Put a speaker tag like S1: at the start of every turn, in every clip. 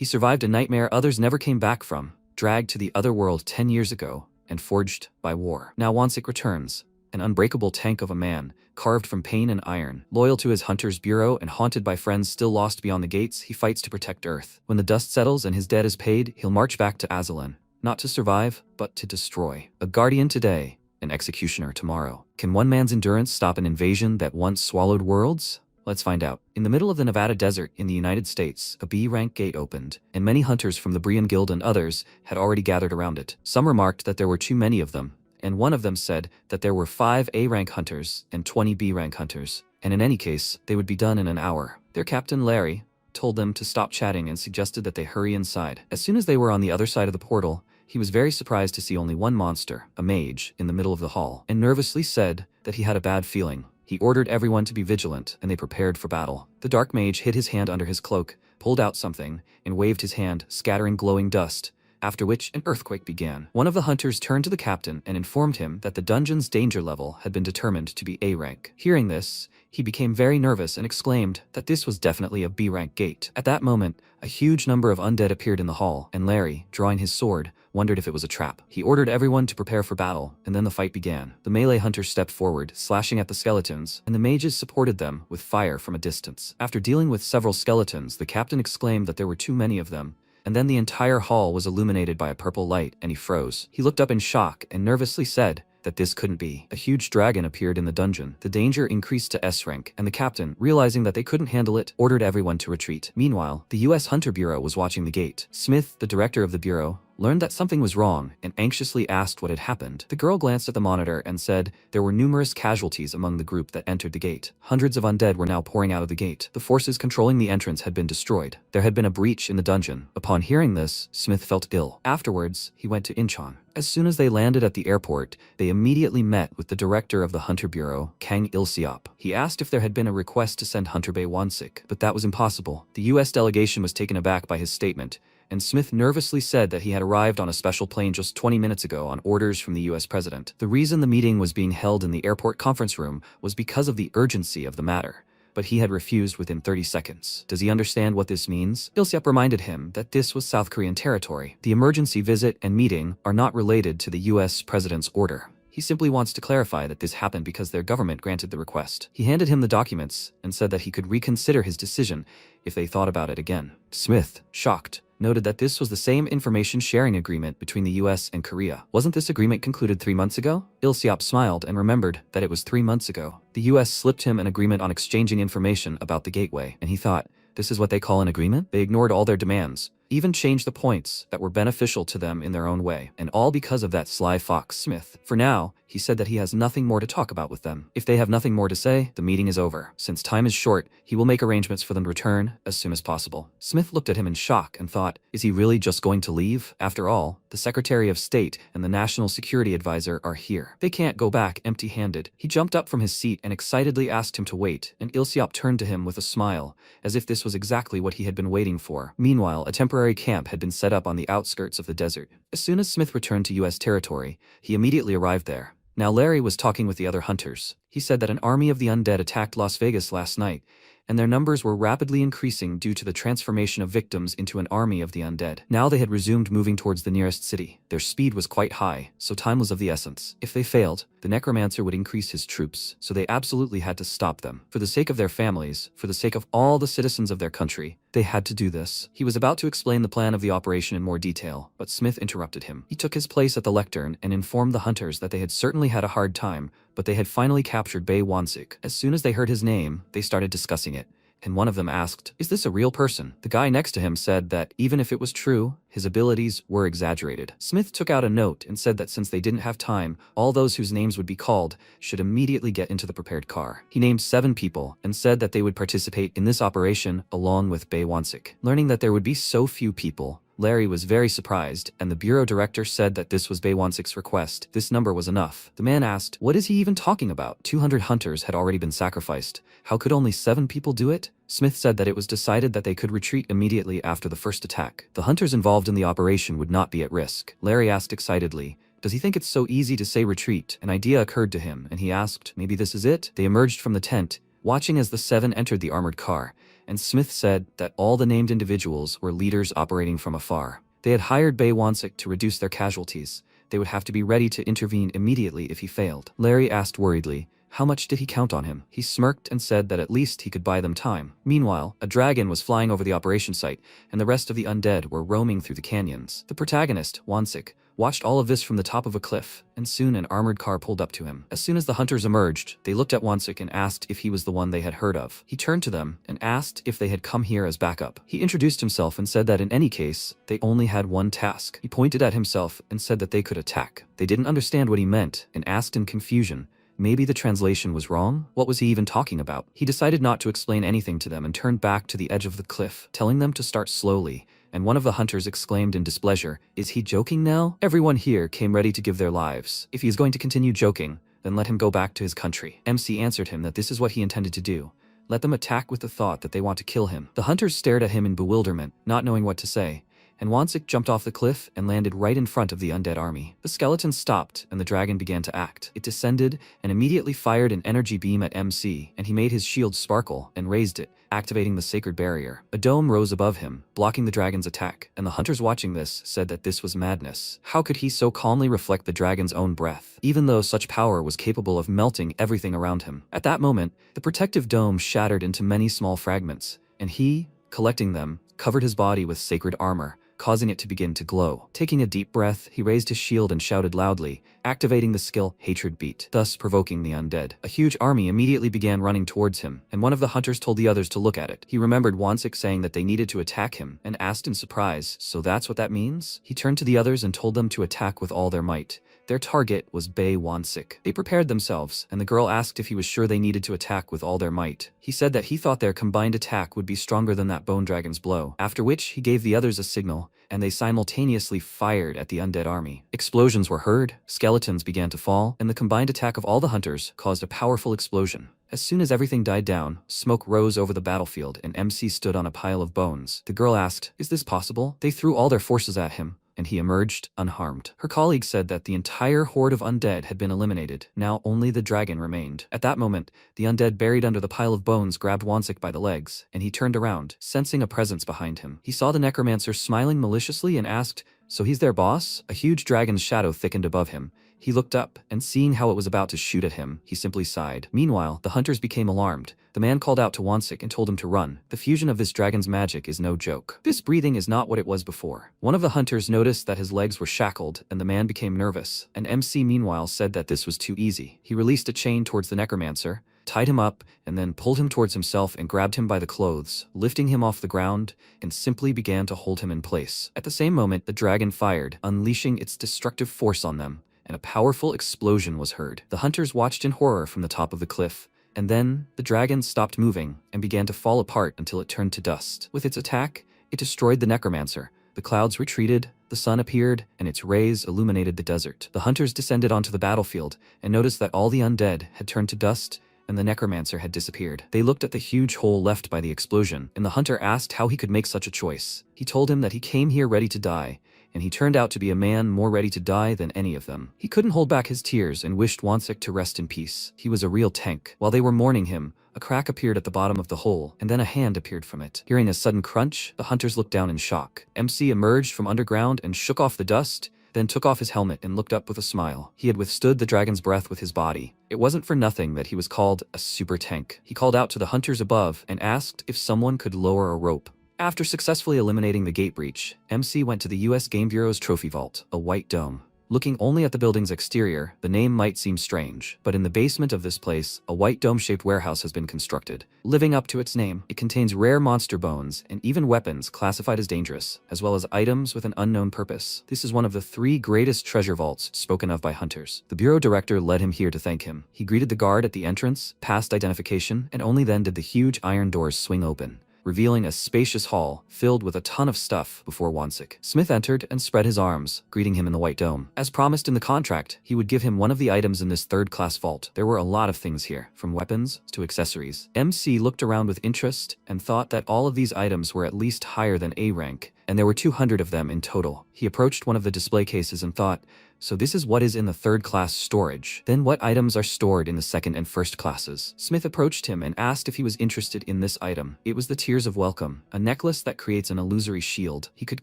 S1: He survived a nightmare others never came back from, dragged to the other world 10 years ago, and forged by war. Now Wansik returns, an unbreakable tank of a man, carved from pain and iron. Loyal to his hunter's bureau and haunted by friends still lost beyond the gates, he fights to protect Earth. When the dust settles and his debt is paid, he'll march back to Azalan, not to survive, but to destroy. A guardian today, an executioner tomorrow. Can one man's endurance stop an invasion that once swallowed worlds? Let's find out. In the middle of the Nevada desert in the United States, a B-rank gate opened, and many hunters from the Brian Guild and others had already gathered around it. Some remarked that there were too many of them, and one of them said that there were 5 A-rank hunters and 20 B-rank hunters, and in any case, they would be done in an hour. Their captain, Larry, told them to stop chatting and suggested that they hurry inside. As soon as they were on the other side of the portal, he was very surprised to see only one monster, a mage, in the middle of the hall, and nervously said that he had a bad feeling. He ordered everyone to be vigilant, and they prepared for battle. The dark mage hid his hand under his cloak, pulled out something, and waved his hand, scattering glowing dust, after which an earthquake began. One of the hunters turned to the captain and informed him that the dungeon's danger level had been determined to be A rank. Hearing this, he became very nervous and exclaimed that this was definitely a B rank gate. At that moment, a huge number of undead appeared in the hall, and Larry, drawing his sword, wondered if it was a trap. He ordered everyone to prepare for battle, and then the fight began. The melee hunters stepped forward, slashing at the skeletons, and the mages supported them with fire from a distance. After dealing with several skeletons, the captain exclaimed that there were too many of them, and then the entire hall was illuminated by a purple light, and he froze. He looked up in shock and nervously said that this couldn't be. A huge dragon appeared in the dungeon. The danger increased to S rank, and the captain, realizing that they couldn't handle it, ordered everyone to retreat. Meanwhile, the U.S. Hunter Bureau was watching the gate. Smith, the director of the bureau, learned that something was wrong and anxiously asked what had happened. The girl glanced at the monitor and said there were numerous casualties among the group that entered the gate. Hundreds of undead were now pouring out of the gate. The forces controlling the entrance had been destroyed. There had been a breach in the dungeon. Upon hearing this, Smith felt ill. Afterwards, he went to Incheon. As soon as they landed at the airport, they immediately met with the director of the Hunter Bureau, Kang Il-seop. He asked if there had been a request to send Hunter Bae Wansik, but that was impossible. The U.S. delegation was taken aback by his statement, and Smith nervously said that he had arrived on a special plane just 20 minutes ago on orders from the U.S. president. The reason the meeting was being held in the airport conference room was because of the urgency of the matter, but he had refused within 30 seconds. Does he understand what this means? Il-seop reminded him that this was South Korean territory. The emergency visit and meeting are not related to the U.S. president's order. He simply wants to clarify that this happened because their government granted the request. He handed him the documents and said that he could reconsider his decision if they thought about it again. Smith, shocked, noted that this was the same information sharing agreement between the US and Korea. Wasn't this agreement concluded 3 months ago? Il-seop smiled and remembered that it was 3 months ago. The US slipped him an agreement on exchanging information about the gateway, and he thought, this is what they call an agreement? They ignored all their demands, even changed the points that were beneficial to them in their own way, and all because of that sly fox Smith. For now, he said that he has nothing more to talk about with them. If they have nothing more to say, the meeting is over. Since time is short, he will make arrangements for them to return as soon as possible. Smith looked at him in shock and thought, is he really just going to leave? After all, the Secretary of State and the National Security Advisor are here. They can't go back empty-handed. He jumped up from his seat and excitedly asked him to wait, and Il-seop turned to him with a smile, as if this was exactly what he had been waiting for. Meanwhile, a temporary camp had been set up on the outskirts of the desert. As soon as Smith returned to U.S. territory, he immediately arrived there. Now Larry was talking with the other hunters. He said that an army of the undead attacked Las Vegas last night, and their numbers were rapidly increasing due to the transformation of victims into an army of the undead. Now they had resumed moving towards the nearest city. Their speed was quite high, so time was of the essence. If they failed, the necromancer would increase his troops, so they absolutely had to stop them. For the sake of their families, for the sake of all the citizens of their country, they had to do this. He was about to explain the plan of the operation in more detail, but Smith interrupted him. He took his place at the lectern and informed the hunters that they had certainly had a hard time, but they had finally captured Bae Wansik. As soon as they heard his name, they started discussing it, and one of them asked, is this a real person? The guy next to him said that even if it was true, his abilities were exaggerated. Smith took out a note and said that since they didn't have time, all those whose names would be called should immediately get into the prepared car. He named 7 people and said that they would participate in this operation along with Bae Wansik. Learning that there would be so few people, Larry was very surprised, and the bureau director said that this was Bae Wansik's request. This number was enough. The man asked, what is he even talking about? 200 hunters had already been sacrificed. How could only 7 people do it? Smith said that it was decided that they could retreat immediately after the first attack. The hunters involved in the operation would not be at risk. Larry asked excitedly, does he think it's so easy to say retreat? An idea occurred to him, and he asked, maybe this is it? They emerged from the tent, watching as the 7 entered the armored car, and Smith said that all the named individuals were leaders operating from afar. They had hired Bae Wansik to reduce their casualties. They would have to be ready to intervene immediately if he failed. Larry asked worriedly, how much did he count on him? He smirked and said that at least he could buy them time. Meanwhile, a dragon was flying over the operation site, and the rest of the undead were roaming through the canyons. The protagonist, Wansik, watched all of this from the top of a cliff, and soon an armored car pulled up to him. As soon as the hunters emerged, they looked at Wansik and asked if he was the one they had heard of. He turned to them and asked if they had come here as backup. He introduced himself and said that in any case, they only had one task. He pointed at himself and said that they could attack. They didn't understand what he meant and asked in confusion. Maybe the translation was wrong? What was he even talking about? He decided not to explain anything to them and turned back to the edge of the cliff, telling them to start slowly. And one of the hunters exclaimed in displeasure, "Is he joking now?" Everyone here came ready to give their lives. If he is going to continue joking, then let him go back to his country. MC answered him that this is what he intended to do. Let them attack with the thought that they want to kill him. The hunters stared at him in bewilderment, not knowing what to say. And Wansik jumped off the cliff and landed right in front of the undead army. The skeleton stopped and the dragon began to act. It descended and immediately fired an energy beam at MC, and he made his shield sparkle and raised it, activating the sacred barrier. A dome rose above him, blocking the dragon's attack, and the hunters watching this said that this was madness. How could he so calmly reflect the dragon's own breath, even though such power was capable of melting everything around him? At that moment, the protective dome shattered into many small fragments, and he, collecting them, covered his body with sacred armor, causing it to begin to glow. Taking a deep breath, he raised his shield and shouted loudly, activating the skill Hatred Beat, thus provoking the undead. A huge army immediately began running towards him, and one of the hunters told the others to look at it. He remembered Wansik saying that they needed to attack him, and asked in surprise, "So that's what that means?" He turned to the others and told them to attack with all their might. Their target was Bae Wansik. They prepared themselves, and the girl asked if he was sure they needed to attack with all their might. He said that he thought their combined attack would be stronger than that bone dragon's blow, after which he gave the others a signal, and they simultaneously fired at the undead army. Explosions were heard, skeletons began to fall, and the combined attack of all the hunters caused a powerful explosion. As soon as everything died down, smoke rose over the battlefield and MC stood on a pile of bones. The girl asked, "Is this possible?" They threw all their forces at him, and he emerged unharmed. Her colleague said that the entire horde of undead had been eliminated. Now only the dragon remained. At that moment, the undead buried under the pile of bones grabbed Wansik by the legs, and he turned around, sensing a presence behind him. He saw the necromancer smiling maliciously and asked, "So he's their boss?" A huge dragon's shadow thickened above him. He looked up, and seeing how it was about to shoot at him, he simply sighed. Meanwhile, the hunters became alarmed. The man called out to Wansik and told him to run. The fusion of this dragon's magic is no joke. This breathing is not what it was before. One of the hunters noticed that his legs were shackled, and the man became nervous. And MC meanwhile said that this was too easy. He released a chain towards the necromancer, tied him up, and then pulled him towards himself and grabbed him by the clothes, lifting him off the ground, and simply began to hold him in place. At the same moment, the dragon fired, unleashing its destructive force on them, and a powerful explosion was heard. The hunters watched in horror from the top of the cliff, and then the dragon stopped moving and began to fall apart until it turned to dust. With its attack, it destroyed the necromancer. The clouds retreated, the sun appeared, and its rays illuminated the desert. The hunters descended onto the battlefield and noticed that all the undead had turned to dust and the necromancer had disappeared. They looked at the huge hole left by the explosion, and the hunter asked how he could make such a choice. He told him that he came here ready to die, and he turned out to be a man more ready to die than any of them. He couldn't hold back his tears and wished Wansik to rest in peace. He was a real tank. While they were mourning him, a crack appeared at the bottom of the hole, and then a hand appeared from it. Hearing a sudden crunch, the hunters looked down in shock. MC emerged from underground and shook off the dust, then took off his helmet and looked up with a smile. He had withstood the dragon's breath with his body. It wasn't for nothing that he was called a super tank. He called out to the hunters above and asked if someone could lower a rope. After successfully eliminating the gate breach, MC went to the US Game Bureau's trophy vault, a white dome. Looking only at the building's exterior, the name might seem strange, but in the basement of this place, a white dome-shaped warehouse has been constructed. Living up to its name, it contains rare monster bones and even weapons classified as dangerous, as well as items with an unknown purpose. This is one of the 3 greatest treasure vaults spoken of by hunters. The bureau director led him here to thank him. He greeted the guard at the entrance, passed identification, and only then did the huge iron doors swing open, revealing a spacious hall filled with a ton of stuff before Wansik. Smith entered and spread his arms, greeting him in the white dome. As promised in the contract, he would give him one of the items in this third-class vault. There were a lot of things here, from weapons to accessories. MC looked around with interest and thought that all of these items were at least higher than A rank, and there were 200 of them in total. He approached one of the display cases and thought, so this is what is in the third class storage. Then what items are stored in the second and first classes? Smith approached him and asked if he was interested in this item. It was the Tears of Welcome, a necklace that creates an illusory shield. He could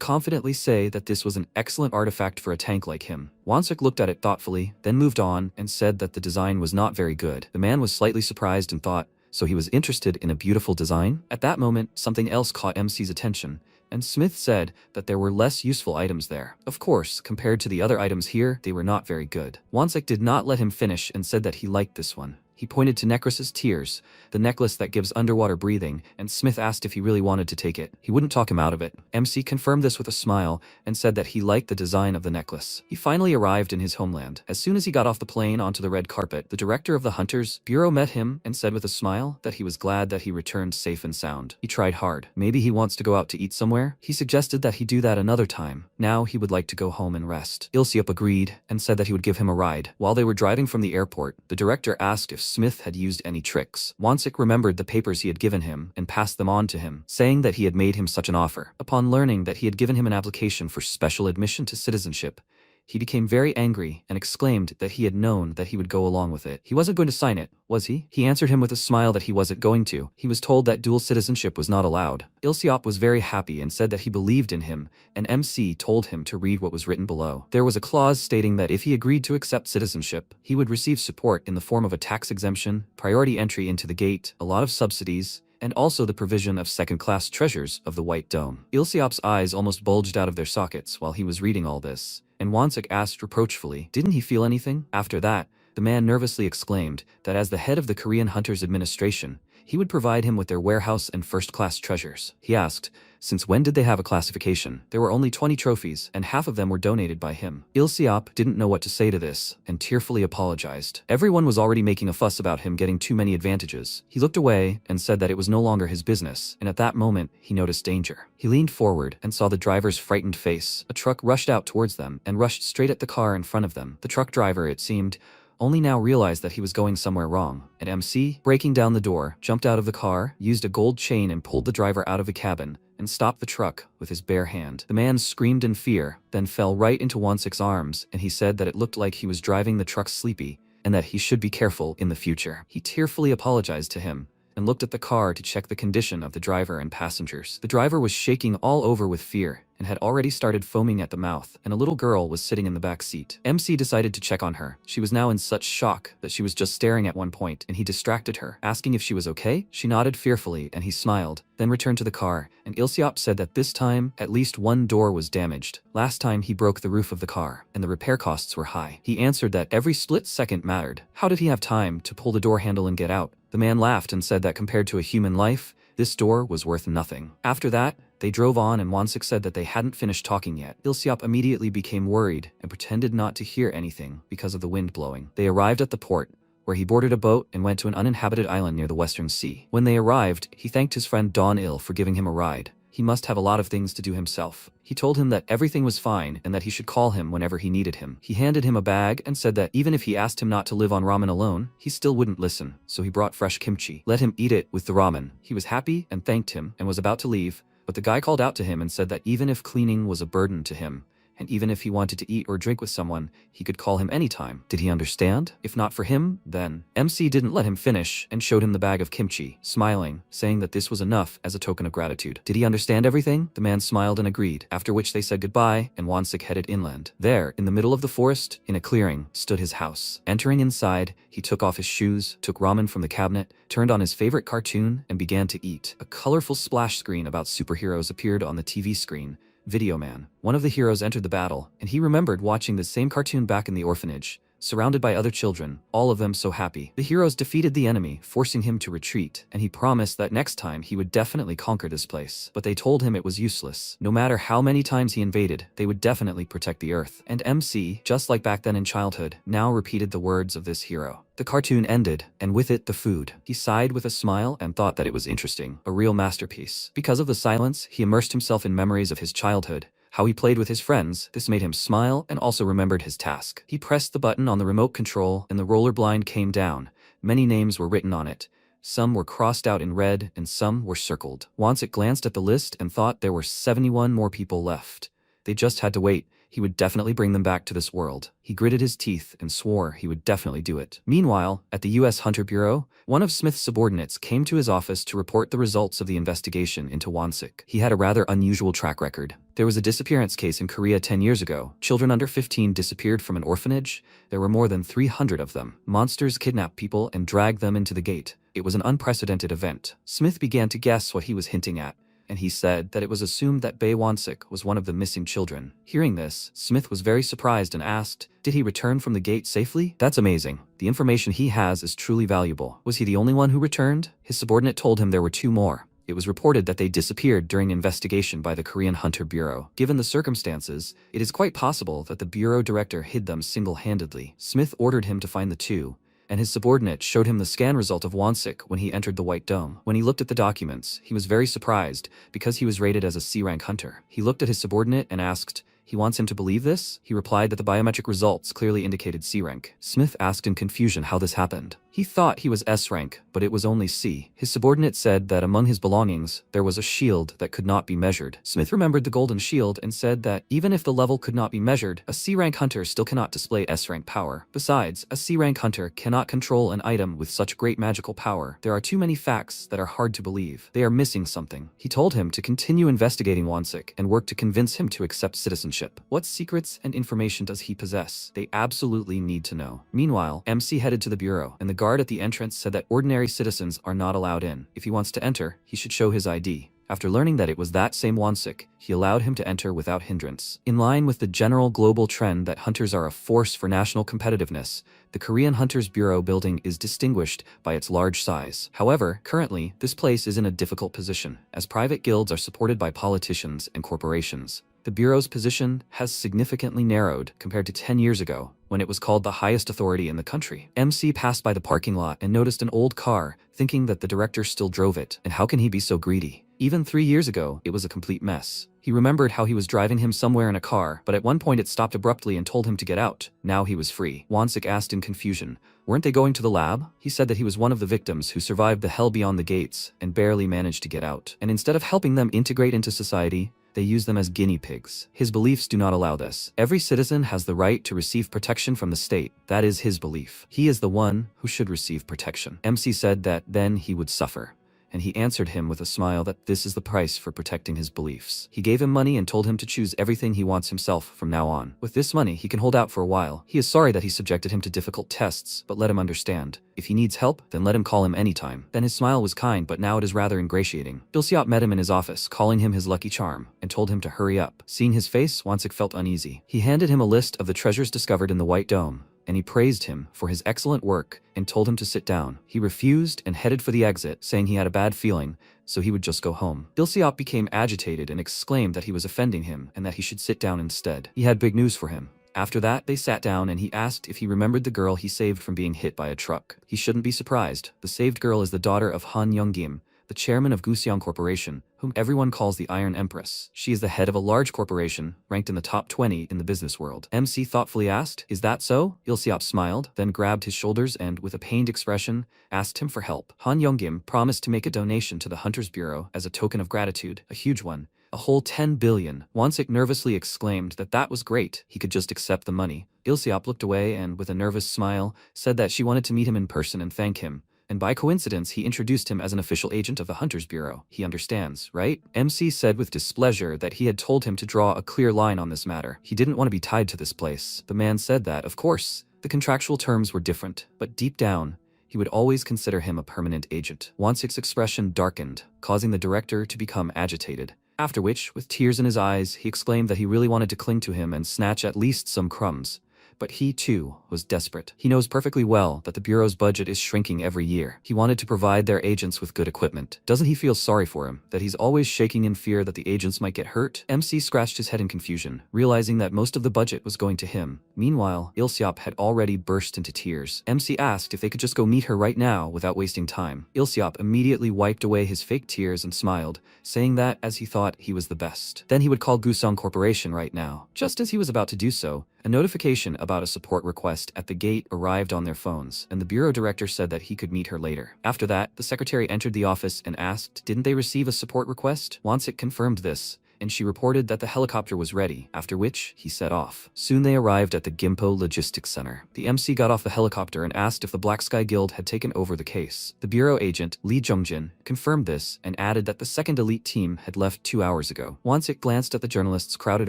S1: confidently say that this was an excellent artifact for a tank like him. Wansik looked at it thoughtfully, then moved on and said that the design was not very good. The man was slightly surprised and thought, so he was interested in a beautiful design? At that moment, something else caught MC's attention, and Smith said that there were less useful items there. Of course, compared to the other items here, they were not very good. Wansik did not let him finish and said that he liked this one. He pointed to Necros's Tears, the necklace that gives underwater breathing, and Smith asked if he really wanted to take it. He wouldn't talk him out of it. MC confirmed this with a smile and said that he liked the design of the necklace. He finally arrived in his homeland. As soon as he got off the plane onto the red carpet, the director of the Hunters Bureau met him and said with a smile that he was glad that he returned safe and sound. He tried hard. Maybe he wants to go out to eat somewhere? He suggested that he do that another time. Now he would like to go home and rest. Ilseop agreed and said that he would give him a ride. While they were driving from the airport, the director asked if Smith had used any tricks. Wansik remembered the papers he had given him and passed them on to him, saying that he had made him such an offer. Upon learning that he had given him an application for special admission to citizenship, he became very angry and exclaimed that he had known that he would go along with it. He wasn't going to sign it, was he? He answered him with a smile that he wasn't going to. He was told that dual citizenship was not allowed. Ilseop was very happy and said that he believed in him, and MC told him to read what was written below. There was a clause stating that if he agreed to accept citizenship, he would receive support in the form of a tax exemption, priority entry into the gate, a lot of subsidies, and also the provision of second-class treasures of the White Dome. Ilseop's eyes almost bulged out of their sockets while he was reading all this, and Wansik asked reproachfully, didn't he feel anything? After that, the man nervously exclaimed that as the head of the Korean Hunters Administration, he would provide him with their warehouse and first-class treasures. He asked, since when did they have a classification? There were only 20 trophies, and half of them were donated by him. Ilseop didn't know what to say to this, and tearfully apologized. Everyone was already making a fuss about him getting too many advantages. He looked away and said that it was no longer his business, and at that moment, he noticed danger. He leaned forward and saw the driver's frightened face. A truck rushed out towards them and rushed straight at the car in front of them. The truck driver, it seemed, only now realized that he was going somewhere wrong, and MC, breaking down the door, jumped out of the car, used a gold chain and pulled the driver out of the cabin, and stopped the truck with his bare hand. The man screamed in fear, then fell right into Wansik's arms, and he said that it looked like he was driving the truck sleepy, and that he should be careful in the future. He tearfully apologized to him, and looked at the car to check the condition of the driver and passengers. The driver was shaking all over with fear, and had already started foaming at the mouth, and a little girl was sitting in the back seat. MC decided to check on her. She was now in such shock that she was just staring at one point, and he distracted her, asking if she was okay. She nodded fearfully, and he smiled, then returned to the car, and Ilseop said that this time, at least one door was damaged. Last time he broke the roof of the car, and the repair costs were high. He answered that every split second mattered. How did he have time to pull the door handle and get out? The man laughed and said that compared to a human life, this door was worth nothing. After that, they drove on, and Wansik said that they hadn't finished talking yet. Ilseop immediately became worried and pretended not to hear anything because of the wind blowing. They arrived at the port, where he boarded a boat and went to an uninhabited island near the Western Sea. When they arrived, he thanked his friend Dawn Il for giving him a ride. He must have a lot of things to do himself. He told him that everything was fine and that he should call him whenever he needed him. He handed him a bag and said that even if he asked him not to live on ramen alone, he still wouldn't listen, so he brought fresh kimchi. Let him eat it with the ramen. He was happy and thanked him and was about to leave, but the guy called out to him and said that even if cleaning was a burden to him, and even if he wanted to eat or drink with someone, he could call him anytime. Did he understand? If not for him, then MC didn't let him finish and showed him the bag of kimchi, smiling, saying that this was enough as a token of gratitude. Did he understand everything? The man smiled and agreed, after which they said goodbye, and Wansik headed inland. There, in the middle of the forest, in a clearing, stood his house. Entering inside, he took off his shoes, took ramen from the cabinet, turned on his favorite cartoon, and began to eat. A colorful splash screen about superheroes appeared on the TV screen. Video Man. One of the heroes entered the battle, and he remembered watching the same cartoon back in the orphanage, surrounded by other children, all of them so happy. The heroes defeated the enemy, forcing him to retreat, and he promised that next time he would definitely conquer this place. But they told him it was useless. No matter how many times he invaded, they would definitely protect the Earth. And MC, just like back then in childhood, now repeated the words of this hero. The cartoon ended, and with it the food. He sighed with a smile and thought that it was interesting, a real masterpiece. Because of the silence, he immersed himself in memories of his childhood, how he played with his friends. This made him smile and also remembered his task. He pressed the button on the remote control and the roller blind came down. Many names were written on it. Some were crossed out in red and some were circled. Wansik glanced at the list and thought there were 71 more people left. They just had to wait. He would definitely bring them back to this world. He gritted his teeth and swore he would definitely do it. Meanwhile, at the U.S. Hunter Bureau, one of Smith's subordinates came to his office to report the results of the investigation into Wansik. He had a rather unusual track record. There was a disappearance case in Korea 10 years ago. Children under 15 disappeared from an orphanage. There were more than 300 of them. Monsters kidnapped people and dragged them into the gate. It was an unprecedented event. Smith began to guess what he was hinting at, and he said that it was assumed that Bae Wansik was one of the missing children. Hearing this, Smith was very surprised and asked, "Did he return from the gate safely?" "That's amazing. The information he has is truly valuable." "Was he the only one who returned?" His subordinate told him there were 2 more. It was reported that they disappeared during investigation by the Korean Hunter Bureau. Given the circumstances, it is quite possible that the bureau director hid them single-handedly. Smith ordered him to find the 2, and his subordinate showed him the scan result of Wansik when he entered the White Dome. When he looked at the documents, he was very surprised because he was rated as a C-rank hunter. He looked at his subordinate and asked, he wants him to believe this? He replied that the biometric results clearly indicated C-rank. Smith asked in confusion how this happened. He thought he was S-rank, but it was only C. His subordinate said that among his belongings, there was a shield that could not be measured. Smith remembered the golden shield and said that even if the level could not be measured, a C-rank hunter still cannot display S-rank power. Besides, a C-rank hunter cannot control an item with such great magical power. There are too many facts that are hard to believe. They are missing something. He told him to continue investigating Wansik and work to convince him to accept citizenship. What secrets and information does he possess? They absolutely need to know. Meanwhile, MC headed to the bureau, and the guard at the entrance said that ordinary citizens are not allowed in. If he wants to enter, he should show his ID. After learning that it was that same Wansik, he allowed him to enter without hindrance. In line with the general global trend that hunters are a force for national competitiveness, the Korean Hunters Bureau building is distinguished by its large size. However, currently, this place is in a difficult position, as private guilds are supported by politicians and corporations. The Bureau's position has significantly narrowed compared to 10 years ago, when it was called the highest authority in the country. MC passed by the parking lot and noticed an old car, thinking that the director still drove it. And how can he be so greedy? Even 3 years ago, it was a complete mess. He remembered how he was driving him somewhere in a car, but at one point it stopped abruptly and told him to get out. Now he was free. Wansik asked in confusion, weren't they going to the lab? He said that he was one of the victims who survived the hell beyond the gates and barely managed to get out. And instead of helping them integrate into society, they use them as guinea pigs. His beliefs do not allow this. Every citizen has the right to receive protection from the state. That is his belief. He is the one who should receive protection. MC said that then he would suffer, and he answered him with a smile that this is the price for protecting his beliefs. He gave him money and told him to choose everything he wants himself from now on. With this money, he can hold out for a while. He is sorry that he subjected him to difficult tests, but let him understand. If he needs help, then let him call him anytime. Then his smile was kind, but now it is rather ingratiating. Bilsiot met him in his office, calling him his lucky charm, and told him to hurry up. Seeing his face, Wansik felt uneasy. He handed him a list of the treasures discovered in the White Dome, and he praised him for his excellent work and told him to sit down. He refused and headed for the exit, saying he had a bad feeling, so he would just go home. Bilsiot became agitated and exclaimed that he was offending him and that he should sit down instead. He had big news for him. After that, they sat down and he asked if he remembered the girl he saved from being hit by a truck. He shouldn't be surprised. The saved girl is the daughter of Han Young-gim, the chairman of Guseong Corporation, whom everyone calls the Iron Empress. She is the head of a large corporation, ranked in the top 20 in the business world. MC thoughtfully asked, is that so? Ilsiop smiled, then grabbed his shoulders and, with a pained expression, asked him for help. Han Young-gim promised to make a donation to the Hunters Bureau as a token of gratitude, a huge one. A whole 10 billion. Wansik nervously exclaimed that that was great. He could just accept the money. Ilsiop looked away and, with a nervous smile, said that she wanted to meet him in person and thank him. And by coincidence, he introduced him as an official agent of the Hunters Bureau. He understands, right? MC said with displeasure that he had told him to draw a clear line on this matter. He didn't want to be tied to this place. The man said that, of course, the contractual terms were different, but deep down, he would always consider him a permanent agent. Wansik's expression darkened, causing the director to become agitated. After which, with tears in his eyes, he exclaimed that he really wanted to cling to him and snatch at least some crumbs. But he, too, was desperate. He knows perfectly well that the Bureau's budget is shrinking every year. He wanted to provide their agents with good equipment. Doesn't he feel sorry for him, that he's always shaking in fear that the agents might get hurt? MC scratched his head in confusion, realizing that most of the budget was going to him. Meanwhile, Ilsiop had already burst into tears. MC asked if they could just go meet her right now without wasting time. Ilsiop immediately wiped away his fake tears and smiled, saying that as he thought he was the best. Then he would call Guseong Corporation right now. Just as he was about to do so, A notification about a support request at the gate arrived on their phones, and the bureau director said that he could meet her later. After that, the secretary entered the office and asked, "Didn't they receive a support request?" Wansik confirmed this, and she reported that the helicopter was ready, after which he set off. Soon they arrived at the Gimpo Logistics Center. The MC got off the helicopter and asked if the Black Sky Guild had taken over the case. The bureau agent, Lee Jongjin, confirmed this and added that the second elite team had left 2 hours ago. Wansik glanced at the journalists crowded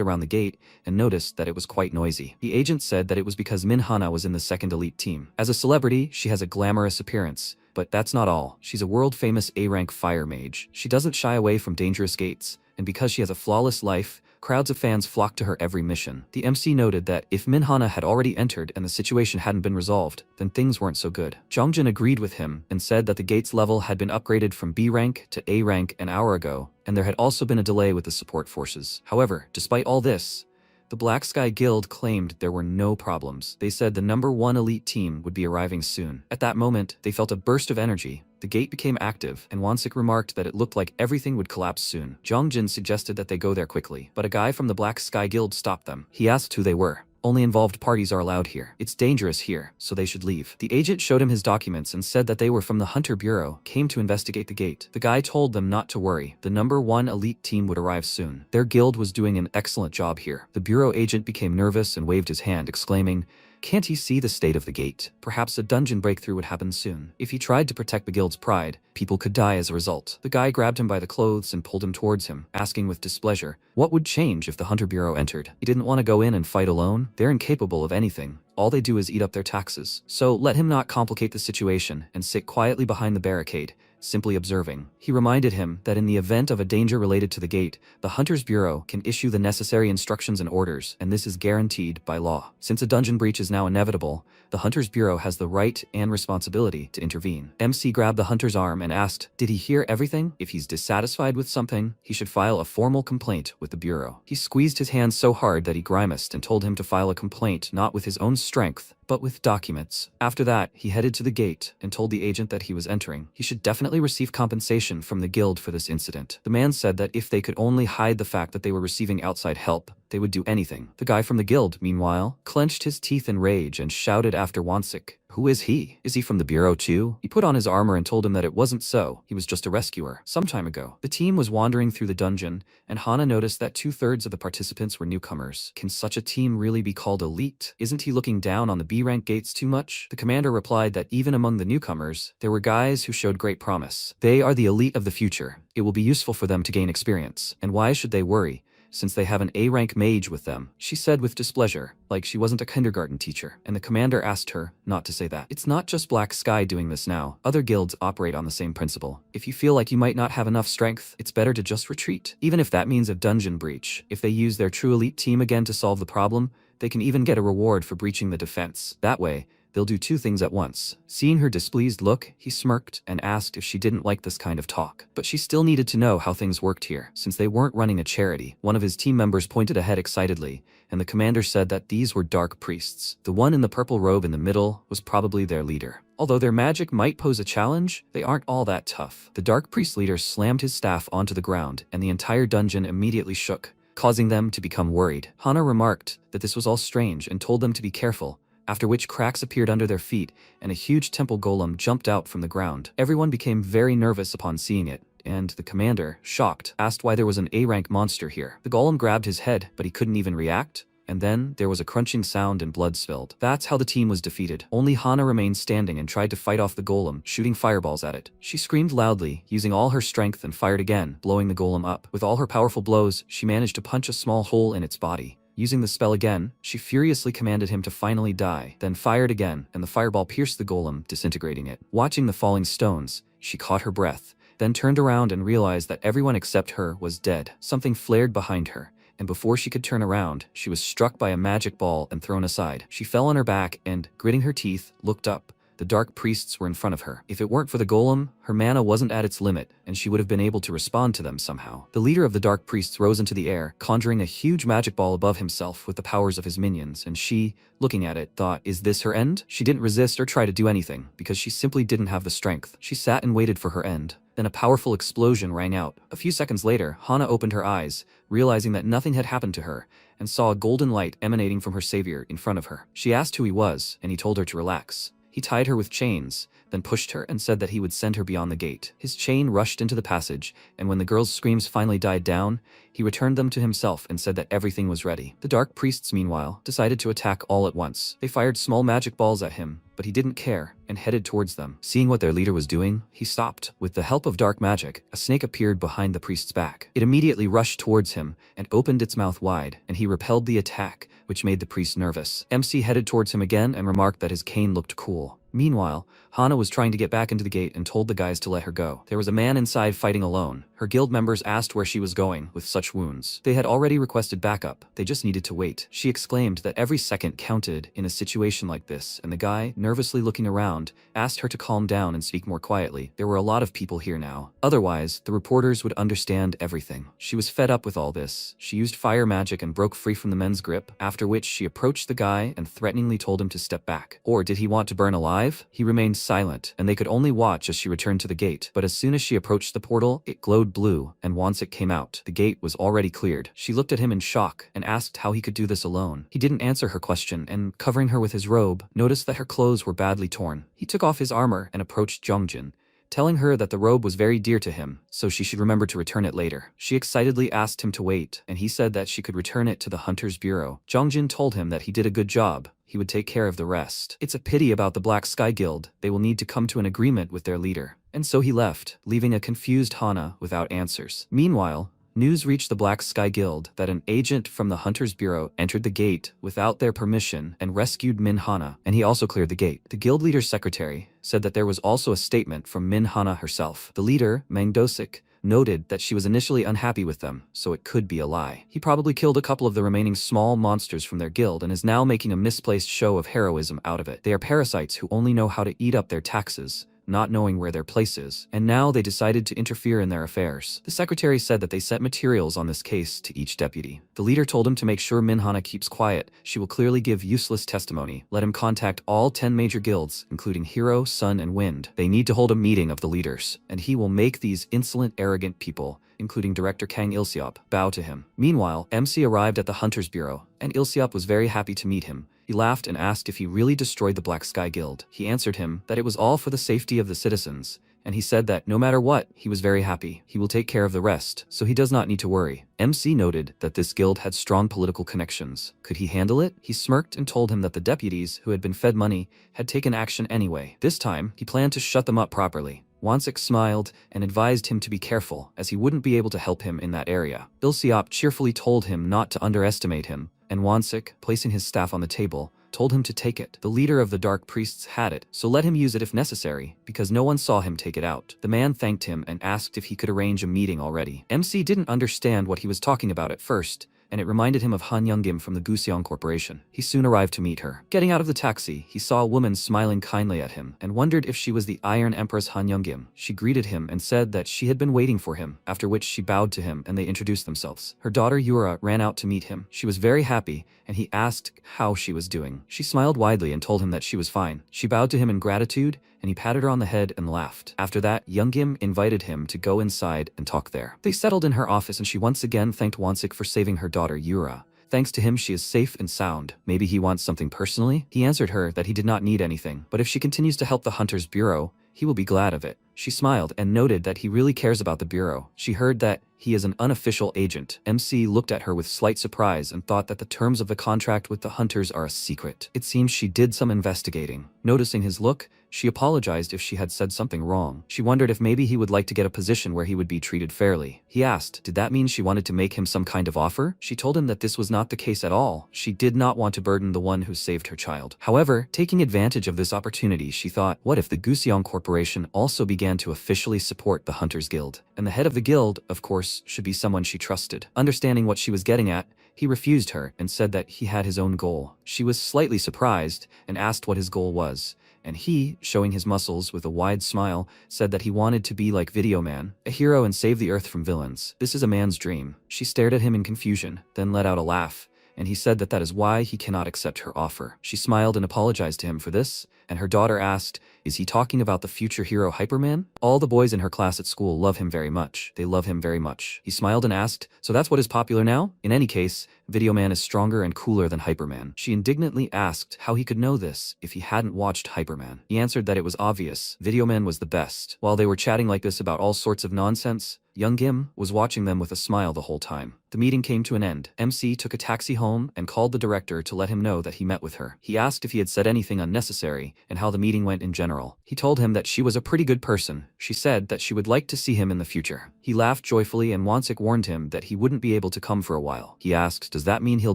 S1: around the gate and noticed that it was quite noisy. The agent said that it was because Minhana was in the second elite team. As a celebrity, she has a glamorous appearance. But that's not all. She's a world-famous A-rank fire mage. She doesn't shy away from dangerous gates, and because she has a flawless life, crowds of fans flock to her every mission. The MC noted that if Minhana had already entered and the situation hadn't been resolved, then things weren't so good. Jongjin agreed with him and said that the gate's level had been upgraded from B rank to A rank an hour ago, and there had also been a delay with the support forces. However, despite all this, the Black Sky Guild claimed there were no problems. They said the #1 elite team would be arriving soon. At that moment, they felt a burst of energy. The gate became active, and Wansik remarked that it looked like everything would collapse soon. Jongjin suggested that they go there quickly, but a guy from the Black Sky Guild stopped them. He asked who they were. "Only involved parties are allowed here. It's dangerous here, so they should leave." The agent showed him his documents and said that they were from the Hunter Bureau, came to investigate the gate. The guy told them not to worry. The #1 elite team would arrive soon. Their guild was doing an excellent job here. The bureau agent became nervous and waved his hand, exclaiming, "Can't he see the state of the gate? Perhaps a dungeon breakthrough would happen soon. If he tried to protect the guild's pride, people could die as a result." The guy grabbed him by the clothes and pulled him towards him, asking with displeasure, what would change if the Hunter Bureau entered? He didn't want to go in and fight alone. They're incapable of anything. All they do is eat up their taxes. So let him not complicate the situation and sit quietly behind the barricade, simply observing. He reminded him that in the event of a danger related to the gate, the Hunters Bureau can issue the necessary instructions and orders, and this is guaranteed by law. Since a dungeon breach is now inevitable, the Hunters Bureau has the right and responsibility to intervene. MC grabbed the Hunter's arm and asked, did he hear everything? If he's dissatisfied with something, he should file a formal complaint with the Bureau. He squeezed his hand so hard that he grimaced and told him to file a complaint not with his own strength, but with documents. After that, he headed to the gate and told the agent that he was entering. He should definitely receive compensation from the guild for this incident. The man said that if they could only hide the fact that they were receiving outside help, they would do anything. The guy from the guild, meanwhile, clenched his teeth in rage and shouted after Wansik, "Who is he? Is he from the Bureau too?" He put on his armor and told him that it wasn't so. He was just a rescuer. Some time ago, the team was wandering through the dungeon, and Hana noticed that 2/3 of the participants were newcomers. Can such a team really be called elite? Isn't he looking down on the B-rank gates too much? The commander replied that even among the newcomers, there were guys who showed great promise. They are the elite of the future. It will be useful for them to gain experience. And why should they worry, since they have an A-rank mage with them? She said with displeasure, like she wasn't a kindergarten teacher, and the commander asked her not to say that. It's not just Black Sky doing this now. Other guilds operate on the same principle. If you feel like you might not have enough strength, it's better to just retreat. Even if that means a dungeon breach. If they use their true elite team again to solve the problem, they can even get a reward for breaching the defense. That way, they'll do two things at once. Seeing her displeased look, he smirked and asked if she didn't like this kind of talk. But she still needed to know how things worked here, since they weren't running a charity. One of his team members pointed ahead excitedly, and the commander said that these were dark priests. The one in the purple robe in the middle was probably their leader. Although their magic might pose a challenge, they aren't all that tough. The dark priest leader slammed his staff onto the ground, and the entire dungeon immediately shook, causing them to become worried. Hana remarked that this was all strange and told them to be careful, after which cracks appeared under their feet and a huge temple golem jumped out from the ground. Everyone became very nervous upon seeing it, and the commander, shocked, asked why there was an A-rank monster here. The golem grabbed his head, but he couldn't even react, and then there was a crunching sound and blood spilled. That's how the team was defeated. Only Hana remained standing and tried to fight off the golem, shooting fireballs at it. She screamed loudly, using all her strength, and fired again, blowing the golem up. With all her powerful blows, she managed to punch a small hole in its body. Using the spell again, she furiously commanded him to finally die, then fired again, and the fireball pierced the golem, disintegrating it. Watching the falling stones, she caught her breath, then turned around and realized that everyone except her was dead. Something flared behind her, and before she could turn around, she was struck by a magic ball and thrown aside. She fell on her back and, gritting her teeth, looked up. The dark priests were in front of her. If it weren't for the golem, her mana wasn't at its limit, and she would have been able to respond to them somehow. The leader of the dark priests rose into the air, conjuring a huge magic ball above himself with the powers of his minions, and she, looking at it, thought, is this her end? She didn't resist or try to do anything, because she simply didn't have the strength. She sat and waited for her end. Then a powerful explosion rang out. A few seconds later, Hana opened her eyes, realizing that nothing had happened to her, and saw a golden light emanating from her savior in front of her. She asked who he was, and he told her to relax. He tied her with chains, then pushed her and said that he would send her beyond the gate. His chain rushed into the passage, and when the girl's screams finally died down, he returned them to himself and said that everything was ready. The dark priests, meanwhile, decided to attack all at once. They fired small magic balls at him, but he didn't care and headed towards them. Seeing what their leader was doing, he stopped. With the help of dark magic, a snake appeared behind the priest's back. It immediately rushed towards him and opened its mouth wide, and he repelled the attack, which made the priest nervous. MC headed towards him again and remarked that his cane looked cool. Meanwhile, Hana was trying to get back into the gate and told the guys to let her go. There was a man inside fighting alone. Her guild members asked where she was going with such wounds. They had already requested backup. They just needed to wait. She exclaimed that every second counted in a situation like this, and the guy, nervously looking around, asked her to calm down and speak more quietly. There were a lot of people here now. Otherwise, the reporters would understand everything. She was fed up with all this. She used fire magic and broke free from the men's grip, after which she approached the guy and threateningly told him to step back. Or did he want to burn alive? He remained silent, and they could only watch as she returned to the gate. But as soon as she approached the portal, it glowed blue, and Wansik came out. The gate was already cleared. She looked at him in shock and asked how he could do this alone. He didn't answer her question, and covering her with his robe, noticed that her clothes were badly torn. He took off his armor and approached Jongjin, telling her that the robe was very dear to him, so she should remember to return it later. She excitedly asked him to wait, and he said that she could return it to the Hunter's Bureau. Jongjin told him that he did a good job. He would take care of the rest. It's a pity about the Black Sky Guild. They will need to come to an agreement with their leader. And so he left, leaving a confused Hana without answers. Meanwhile, news reached the Black Sky Guild that an agent from the Hunter's Bureau entered the gate without their permission and rescued Min Hana, and he also cleared the gate. The guild leader's secretary said that there was also a statement from Min Hana herself. The leader, Mangdosik, noted that she was initially unhappy with them, so it could be a lie. He probably killed a couple of the remaining small monsters from their guild and is now making a misplaced show of heroism out of it. They are parasites who only know how to eat up their taxes, not knowing where their place is, and now they decided to interfere in their affairs. The secretary said that they sent materials on this case to each deputy. The leader told him to make sure Min Hana keeps quiet. She will clearly give useless testimony. Let him contact all 10 major guilds, including Hero, Sun, and Wind. They need to hold a meeting of the leaders, and he will make these insolent, arrogant people, including Director Kang Ilseop, bow to him. Meanwhile, MC arrived at the Hunter's Bureau, and Ilseop was very happy to meet him. He laughed and asked if he really destroyed the Black Sky Guild. He answered him that it was all for the safety of the citizens, and he said that no matter what, he was very happy. He will take care of the rest, so he does not need to worry. MC noted that this guild had strong political connections. Could he handle it? He smirked and told him that the deputies, who had been fed money, had taken action anyway. This time, he planned to shut them up properly. Wansik smiled and advised him to be careful, as he wouldn't be able to help him in that area. Ilseop cheerfully told him not to underestimate him, and Wansik, placing his staff on the table, told him to take it. The leader of the Dark Priests had it, so let him use it if necessary, because no one saw him take it out. The man thanked him and asked if he could arrange a meeting already. MC didn't understand what he was talking about at first, and it reminded him of Han Younggim from the Guseong Corporation. He soon arrived to meet her. Getting out of the taxi, he saw a woman smiling kindly at him, and wondered if she was the Iron Empress Han Younggim. She greeted him and said that she had been waiting for him, after which she bowed to him and they introduced themselves. Her daughter Yura ran out to meet him. She was very happy, and he asked how she was doing. She smiled widely and told him that she was fine. She bowed to him in gratitude, and he patted her on the head and laughed. After that, Younggim invited him to go inside and talk there. They settled in her office and she once again thanked Wansik for saving her daughter Yura. Thanks to him, she is safe and sound. Maybe he wants something personally? He answered her that he did not need anything, but if she continues to help the Hunter's Bureau, he will be glad of it. She smiled and noted that he really cares about the Bureau. She heard that he is an unofficial agent. MC looked at her with slight surprise and thought that the terms of the contract with the Hunters are a secret. It seems she did some investigating. Noticing his look, she apologized if she had said something wrong. She wondered if maybe he would like to get a position where he would be treated fairly. He asked, did that mean she wanted to make him some kind of offer? She told him that this was not the case at all. She did not want to burden the one who saved her child. However, taking advantage of this opportunity, she thought, what if the Guseong Corporation also began to officially support the Hunters Guild? And the head of the guild, of course, should be someone she trusted. Understanding what she was getting at, he refused her and said that he had his own goal. She was slightly surprised and asked what his goal was. And he, showing his muscles with a wide smile, said that he wanted to be like Video Man, a hero and save the earth from villains. This is a man's dream. She stared at him in confusion, then let out a laugh, and he said that that is why he cannot accept her offer. She smiled and apologized to him for this, and her daughter asked Is he talking about the future hero Hyperman? All the boys in her class at school love him very much. They love him very much. He smiled and asked, so that's what is popular now? In any case, Video Man is stronger and cooler than Hyperman. She indignantly asked how he could know this if he hadn't watched Hyperman. He answered that it was obvious. Video Man was the best. While they were chatting like this about all sorts of nonsense, young Gim was watching them with a smile the whole time. The meeting came to an end. MC took a taxi home and called the director to let him know that he met with her. He asked if he had said anything unnecessary and how the meeting went in general. He told him that she was a pretty good person. She said that she would like to see him in the future. He laughed joyfully and Wansik warned him that he wouldn't be able to come for a while. He asked, does that mean he'll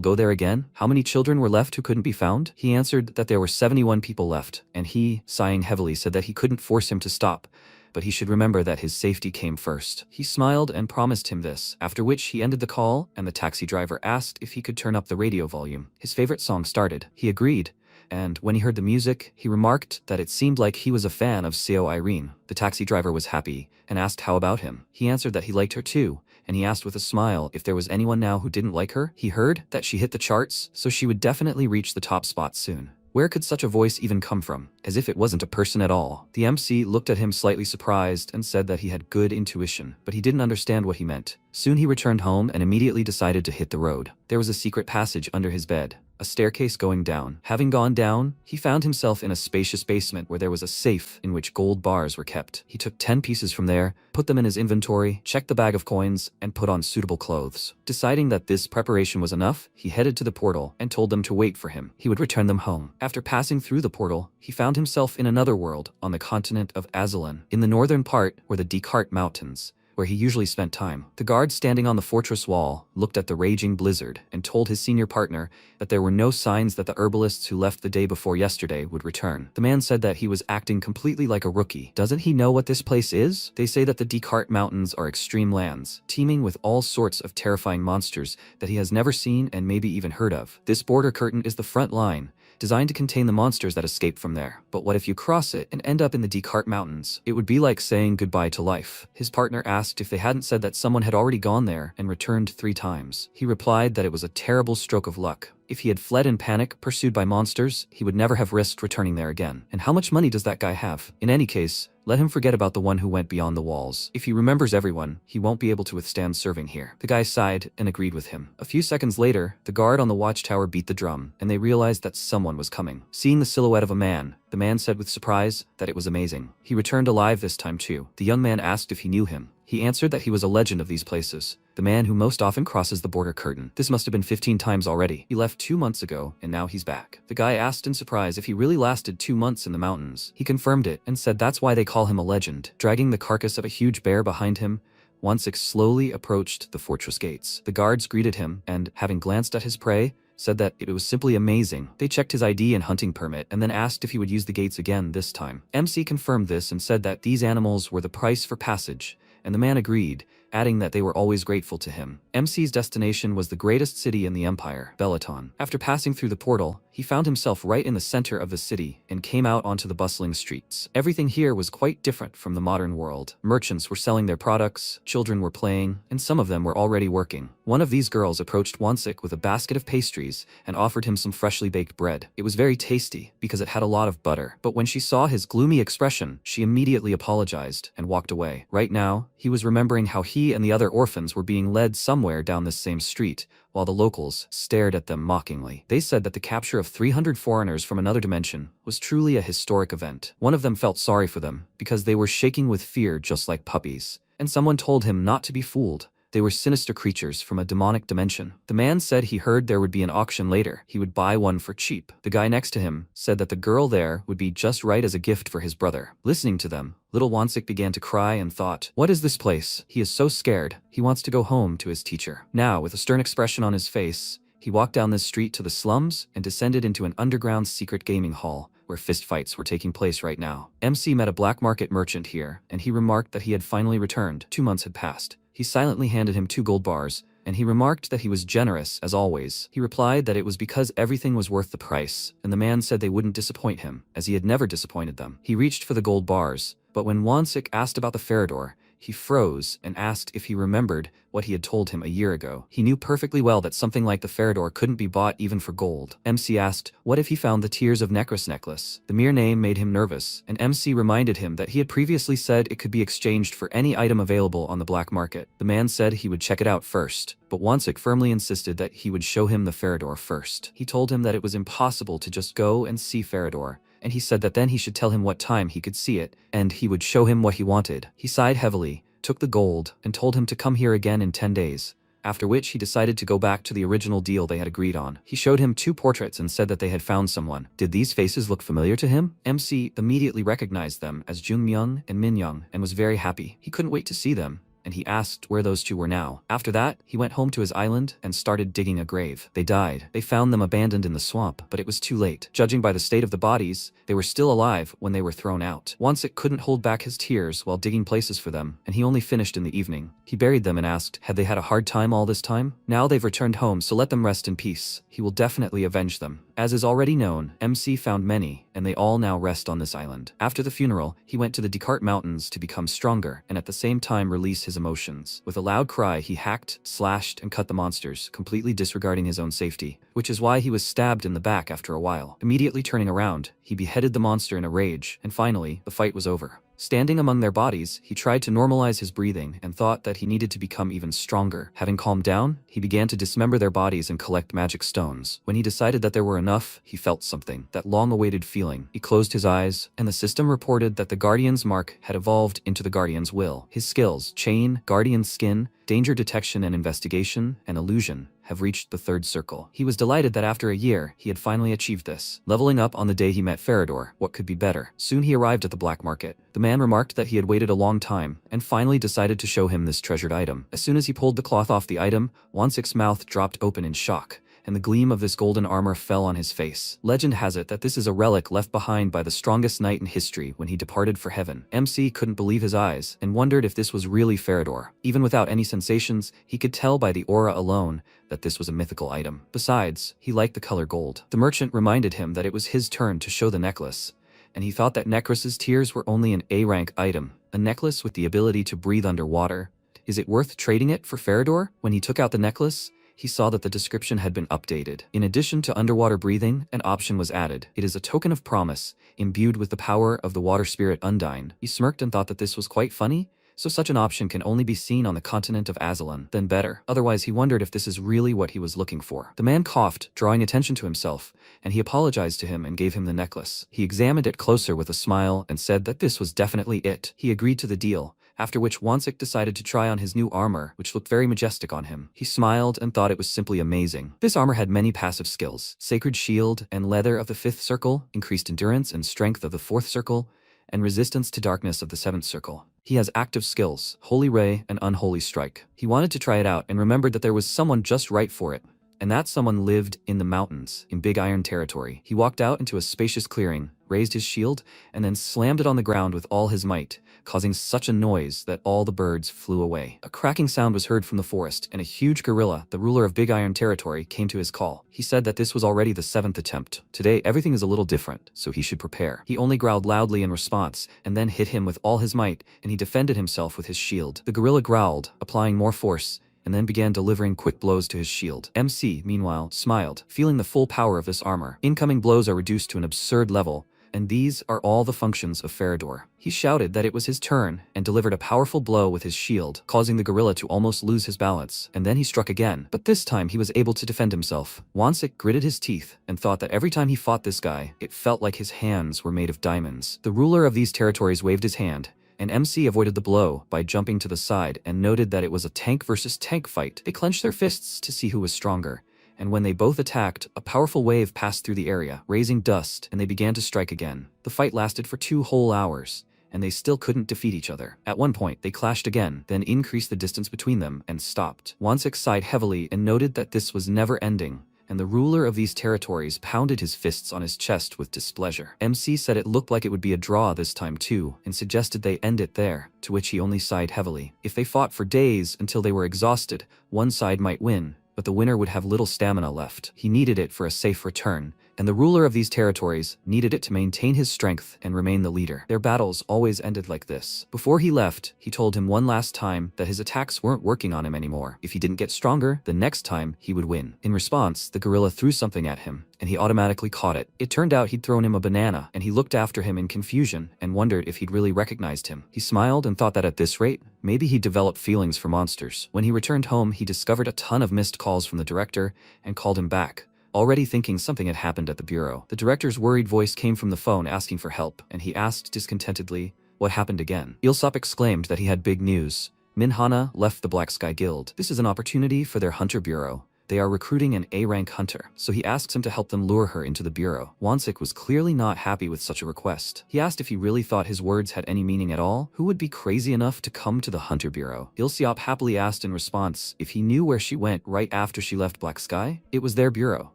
S1: go there again? How many children were left who couldn't be found? He answered that there were 71 people left, and he, sighing heavily, said that he couldn't force him to stop, but he should remember that his safety came first. He smiled and promised him this, after which he ended the call and the taxi driver asked if he could turn up the radio volume. His favorite song started. He agreed, and when he heard the music, he remarked that it seemed like he was a fan of Seo Irene. The taxi driver was happy and asked how about him. He answered that he liked her too, and he asked with a smile if there was anyone now who didn't like her. He heard that she hit the charts, so she would definitely reach the top spot soon. Where could such a voice even come from? As if it wasn't a person at all. The MC looked at him slightly surprised and said that he had good intuition, but he didn't understand what he meant. Soon he returned home and immediately decided to hit the road. There was a secret passage under his bed, a staircase going down. Having gone down, he found himself in a spacious basement where there was a safe in which gold bars were kept. He took 10 pieces from there, put them in his inventory, checked the bag of coins, and put on suitable clothes. Deciding that this preparation was enough, he headed to the portal and told them to wait for him. He would return them home. After passing through the portal, he found himself in another world on the continent of Azalan. In the northern part were the Descartes Mountains, where he usually spent time. The guard standing on the fortress wall looked at the raging blizzard and told his senior partner that there were no signs that the herbalists who left the day before yesterday would return. The man said that he was acting completely like a rookie. Doesn't he know what this place is? They say that the Descartes Mountains are extreme lands, teeming with all sorts of terrifying monsters that he has never seen and maybe even heard of. This border curtain is the front line, designed to contain the monsters that escape from there. But what if you cross it and end up in the Descartes Mountains? It would be like saying goodbye to life. His partner asked if they hadn't said that someone had already gone there and returned 3 times. He replied that it was a terrible stroke of luck. If he had fled in panic, pursued by monsters, he would never have risked returning there again. And how much money does that guy have? In any case, let him forget about the one who went beyond the walls. If he remembers everyone, he won't be able to withstand serving here. The guy sighed and agreed with him. A few seconds later, the guard on the watchtower beat the drum, and they realized that someone was coming. Seeing the silhouette of a man, the man said with surprise that it was amazing. He returned alive this time too. The young man asked if he knew him. He answered that he was a legend of these places, the man who most often crosses the border curtain. This must have been 15 times already. He left 2 months ago, and now he's back. The guy asked in surprise if he really lasted 2 months in the mountains. He confirmed it, and said that's why they call him a legend. Dragging the carcass of a huge bear behind him, Wansik slowly approached the fortress gates. The guards greeted him, and, having glanced at his prey, said that it was simply amazing. They checked his ID and hunting permit and then asked if he would use the gates again this time. MC confirmed this and said that these animals were the price for passage, and the man agreed, adding that they were always grateful to him. MC's destination was the greatest city in the empire, Bellaton. After passing through the portal, he found himself right in the center of the city and came out onto the bustling streets. Everything here was quite different from the modern world. Merchants were selling their products, children were playing, and some of them were already working. One of these girls approached Wansik with a basket of pastries and offered him some freshly baked bread. It was very tasty because it had a lot of butter, but when she saw his gloomy expression, she immediately apologized and walked away. Right now, he was remembering how he and the other orphans were being led somewhere down this same street, while the locals stared at them mockingly. They said that the capture of 300 foreigners from another dimension was truly a historic event. One of them felt sorry for them, because they were shaking with fear just like puppies. And someone told him not to be fooled. They were sinister creatures from a demonic dimension. The man said he heard there would be an auction later. He would buy one for cheap. The guy next to him said that the girl there would be just right as a gift for his brother. Listening to them, little Wansik began to cry and thought, what is this place? He is so scared. He wants to go home to his teacher. Now, with a stern expression on his face, he walked down this street to the slums and descended into an underground secret gaming hall, where fistfights were taking place right now. MC met a black market merchant here, and he remarked that he had finally returned. 2 months had passed. He silently handed him 2 gold bars, and he remarked that he was generous as always. He replied that it was because everything was worth the price, and the man said they wouldn't disappoint him, as he had never disappointed them. He reached for the gold bars, but when Wansik asked about the Farador, he froze and asked if he remembered what he had told him a year ago. He knew perfectly well that something like the Feridor couldn't be bought even for gold. MC asked what if he found the Tears of Necros necklace. The mere name made him nervous, and MC reminded him that he had previously said it could be exchanged for any item available on the black market. The man said he would check it out first, but Wansik firmly insisted that he would show him the Feridor first. He told him that it was impossible to just go and see Feridor, and he said that then he should tell him what time he could see it, and he would show him what he wanted. He sighed heavily, took the gold, and told him to come here again in 10 days, after which he decided to go back to the original deal they had agreed on. He showed him 2 portraits and said that they had found someone. Did these faces look familiar to him? MC immediately recognized them as Jung Myung and Min Young and was very happy. He couldn't wait to see them, and he asked where those 2 were now. After that, he went home to his island and started digging a grave. They died. They found them abandoned in the swamp, but it was too late. Judging by the state of the bodies, they were still alive when they were thrown out. Wansik couldn't hold back his tears while digging places for them, and he only finished in the evening. He buried them and asked, had they had a hard time all this time? Now they've returned home, so let them rest in peace. He will definitely avenge them. As is already known, MC found many, and they all now rest on this island. After the funeral, he went to the Descartes Mountains to become stronger, and at the same time release his emotions. With a loud cry, he hacked, slashed, and cut the monsters, completely disregarding his own safety, which is why he was stabbed in the back after a while. Immediately turning around, he beheaded the monster in a rage, and finally, the fight was over. Standing among their bodies, he tried to normalize his breathing and thought that he needed to become even stronger. Having calmed down, he began to dismember their bodies and collect magic stones. When he decided that there were enough, he felt something, that long-awaited feeling. He closed his eyes, and the system reported that the Guardian's mark had evolved into the Guardian's will. His skills, Chain, Guardian's Skin, Danger Detection and Investigation, and Illusion, have reached the 3rd circle. He was delighted that after a year, he had finally achieved this. Leveling up on the day he met Feridor, what could be better? Soon he arrived at the black market. The man remarked that he had waited a long time, and finally decided to show him this treasured item. As soon as he pulled the cloth off the item, Wansik's mouth dropped open in shock, and the gleam of this golden armor fell on his face. Legend has it that this is a relic left behind by the strongest knight in history when he departed for heaven. MC couldn't believe his eyes, and wondered if this was really Feridor. Even without any sensations, he could tell by the aura alone that this was a mythical item. Besides, he liked the color gold. The merchant reminded him that it was his turn to show the necklace, and he thought that Necros's tears were only an A-rank item, a necklace with the ability to breathe underwater. Is it worth trading it for Feridor? When he took out the necklace, he saw that the description had been updated. In addition to underwater breathing, an option was added. It is a token of promise, imbued with the power of the water spirit Undyne. He smirked and thought that this was quite funny, so such an option can only be seen on the continent of Azalan. Then better. Otherwise he wondered if this is really what he was looking for. The man coughed, drawing attention to himself, and he apologized to him and gave him the necklace. He examined it closer with a smile and said that this was definitely it. He agreed to the deal, after which Wansik decided to try on his new armor, which looked very majestic on him. He smiled and thought it was simply amazing. This armor had many passive skills. Sacred Shield and Leather of the 5th circle, increased endurance and strength of the 4th circle, and resistance to darkness of the 7th circle. He has active skills, Holy Ray and Unholy Strike. He wanted to try it out and remembered that there was someone just right for it, and that someone lived in the mountains, in Big Iron territory. He walked out into a spacious clearing, raised his shield, and then slammed it on the ground with all his might, causing such a noise that all the birds flew away. A cracking sound was heard from the forest, and a huge gorilla, the ruler of Big Iron territory, came to his call. He said that this was already the 7th attempt. Today, everything is a little different, so he should prepare. He only growled loudly in response, and then hit him with all his might, and he defended himself with his shield. The gorilla growled, applying more force, and then began delivering quick blows to his shield. MC, meanwhile, smiled, feeling the full power of this armor. Incoming blows are reduced to an absurd level, and these are all the functions of Feridor. He shouted that it was his turn, and delivered a powerful blow with his shield, causing the gorilla to almost lose his balance, and then he struck again. But this time he was able to defend himself. Wansik gritted his teeth, and thought that every time he fought this guy, it felt like his hands were made of diamonds. The ruler of these territories waved his hand, and MC avoided the blow by jumping to the side and noted that it was a tank versus tank fight. They clenched their fists to see who was stronger, and when they both attacked, a powerful wave passed through the area, raising dust, and they began to strike again. The fight lasted for 2 whole hours, and they still couldn't defeat each other. At one point, they clashed again, then increased the distance between them and stopped. Wansik sighed heavily and noted that this was never ending, and the ruler of these territories pounded his fists on his chest with displeasure. MC said it looked like it would be a draw this time too, and suggested they end it there, to which he only sighed heavily. If they fought for days until they were exhausted, one side might win, but the winner would have little stamina left. He needed it for a safe return, and the ruler of these territories needed it to maintain his strength and remain the leader. Their battles always ended like this. Before he left, he told him one last time that his attacks weren't working on him anymore. If he didn't get stronger, the next time he would win. In response, the gorilla threw something at him, and he automatically caught it. It turned out he'd thrown him a banana, and he looked after him in confusion and wondered if he'd really recognized him. He smiled and thought that at this rate, maybe he'd develop feelings for monsters. When he returned home, he discovered a ton of missed calls from the director and called him back, already thinking something had happened at the bureau. The director's worried voice came from the phone asking for help, and he asked discontentedly, "What happened again?" Ilsop exclaimed that he had big news. Minhana left the Black Sky Guild. This is an opportunity for their hunter bureau. They are recruiting an A-rank hunter, so he asks him to help them lure her into the bureau. Wansik was clearly not happy with such a request. He asked if he really thought his words had any meaning at all. Who would be crazy enough to come to the hunter bureau? Ilsiop happily asked in response if he knew where she went right after she left Black Sky. It was their bureau.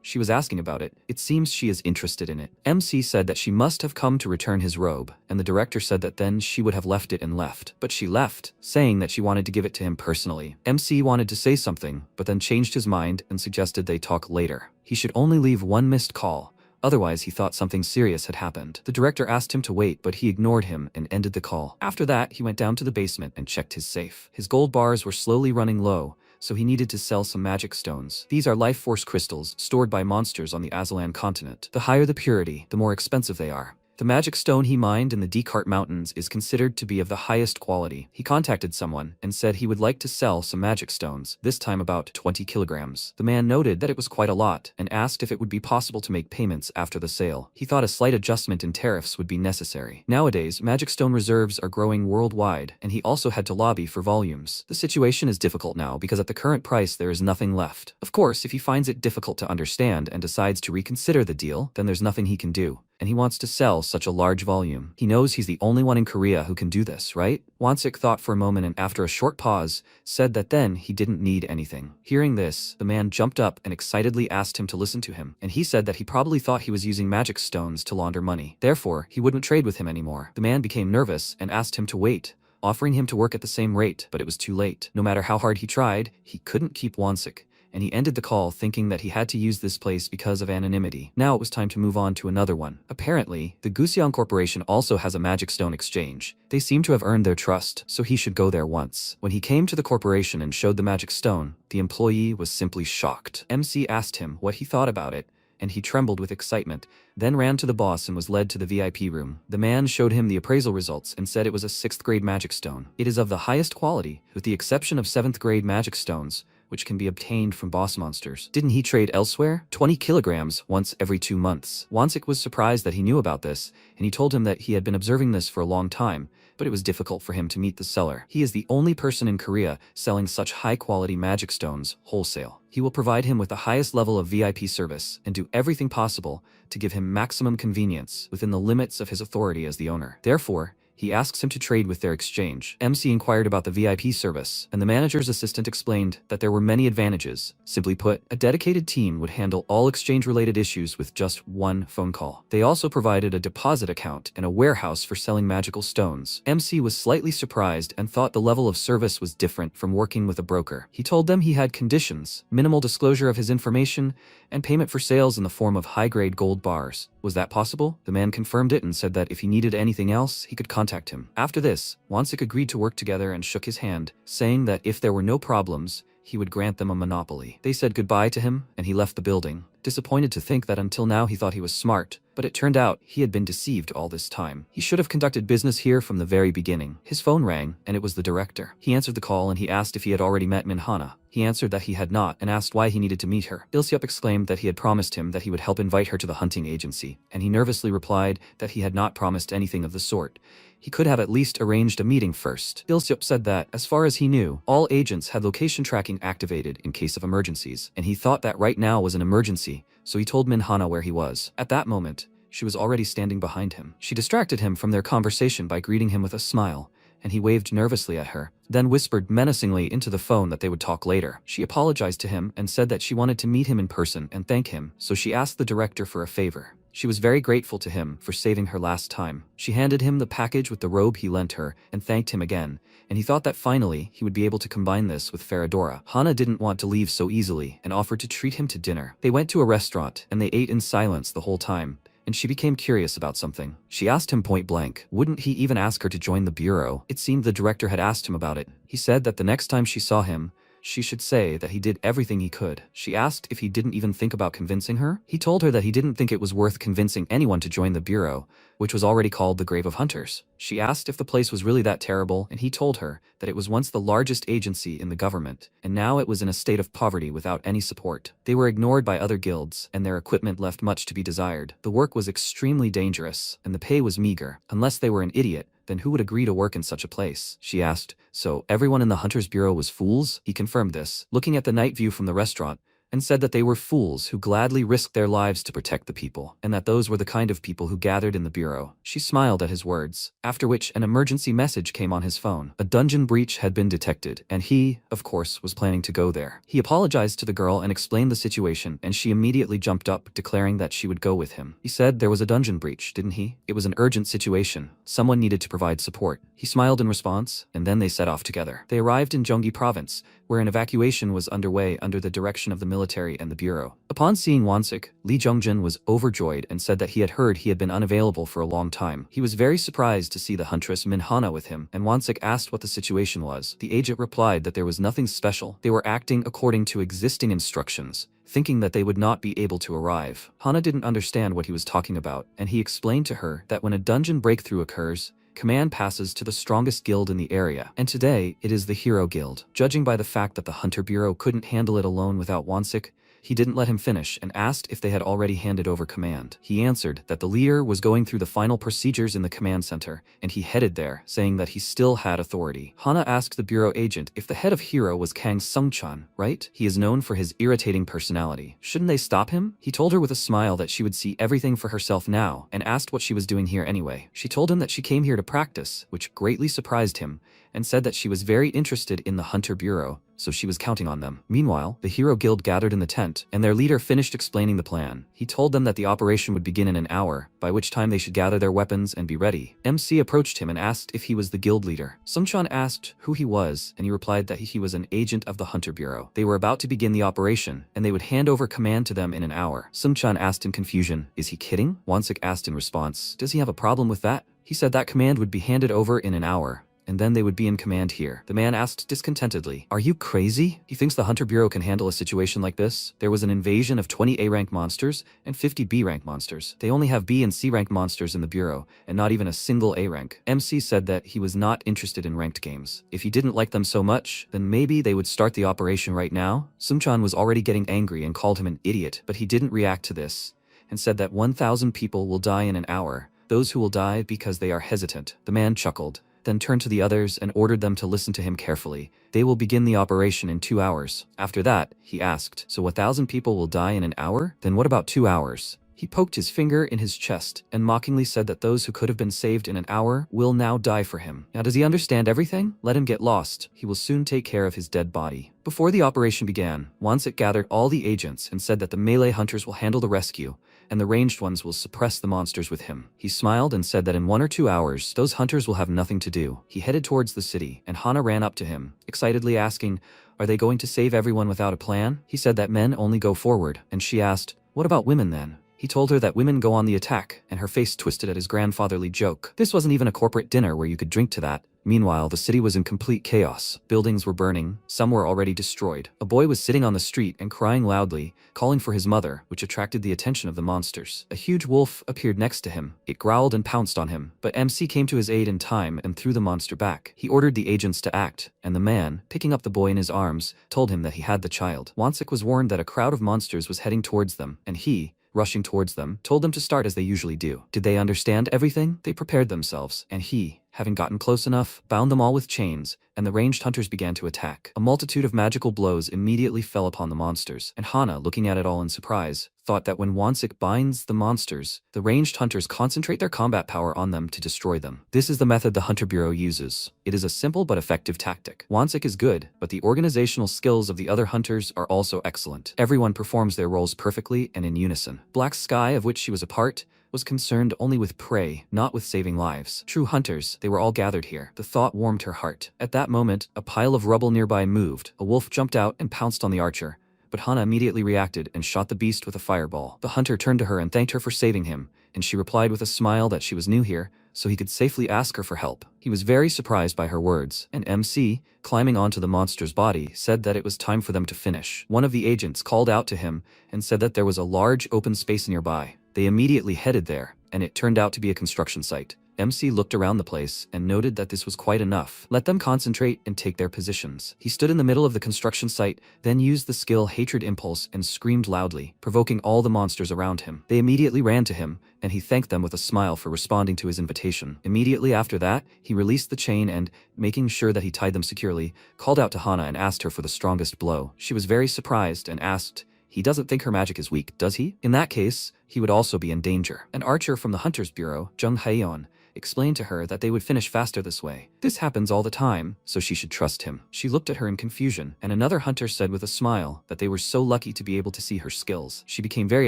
S1: She was asking about it. It seems she is interested in it. MC said that she must have come to return his robe, and the director said that then she would have left it and left. But she left, saying that she wanted to give it to him personally. MC wanted to say something, but then changed his mind and suggested they talk later. He should only leave one missed call, otherwise he thought something serious had happened. The director asked him to wait, but he ignored him and ended the call. After that, he went down to the basement and checked his safe. His gold bars were slowly running low, so he needed to sell some magic stones. These are life force crystals stored by monsters on the Azalan continent. The higher the purity, the more expensive they are. The magic stone he mined in the Descartes Mountains is considered to be of the highest quality. He contacted someone and said he would like to sell some magic stones, this time about 20 kilograms. The man noted that it was quite a lot and asked if it would be possible to make payments after the sale. He thought a slight adjustment in tariffs would be necessary. Nowadays, magic stone reserves are growing worldwide, and he also had to lobby for volumes. The situation is difficult now because at the current price there is nothing left. Of course, if he finds it difficult to understand and decides to reconsider the deal, then there's nothing he can do. And he wants to sell such a large volume. He knows he's the only one in Korea who can do this, right? Wansik thought for a moment and after a short pause, said that then he didn't need anything. Hearing this, the man jumped up and excitedly asked him to listen to him, and he said that he probably thought he was using magic stones to launder money. Therefore, he wouldn't trade with him anymore. The man became nervous and asked him to wait, offering him to work at the same rate, but it was too late. No matter how hard he tried, he couldn't keep Wansik, and he ended the call thinking that he had to use this place because of anonymity. Now it was time to move on to another one. Apparently, the Guseong Corporation also has a magic stone exchange. They seem to have earned their trust, so he should go there once. When he came to the corporation and showed the magic stone, the employee was simply shocked. MC asked him what he thought about it, and he trembled with excitement, then ran to the boss and was led to the VIP room. The man showed him the appraisal results and said it was a 6th grade magic stone. It is of the highest quality, with the exception of 7th grade magic stones, which can be obtained from boss monsters. Didn't he trade elsewhere? 20 kilograms once every 2 months. Wansik was surprised that he knew about this, and he told him that he had been observing this for a long time, but it was difficult for him to meet the seller. He is the only person in Korea selling such high-quality magic stones wholesale. He will provide him with the highest level of VIP service and do everything possible to give him maximum convenience within the limits of his authority as the owner. Therefore, he asks him to trade with their exchange. MC inquired about the VIP service, and the manager's assistant explained that there were many advantages. Simply put, a dedicated team would handle all exchange-related issues with just one phone call. They also provided a deposit account and a warehouse for selling magical stones. MC was slightly surprised and thought the level of service was different from working with a broker. He told them he had conditions, minimal disclosure of his information, and payment for sales in the form of high-grade gold bars. Was that possible? The man confirmed it and said that if he needed anything else, he could contact him. After this, Wansik agreed to work together and shook his hand, saying that if there were no problems, he would grant them a monopoly. They said goodbye to him, and he left the building, disappointed to think that until now he thought he was smart, but it turned out he had been deceived all this time. He should have conducted business here from the very beginning. His phone rang, and it was the director. He answered the call and he asked if he had already met Minhana. He answered that he had not and asked why he needed to meet her. Ilsiop exclaimed that he had promised him that he would help invite her to the hunting agency, and he nervously replied that he had not promised anything of the sort. He could have at least arranged a meeting first. Ilsiop said that, as far as he knew, all agents had location tracking activated in case of emergencies, and he thought that right now was an emergency, so he told Minhana where he was. At that moment, she was already standing behind him. She distracted him from their conversation by greeting him with a smile, and he waved nervously at her, then whispered menacingly into the phone that they would talk later. She apologized to him and said that she wanted to meet him in person and thank him, so she asked the director for a favor. She was very grateful to him for saving her last time. She handed him the package with the robe he lent her and thanked him again, and he thought that finally he would be able to combine this with Faradora. Hana didn't want to leave so easily and offered to treat him to dinner. They went to a restaurant and they ate in silence the whole time, and she became curious about something. She asked him point blank, wouldn't he even ask her to join the bureau? It seemed the director had asked him about it. He said that the next time she saw him, she should say that he did everything he could. She asked if he didn't even think about convincing her. He told her that he didn't think it was worth convincing anyone to join the bureau, which was already called the Grave of Hunters. She asked if the place was really that terrible, and he told her that it was once the largest agency in the government, and now it was in a state of poverty without any support. They were ignored by other guilds, and their equipment left much to be desired. The work was extremely dangerous, and the pay was meager. Unless they were an idiot, then who would agree to work in such a place? She asked. So everyone in the Hunters Bureau was fools? He confirmed this, looking at the night view from the restaurant, and said that they were fools who gladly risked their lives to protect the people, and that those were the kind of people who gathered in the bureau. She smiled at his words, after which an emergency message came on his phone. A dungeon breach had been detected, and he, of course, was planning to go there. He apologized to the girl and explained the situation, and she immediately jumped up, declaring that she would go with him. He said there was a dungeon breach, didn't he? It was an urgent situation. Someone needed to provide support. He smiled in response, and then they set off together. They arrived in Gyeonggi Province, where an evacuation was underway under the direction of the military and the bureau. Upon seeing Wonsik, Lee Jungjin was overjoyed and said that he had heard he had been unavailable for a long time. He was very surprised to see the huntress Minhana with him, and Wonsik asked what the situation was. The agent replied that there was nothing special. They were acting according to existing instructions, thinking that they would not be able to arrive. Hana didn't understand what he was talking about, and he explained to her that when a dungeon breakthrough occurs, command passes to the strongest guild in the area, and today it is the Hero Guild. Judging by the fact that the Hunter Bureau couldn't handle it alone without Wonsik, he didn't let him finish and asked if they had already handed over command. He answered that the leader was going through the final procedures in the command center, and he headed there, saying that he still had authority. Hana asked the bureau agent if the head of Hero was Kang Sungchan, right? He is known for his irritating personality. Shouldn't they stop him? He told her with a smile that she would see everything for herself now, and asked what she was doing here anyway. She told him that she came here to practice, which greatly surprised him, and said that she was very interested in the Hunter Bureau, so she was counting on them. Meanwhile, the Hero Guild gathered in the tent, and their leader finished explaining the plan. He told them that the operation would begin in an hour, by which time they should gather their weapons and be ready. MC approached him and asked if he was the guild leader. Sungchan asked who he was, and he replied that he was an agent of the Hunter Bureau. They were about to begin the operation, and they would hand over command to them in an hour. Sungchan asked in confusion, "Is he kidding?" Wonsik asked in response, "Does he have a problem with that?" He said that command would be handed over in an hour, and then they would be in command here. The man asked discontentedly, "Are you crazy?" He thinks the Hunter Bureau can handle a situation like this. There was an invasion of 20 A-rank monsters and 50 B-rank monsters. They only have B and C-rank monsters in the Bureau, and not even a single A-rank. MC said that he was not interested in ranked games. If he didn't like them so much, then maybe they would start the operation right now. Sungchan was already getting angry and called him an idiot, but he didn't react to this, and said that 1,000 people will die in an hour. Those who will die because they are hesitant. The man chuckled, then turned to the others and ordered them to listen to him carefully. They will begin the operation in 2 hours. After that, he asked, "So 1,000 people will die in an hour? Then what about 2 hours?" He poked his finger in his chest and mockingly said that those who could have been saved in an hour will now die for him. Now, does he understand everything? Let him get lost. He will soon take care of his dead body. Before the operation began, Wonsik gathered all the agents and said that the melee hunters will handle the rescue, and the ranged ones will suppress the monsters with him. He smiled and said that in 1 or 2 hours, those hunters will have nothing to do. He headed towards the city, and Hana ran up to him, excitedly asking, "Are they going to save everyone without a plan?" He said that men only go forward, and she asked, "What about women then?" He told her that women go on the attack, and her face twisted at his grandfatherly joke. This wasn't even a corporate dinner where you could drink to that. Meanwhile, the city was in complete chaos. Buildings were burning, some were already destroyed. A boy was sitting on the street and crying loudly, calling for his mother, which attracted the attention of the monsters. A huge wolf appeared next to him. It growled and pounced on him, but MC came to his aid in time and threw the monster back. He ordered the agents to act, and the man, picking up the boy in his arms, told him that he had the child. Wonsik was warned that a crowd of monsters was heading towards them, and he, rushing towards them, told them to start as they usually do. Did they understand everything? They prepared themselves, and he having gotten close enough, bound them all with chains, and the ranged hunters began to attack. A multitude of magical blows immediately fell upon the monsters, and Hana, looking at it all in surprise, thought that when Wansik binds the monsters, the ranged hunters concentrate their combat power on them to destroy them. This is the method the Hunter Bureau uses. It is a simple but effective tactic. Wansik is good, but the organizational skills of the other hunters are also excellent. Everyone performs their roles perfectly and in unison. Black Sky, of which she was a part, was concerned only with prey, not with saving lives. True hunters, they were all gathered here. The thought warmed her heart. At that moment, a pile of rubble nearby moved. A wolf jumped out and pounced on the archer, but Hana immediately reacted and shot the beast with a fireball. The hunter turned to her and thanked her for saving him, and she replied with a smile that she was new here, so he could safely ask her for help. He was very surprised by her words, and MC, climbing onto the monster's body, said that it was time for them to finish. One of the agents called out to him and said that there was a large open space nearby. They immediately headed there, and it turned out to be a construction site. MC looked around the place and noted that this was quite enough. Let them concentrate and take their positions. He stood in the middle of the construction site, then used the skill Hatred Impulse and screamed loudly, provoking all the monsters around him. They immediately ran to him, and he thanked them with a smile for responding to his invitation. Immediately after that, he released the chain and, making sure that he tied them securely, called out to Hana and asked her for the strongest blow. She was very surprised and asked, "He doesn't think her magic is weak, does he? In that case, he would also be in danger." An archer from the Hunters Bureau, Jung Haeyeon, explained to her that they would finish faster this way. This happens all the time, so she should trust him. She looked at her in confusion, and another hunter said with a smile that they were so lucky to be able to see her skills. She became very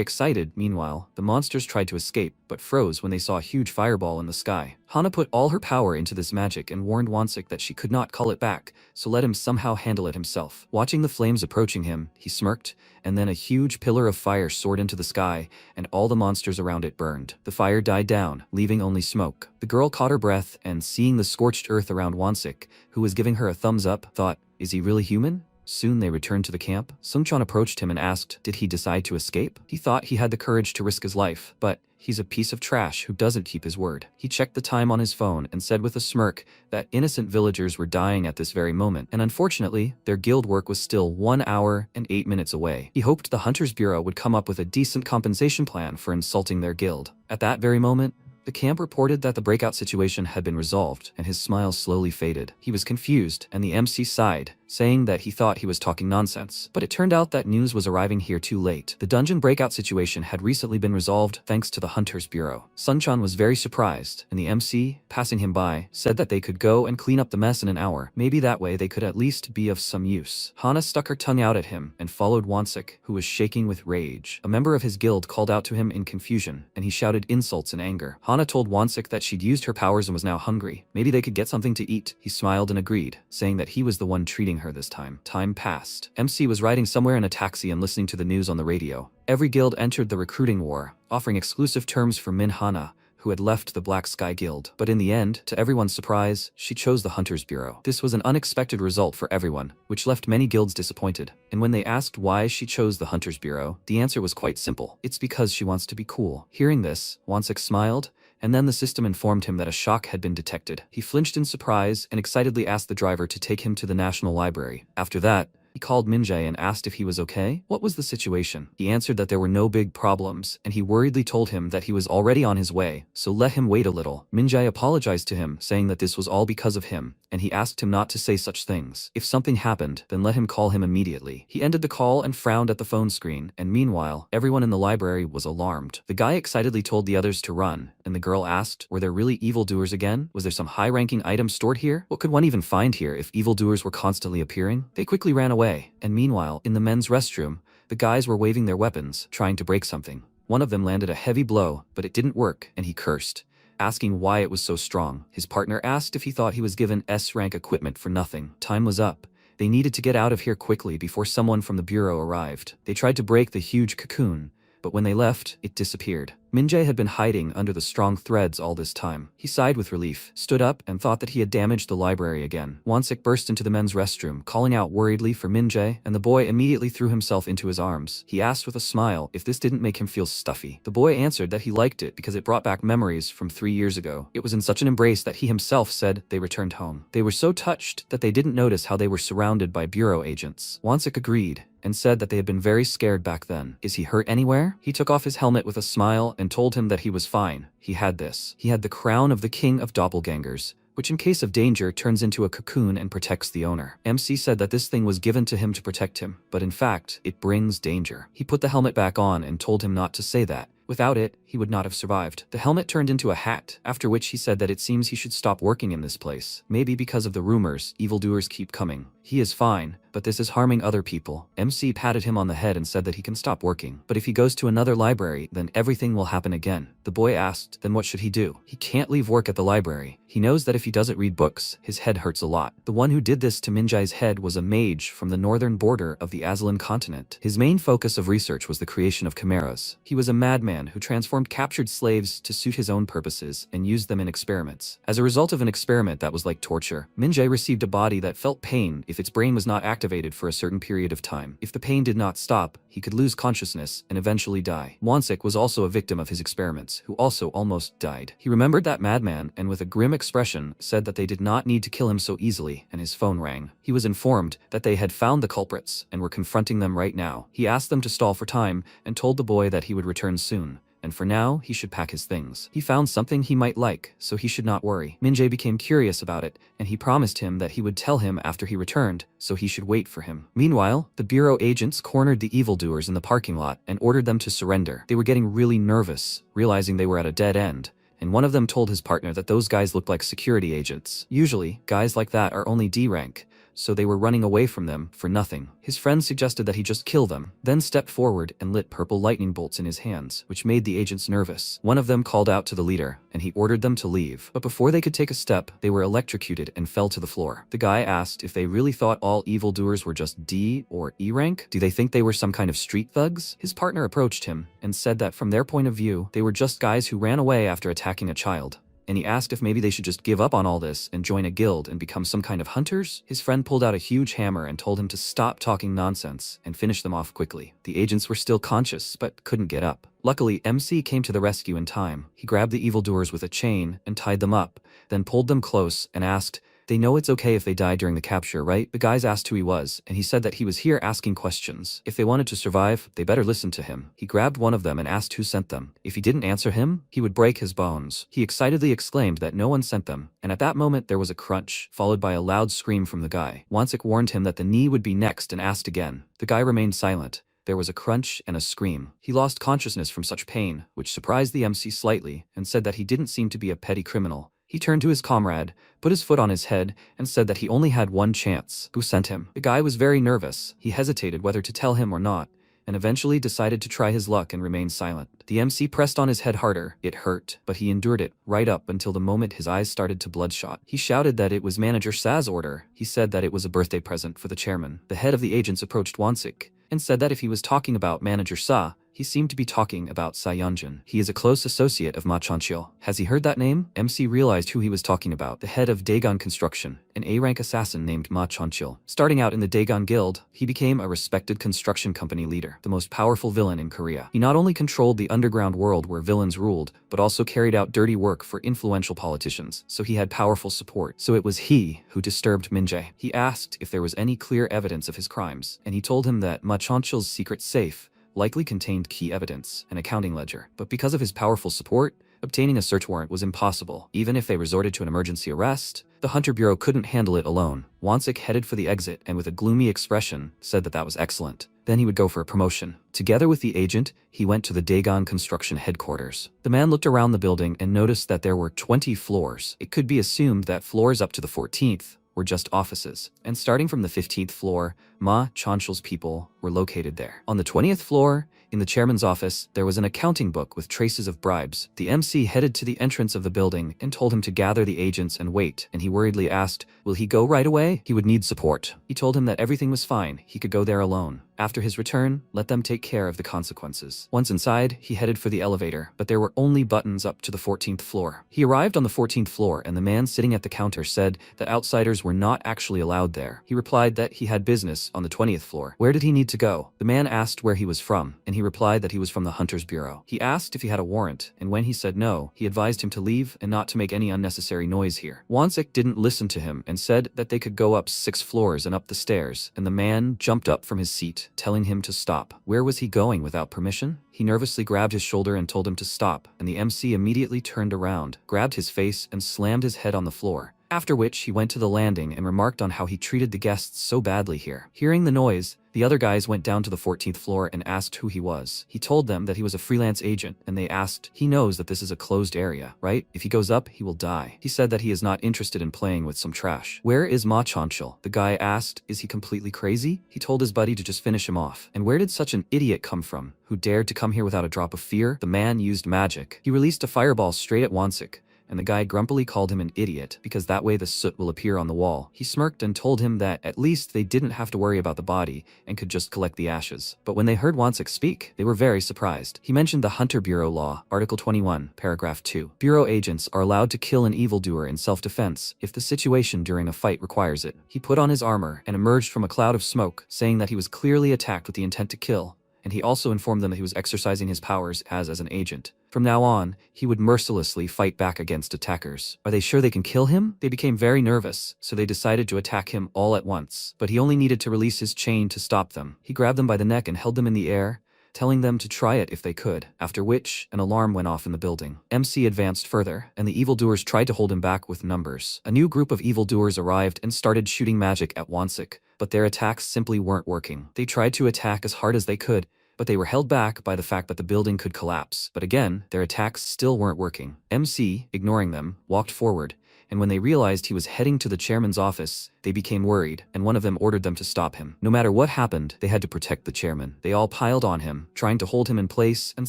S1: excited. Meanwhile, the monsters tried to escape, but froze when they saw a huge fireball in the sky. Hana put all her power into this magic and warned Wansik that she could not call it back, so let him somehow handle it himself. Watching the flames approaching him, he smirked, and then a huge pillar of fire soared into the sky, and all the monsters around it burned. The fire died down, leaving only smoke. The girl caught her breath and, seeing the scorched earth around Wansik, who was giving her a thumbs up, thought, "Is he really human?" Soon they returned to the camp. Sungchan approached him and asked, did he decide to escape? He thought he had the courage to risk his life, but he's a piece of trash who doesn't keep his word. He checked the time on his phone and said with a smirk that innocent villagers were dying at this very moment, and unfortunately, their guild work was still 1 hour and 8 minutes away. He hoped the Hunters Bureau would come up with a decent compensation plan for insulting their guild. At that very moment, the camp reported that the breakout situation had been resolved, and his smile slowly faded. He was confused, and the MC sighed, saying that he thought he was talking nonsense. But it turned out that news was arriving here too late. The dungeon breakout situation had recently been resolved thanks to the Hunters Bureau. Sunchan was very surprised, and the MC, passing him by, said that they could go and clean up the mess in an hour. Maybe that way they could at least be of some use. Hana stuck her tongue out at him and followed Wansik, who was shaking with rage. A member of his guild called out to him in confusion, and he shouted insults in anger. Hana told Wansik that she'd used her powers and was now hungry. Maybe they could get something to eat. He smiled and agreed, saying that he was the one treating her this time. Time passed. MC was riding somewhere in a taxi and listening to the news on the radio. Every guild entered the recruiting war, offering exclusive terms for Min Hana, who had left the Black Sky Guild. But in the end, to everyone's surprise, she chose the Hunters Bureau. This was an unexpected result for everyone, which left many guilds disappointed. And when they asked why she chose the Hunters Bureau, the answer was quite simple. It's because she wants to be cool. Hearing this, Wansik smiled, and then the system informed him that a shock had been detected. He flinched in surprise and excitedly asked the driver to take him to the National Library. After that, he called Minjae and asked if he was okay. What was the situation? He answered that there were no big problems, and he worriedly told him that he was already on his way, so let him wait a little. Minjae apologized to him, saying that this was all because of him, and he asked him not to say such things. If something happened, then let him call him immediately. He ended the call and frowned at the phone screen, and meanwhile, everyone in the library was alarmed. The guy excitedly told the others to run, and the girl asked, were there really evildoers again? Was there some high-ranking item stored here? What could one even find here if evildoers were constantly appearing? They quickly ran away. And meanwhile, in the men's restroom, the guys were waving their weapons, trying to break something. One of them landed a heavy blow, but it didn't work, and he cursed, asking why it was so strong. His partner asked if he thought he was given S-rank equipment for nothing. Time was up. They needed to get out of here quickly before someone from the bureau arrived. They tried to break the huge cocoon, but when they left, it disappeared. Minjae had been hiding under the strong threads all this time. He sighed with relief, stood up, and thought that he had damaged the library again. Wansik burst into the men's restroom, calling out worriedly for Minjae, and the boy immediately threw himself into his arms. He asked with a smile if this didn't make him feel stuffy. The boy answered that he liked it because it brought back memories from 3 years ago. It was in such an embrace that he himself said they returned home. They were so touched that they didn't notice how they were surrounded by bureau agents. Wansik agreed, and said that they had been very scared back then. Is he hurt anywhere? He took off his helmet with a smile and told him that he was fine. He had this. He had the crown of the king of doppelgangers, which in case of danger turns into a cocoon and protects the owner. MC said that this thing was given to him to protect him, but in fact, it brings danger. He put the helmet back on and told him not to say that. Without it, he would not have survived. The helmet turned into a hat, after which he said that it seems he should stop working in this place. Maybe because of the rumors, evildoers keep coming. He is fine, but this is harming other people. MC patted him on the head and said that he can stop working. But if he goes to another library, then everything will happen again. The boy asked, then what should he do? He can't leave work at the library. He knows that if he doesn't read books, his head hurts a lot. The one who did this to Minjai's head was a mage from the northern border of the Aslan continent. His main focus of research was the creation of chimeras. He was a madman who transformed captured slaves to suit his own purposes and used them in experiments. As a result of an experiment that was like torture, Minjai received a body that felt pain if its brain was not activated for a certain period of time. If the pain did not stop, he could lose consciousness and eventually die. Wansik was also a victim of his experiments, who also almost died. He remembered that madman and with a grim expression said that they did not need to kill him so easily, and his phone rang. He was informed that they had found the culprits and were confronting them right now. He asked them to stall for time and told the boy that he would return soon. And for now, he should pack his things. He found something he might like, so he should not worry. Minjai became curious about it, and he promised him that he would tell him after he returned, so he should wait for him. Meanwhile, the bureau agents cornered the evildoers in the parking lot and ordered them to surrender. They were getting really nervous, realizing they were at a dead end. And one of them told his partner that those guys looked like security agents. Usually, guys like that are only D rank, so they were running away from them for nothing. His friend suggested that he just kill them, then stepped forward and lit purple lightning bolts in his hands, which made the agents nervous. One of them called out to the leader, and he ordered them to leave. But before they could take a step, they were electrocuted and fell to the floor. The guy asked if they really thought all evildoers were just D or E rank. Do they think they were some kind of street thugs? His partner approached him and said that from their point of view, they were just guys who ran away after attacking a child. And he asked if maybe they should just give up on all this and join a guild and become some kind of hunters. His friend pulled out a huge hammer and told him to stop talking nonsense and finish them off quickly. The agents were still conscious, but couldn't get up. Luckily, MC came to the rescue in time. He grabbed the evildoers with a chain and tied them up, then pulled them close and asked, "They know it's okay if they die during the capture, right?" The guys asked who he was, and he said that he was here asking questions. If they wanted to survive, they better listen to him. He grabbed one of them and asked who sent them. If he didn't answer him, he would break his bones. He excitedly exclaimed that no one sent them, and at that moment there was a crunch, followed by a loud scream from the guy. Wansik warned him that the knee would be next and asked again. The guy remained silent. There was a crunch and a scream. He lost consciousness from such pain, which surprised the MC slightly, and said that he didn't seem to be a petty criminal. He turned to his comrade, put his foot on his head, and said that he only had one chance. Who sent him? The guy was very nervous. He hesitated whether to tell him or not, and eventually decided to try his luck and remain silent. The MC pressed on his head harder. It hurt, but he endured it, right up until the moment his eyes started to bloodshot. He shouted that it was Manager Sa's order. He said that it was a birthday present for the chairman. The head of the agents approached Wansik and said that if he was talking about Manager Sa, he seemed to be talking about Sa Yunjin. He is a close associate of Ma Chanchil. Has he heard that name? MC realized who he was talking about. The head of Dagon Construction, an A-rank assassin named Ma Chanchil. Starting out in the Dagon Guild, he became a respected construction company leader, the most powerful villain in Korea. He not only controlled the underground world where villains ruled, but also carried out dirty work for influential politicians, so he had powerful support. So it was he who disturbed Minjai. He asked if there was any clear evidence of his crimes, and he told him that Ma Chanchil's secret safe likely contained key evidence, an accounting ledger. But because of his powerful support, obtaining a search warrant was impossible. Even if they resorted to an emergency arrest, the Hunter Bureau couldn't handle it alone. Wansik headed for the exit and with a gloomy expression said that that was excellent. Then he would go for a promotion. Together with the agent, he went to the Dagon Construction headquarters. The man looked around the building and noticed that there were 20 floors. It could be assumed that floors up to the 14th were just offices, and starting from the 15th floor, Ma Chanchil's people were located there. On the 20th floor, in the chairman's office, there was an accounting book with traces of bribes. The MC headed to the entrance of the building and told him to gather the agents and wait, and he worriedly asked, will he go right away? He would need support. He told him that everything was fine, he could go there alone. After his return, let them take care of the consequences. Once inside, he headed for the elevator, but there were only buttons up to the 14th floor. He arrived on the 14th floor, and the man sitting at the counter said that outsiders were not actually allowed there. He replied that he had business on the 20th floor. Where did he need to go? The man asked where he was from, and he replied that he was from the Hunters Bureau. He asked if he had a warrant, and when he said no, he advised him to leave and not to make any unnecessary noise here. Wansik didn't listen to him and said that they could go up 6 floors and up the stairs, and the man jumped up from his seat, telling him to stop. Where was he going without permission? He nervously grabbed his shoulder and told him to stop, and the MC immediately turned around, grabbed his face, and slammed his head on the floor. After which he went to the landing and remarked on how he treated the guests so badly here. Hearing the noise, the other guys went down to the 14th floor and asked who he was. He told them that he was a freelance agent, and they asked, he knows that this is a closed area, right? If he goes up, he will die. He said that he is not interested in playing with some trash. Where is Ma Chanchil? The guy asked, is he completely crazy? He told his buddy to just finish him off. And where did such an idiot come from, who dared to come here without a drop of fear? The man used magic. He released a fireball straight at Wansik, and the guy grumpily called him an idiot because that way the soot will appear on the wall. He smirked and told him that at least they didn't have to worry about the body and could just collect the ashes. But when they heard Wansik speak, they were very surprised. He mentioned the Hunter Bureau Law, Article 21, Paragraph 2. Bureau agents are allowed to kill an evildoer in self-defense if the situation during a fight requires it. He put on his armor and emerged from a cloud of smoke, saying that he was clearly attacked with the intent to kill, and he also informed them that he was exercising his powers as an agent. From now on, he would mercilessly fight back against attackers. Are they sure they can kill him? They became very nervous, so they decided to attack him all at once. But he only needed to release his chain to stop them. He grabbed them by the neck and held them in the air, telling them to try it if they could, after which an alarm went off in the building. MC advanced further, and the evildoers tried to hold him back with numbers. A new group of evildoers arrived and started shooting magic at Wansik, but their attacks simply weren't working. They tried to attack as hard as they could, but they were held back by the fact that the building could collapse. But again, their attacks still weren't working. MC, ignoring them, walked forward, and when they realized he was heading to the chairman's office, they became worried, and one of them ordered them to stop him. No matter what happened, they had to protect the chairman. They all piled on him, trying to hold him in place and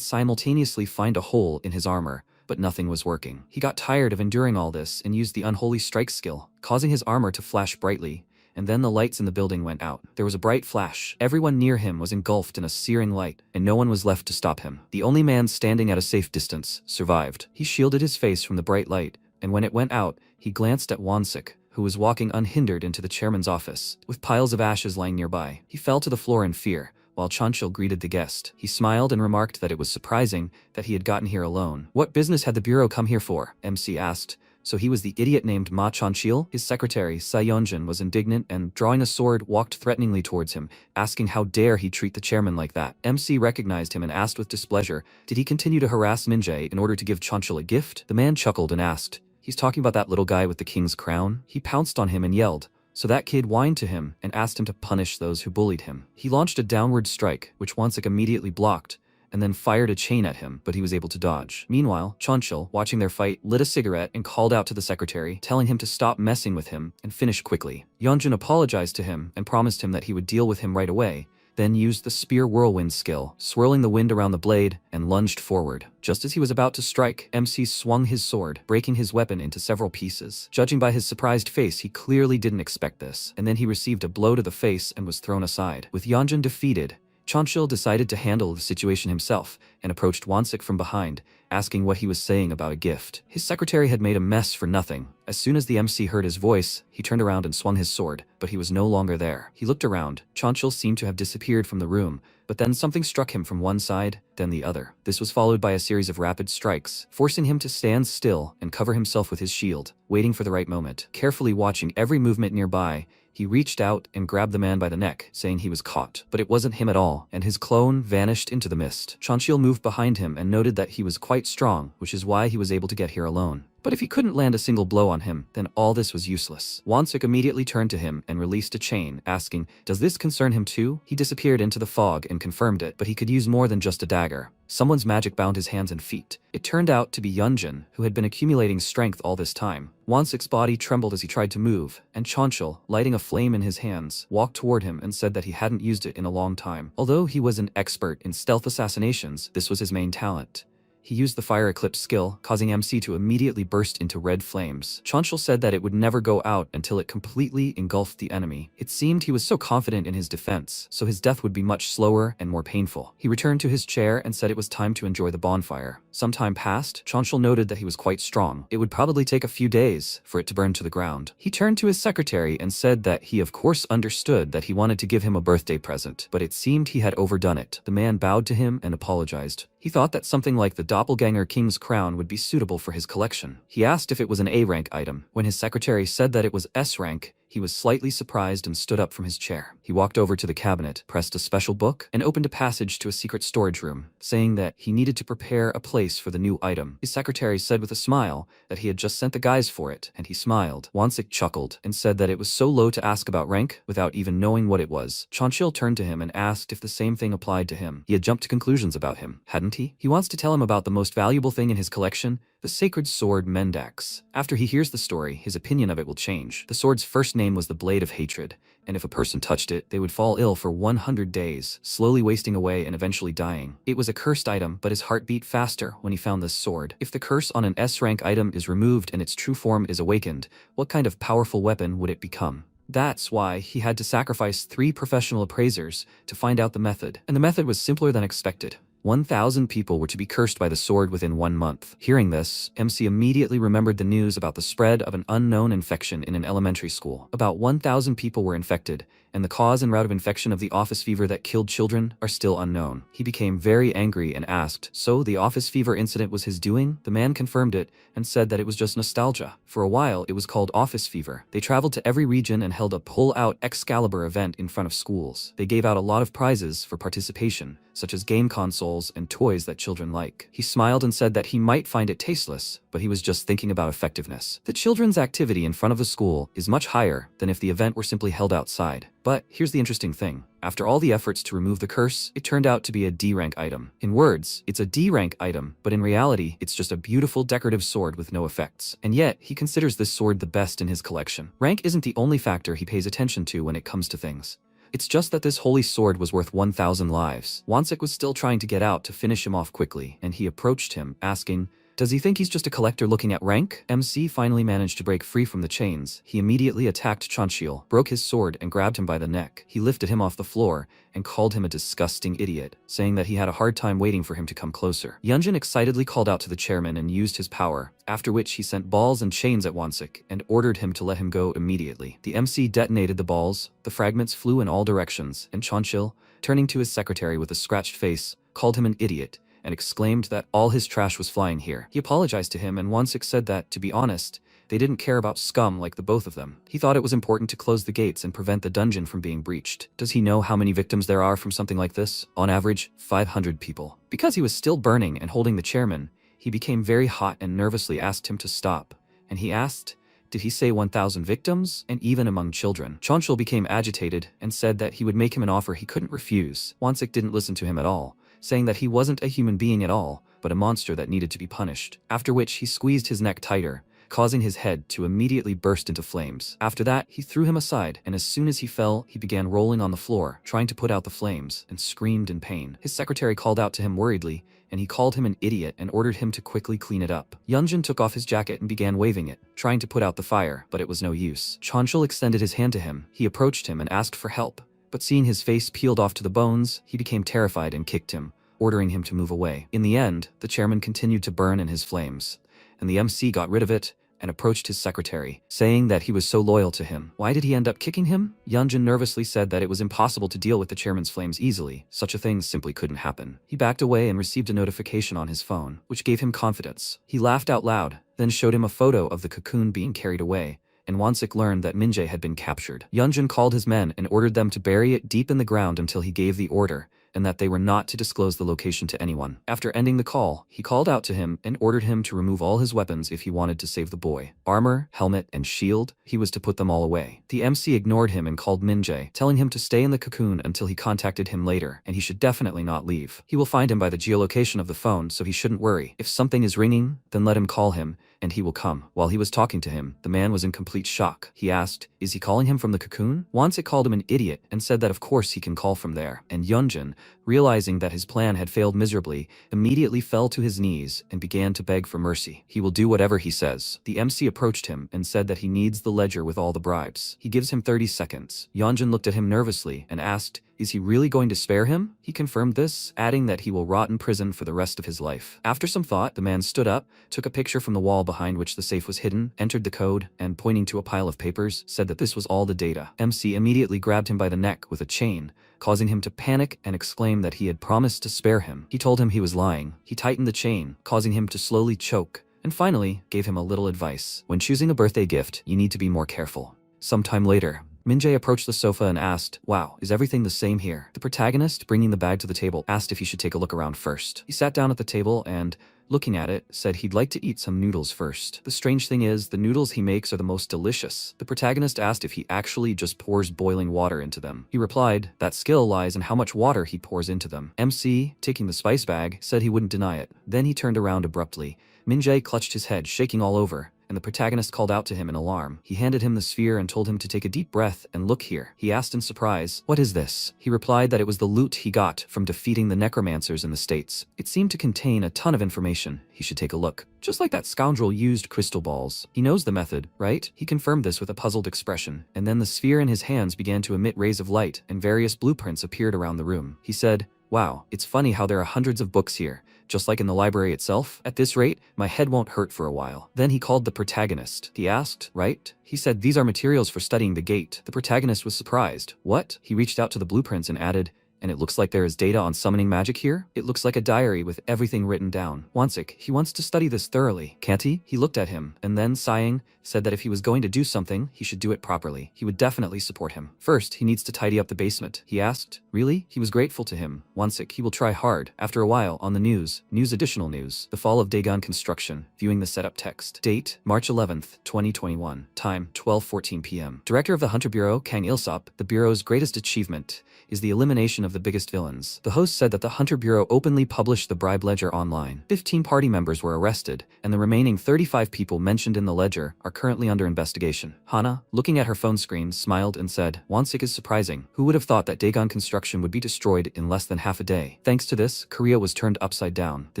S1: simultaneously find a hole in his armor, but nothing was working. He got tired of enduring all this and used the Unholy Strike skill, causing his armor to flash brightly, and then the lights in the building went out. There was a bright flash. Everyone near him was engulfed in a searing light, and no one was left to stop him. The only man standing at a safe distance survived. He shielded his face from the bright light, and when it went out, he glanced at Wansik, who was walking unhindered into the chairman's office, with piles of ashes lying nearby. He fell to the floor in fear, while Chanchil greeted the guest. He smiled and remarked that it was surprising that he had gotten here alone. What business had the bureau come here for? MC asked. So he was the idiot named Ma Chanchil? His secretary, Sayonjin, was indignant and, drawing a sword, walked threateningly towards him, asking how dare he treat the chairman like that. MC recognized him and asked with displeasure, did he continue to harass Minjae in order to give Chanchil a gift? The man chuckled and asked, he's talking about that little guy with the king's crown? He pounced on him and yelled. So that kid whined to him and asked him to punish those who bullied him. He launched a downward strike, which Wansik immediately blocked, and then fired a chain at him, but he was able to dodge. Meanwhile, Chanchil, watching their fight, lit a cigarette and called out to the secretary, telling him to stop messing with him and finish quickly. Yeonjun apologized to him and promised him that he would deal with him right away, then used the spear whirlwind skill, swirling the wind around the blade, and lunged forward. Just as he was about to strike, MC swung his sword, breaking his weapon into several pieces. Judging by his surprised face, he clearly didn't expect this, and then he received a blow to the face and was thrown aside. With Yeonjun defeated, Chanchil decided to handle the situation himself and approached Wansik from behind, asking what he was saying about a gift. His secretary had made a mess for nothing. As soon as the MC heard his voice, he turned around and swung his sword, but he was no longer there. He looked around. Chanchil seemed to have disappeared from the room, but then something struck him from one side, then the other. This was followed by a series of rapid strikes, forcing him to stand still and cover himself with his shield, waiting for the right moment. Carefully watching every movement nearby, he reached out and grabbed the man by the neck, saying he was caught. But it wasn't him at all, and his clone vanished into the mist. Chanchil moved behind him and noted that he was quite strong, which is why he was able to get here alone. But if he couldn't land a single blow on him, then all this was useless. Wansik immediately turned to him and released a chain, asking, does this concern him too? He disappeared into the fog and confirmed it, but he could use more than just a dagger. Someone's magic bound his hands and feet. It turned out to be Yeonjun, who had been accumulating strength all this time. Wansik's body trembled as he tried to move, and Chanchil, lighting a flame in his hands, walked toward him and said that he hadn't used it in a long time. Although he was an expert in stealth assassinations, this was his main talent. He used the fire eclipse skill, causing MC to immediately burst into red flames. Chanchil said that it would never go out until it completely engulfed the enemy. It seemed he was so confident in his defense, so his death would be much slower and more painful. He returned to his chair and said it was time to enjoy the bonfire. Some time passed. Chanchil noted that he was quite strong. It would probably take a few days for it to burn to the ground. He turned to his secretary and said that he of course understood that he wanted to give him a birthday present, but it seemed he had overdone it. The man bowed to him and apologized. He thought that something like the doppelganger king's crown would be suitable for his collection. He asked if it was an A-rank item. When his secretary said that it was S-rank, he was slightly surprised and stood up from his chair. He walked over to the cabinet, pressed a special book, and opened a passage to a secret storage room, saying that he needed to prepare a place for the new item. His secretary said with a smile that he had just sent the guys for it, and he smiled. Wansik chuckled and said that it was so low to ask about rank without even knowing what it was. Chonchil turned to him and asked if the same thing applied to him. He had jumped to conclusions about him, hadn't he? He wants to tell him about the most valuable thing in his collection, the sacred sword Mendax. After he hears the story, his opinion of it will change. The sword's first name was the Blade of Hatred, and if a person touched it, they would fall ill for 100 days, slowly wasting away and eventually dying. It was a cursed item, but his heart beat faster when he found this sword. If the curse on an S-rank item is removed and its true form is awakened, what kind of powerful weapon would it become? That's why he had to sacrifice 3 professional appraisers to find out the method. And the method was simpler than expected. 1,000 people were to be cursed by the sword within 1 month. Hearing this, MC immediately remembered the news about the spread of an unknown infection in an elementary school. About 1,000 people were infected, and the cause and route of infection of the office fever that killed children are still unknown. He became very angry and asked, so the office fever incident was his doing? The man confirmed it and said that it was just nostalgia. For a while, it was called office fever. They traveled to every region and held a pull-out Excalibur event in front of schools. They gave out a lot of prizes for participation, such as game consoles and toys that children like. He smiled and said that he might find it tasteless, but he was just thinking about effectiveness. The children's activity in front of the school is much higher than if the event were simply held outside. But here's the interesting thing. After all the efforts to remove the curse, it turned out to be a D-rank item. In words, it's a D-rank item, but in reality, it's just a beautiful decorative sword with no effects. And yet, he considers this sword the best in his collection. Rank isn't the only factor he pays attention to when it comes to things. It's just that this holy sword was worth 1,000 lives. Wansik was still trying to get out to finish him off quickly, and he approached him, asking, does he think he's just a collector looking at rank? MC finally managed to break free from the chains. He immediately attacked Chonchil, broke his sword, and grabbed him by the neck. He lifted him off the floor and called him a disgusting idiot, saying that he had a hard time waiting for him to come closer. Yunjin excitedly called out to the chairman and used his power, after which he sent balls and chains at Wansik and ordered him to let him go immediately. The MC detonated the balls, the fragments flew in all directions, and Chonchil, turning to his secretary with a scratched face, called him an idiot, and exclaimed that all his trash was flying here. He apologized to him, and Wansik said that, to be honest, they didn't care about scum like the both of them. He thought it was important to close the gates and prevent the dungeon from being breached. Does he know how many victims there are from something like this? On average, 500 people. Because he was still burning and holding the chairman, he became very hot and nervously asked him to stop. And he asked, did he say 1,000 victims? And even among children. Chonchil became agitated and said that he would make him an offer he couldn't refuse. Wansik didn't listen to him at all, saying that he wasn't a human being at all, but a monster that needed to be punished. After which he squeezed his neck tighter, causing his head to immediately burst into flames. After that, he threw him aside, and as soon as he fell, he began rolling on the floor, trying to put out the flames, and screamed in pain. His secretary called out to him worriedly, and he called him an idiot and ordered him to quickly clean it up. Yunjin took off his jacket and began waving it, trying to put out the fire, but it was no use. Chonchil extended his hand to him. He approached him and asked for help, but seeing his face peeled off to the bones, he became terrified and kicked him, ordering him to move away. In the end, the chairman continued to burn in his flames, and the MC got rid of it and approached his secretary, saying that he was so loyal to him. Why did he end up kicking him? Yunjin nervously said that it was impossible to deal with the chairman's flames easily. Such a thing simply couldn't happen. He backed away and received a notification on his phone, which gave him confidence. He laughed out loud, then showed him a photo of the cocoon being carried away, and Wansik learned that Minjae had been captured. Yunjin called his men and ordered them to bury it deep in the ground until he gave the order, and that they were not to disclose the location to anyone. After ending the call, he called out to him and ordered him to remove all his weapons if he wanted to save the boy. Armor, helmet, and shield, he was to put them all away. The MC ignored him and called Minjae, telling him to stay in the cocoon until he contacted him later, and he should definitely not leave. He will find him by the geolocation of the phone, so he shouldn't worry. If something is ringing, then let him call him, and he will come. While he was talking to him, the man was in complete shock. He asked, is he calling him from the cocoon? Wansik called him an idiot and said that of course he can call from there. And Yunjin, realizing that his plan had failed miserably, immediately fell to his knees and began to beg for mercy. He will do whatever he says. The MC approached him and said that he needs the ledger with all the bribes. He gives him 30 seconds. Yunjin looked at him nervously and asked, is he really going to spare him? He confirmed this, adding that he will rot in prison for the rest of his life. After some thought, the man stood up, took a picture from the wall behind which the safe was hidden, entered the code, and pointing to a pile of papers, said that this was all the data. MC immediately grabbed him by the neck with a chain, causing him to panic and exclaim that he had promised to spare him. He told him he was lying. He tightened the chain, causing him to slowly choke, and finally gave him a little advice. When choosing a birthday gift, you need to be more careful. Sometime later, Minjae approached the sofa and asked, "Wow, is everything the same here?" The protagonist, bringing the bag to the table, asked if he should take a look around first. He sat down at the table and, looking at it, said he'd like to eat some noodles first. The strange thing is, the noodles he makes are the most delicious. The protagonist asked if he actually just pours boiling water into them. He replied, that skill lies in how much water he pours into them. MC, taking the spice bag, said he wouldn't deny it. Then he turned around abruptly. Minjae clutched his head, shaking all over, and the protagonist called out to him in alarm. He handed him the sphere and told him to take a deep breath and look here. He asked in surprise, "What is this?" He replied that it was the loot he got from defeating the necromancers in the States. It seemed to contain a ton of information. He should take a look. Just like that scoundrel used crystal balls. He knows the method, right? He confirmed this with a puzzled expression, and then the sphere in his hands began to emit rays of light, and various blueprints appeared around the room. He said, "Wow, it's funny how there are hundreds of books here. Just like in the library itself. At this rate, my head won't hurt for a while." Then he called the protagonist. He asked, "Right?" He said, "These are materials for studying the gate." The protagonist was surprised. "What?" He reached out to the blueprints and added, "And it looks like there is data on summoning magic here? It looks like a diary with everything written down. Wansik, he wants to study this thoroughly. Can't he?" He looked at him, and then, sighing, said that if he was going to do something, he should do it properly. He would definitely support him. First, he needs to tidy up the basement. He asked, "Really?" He was grateful to him. Wansik, he will try hard. After a while, on the news, additional news, the fall of Dagon Construction, viewing the setup text. Date, March 11th, 2021. Time, 12:14 p.m. Director of the Hunter Bureau, Kang Ilsop, the Bureau's greatest achievement is the elimination of the biggest villains. The host said that the Hunter Bureau openly published the bribe ledger online. 15 party members were arrested, and the remaining 35 people mentioned in the ledger are currently under investigation. Hana, looking at her phone screen, smiled and said, "Wansik is surprising. Who would have thought that Dagon Construction would be destroyed in less than half a day?" Thanks to this, Korea was turned upside down. The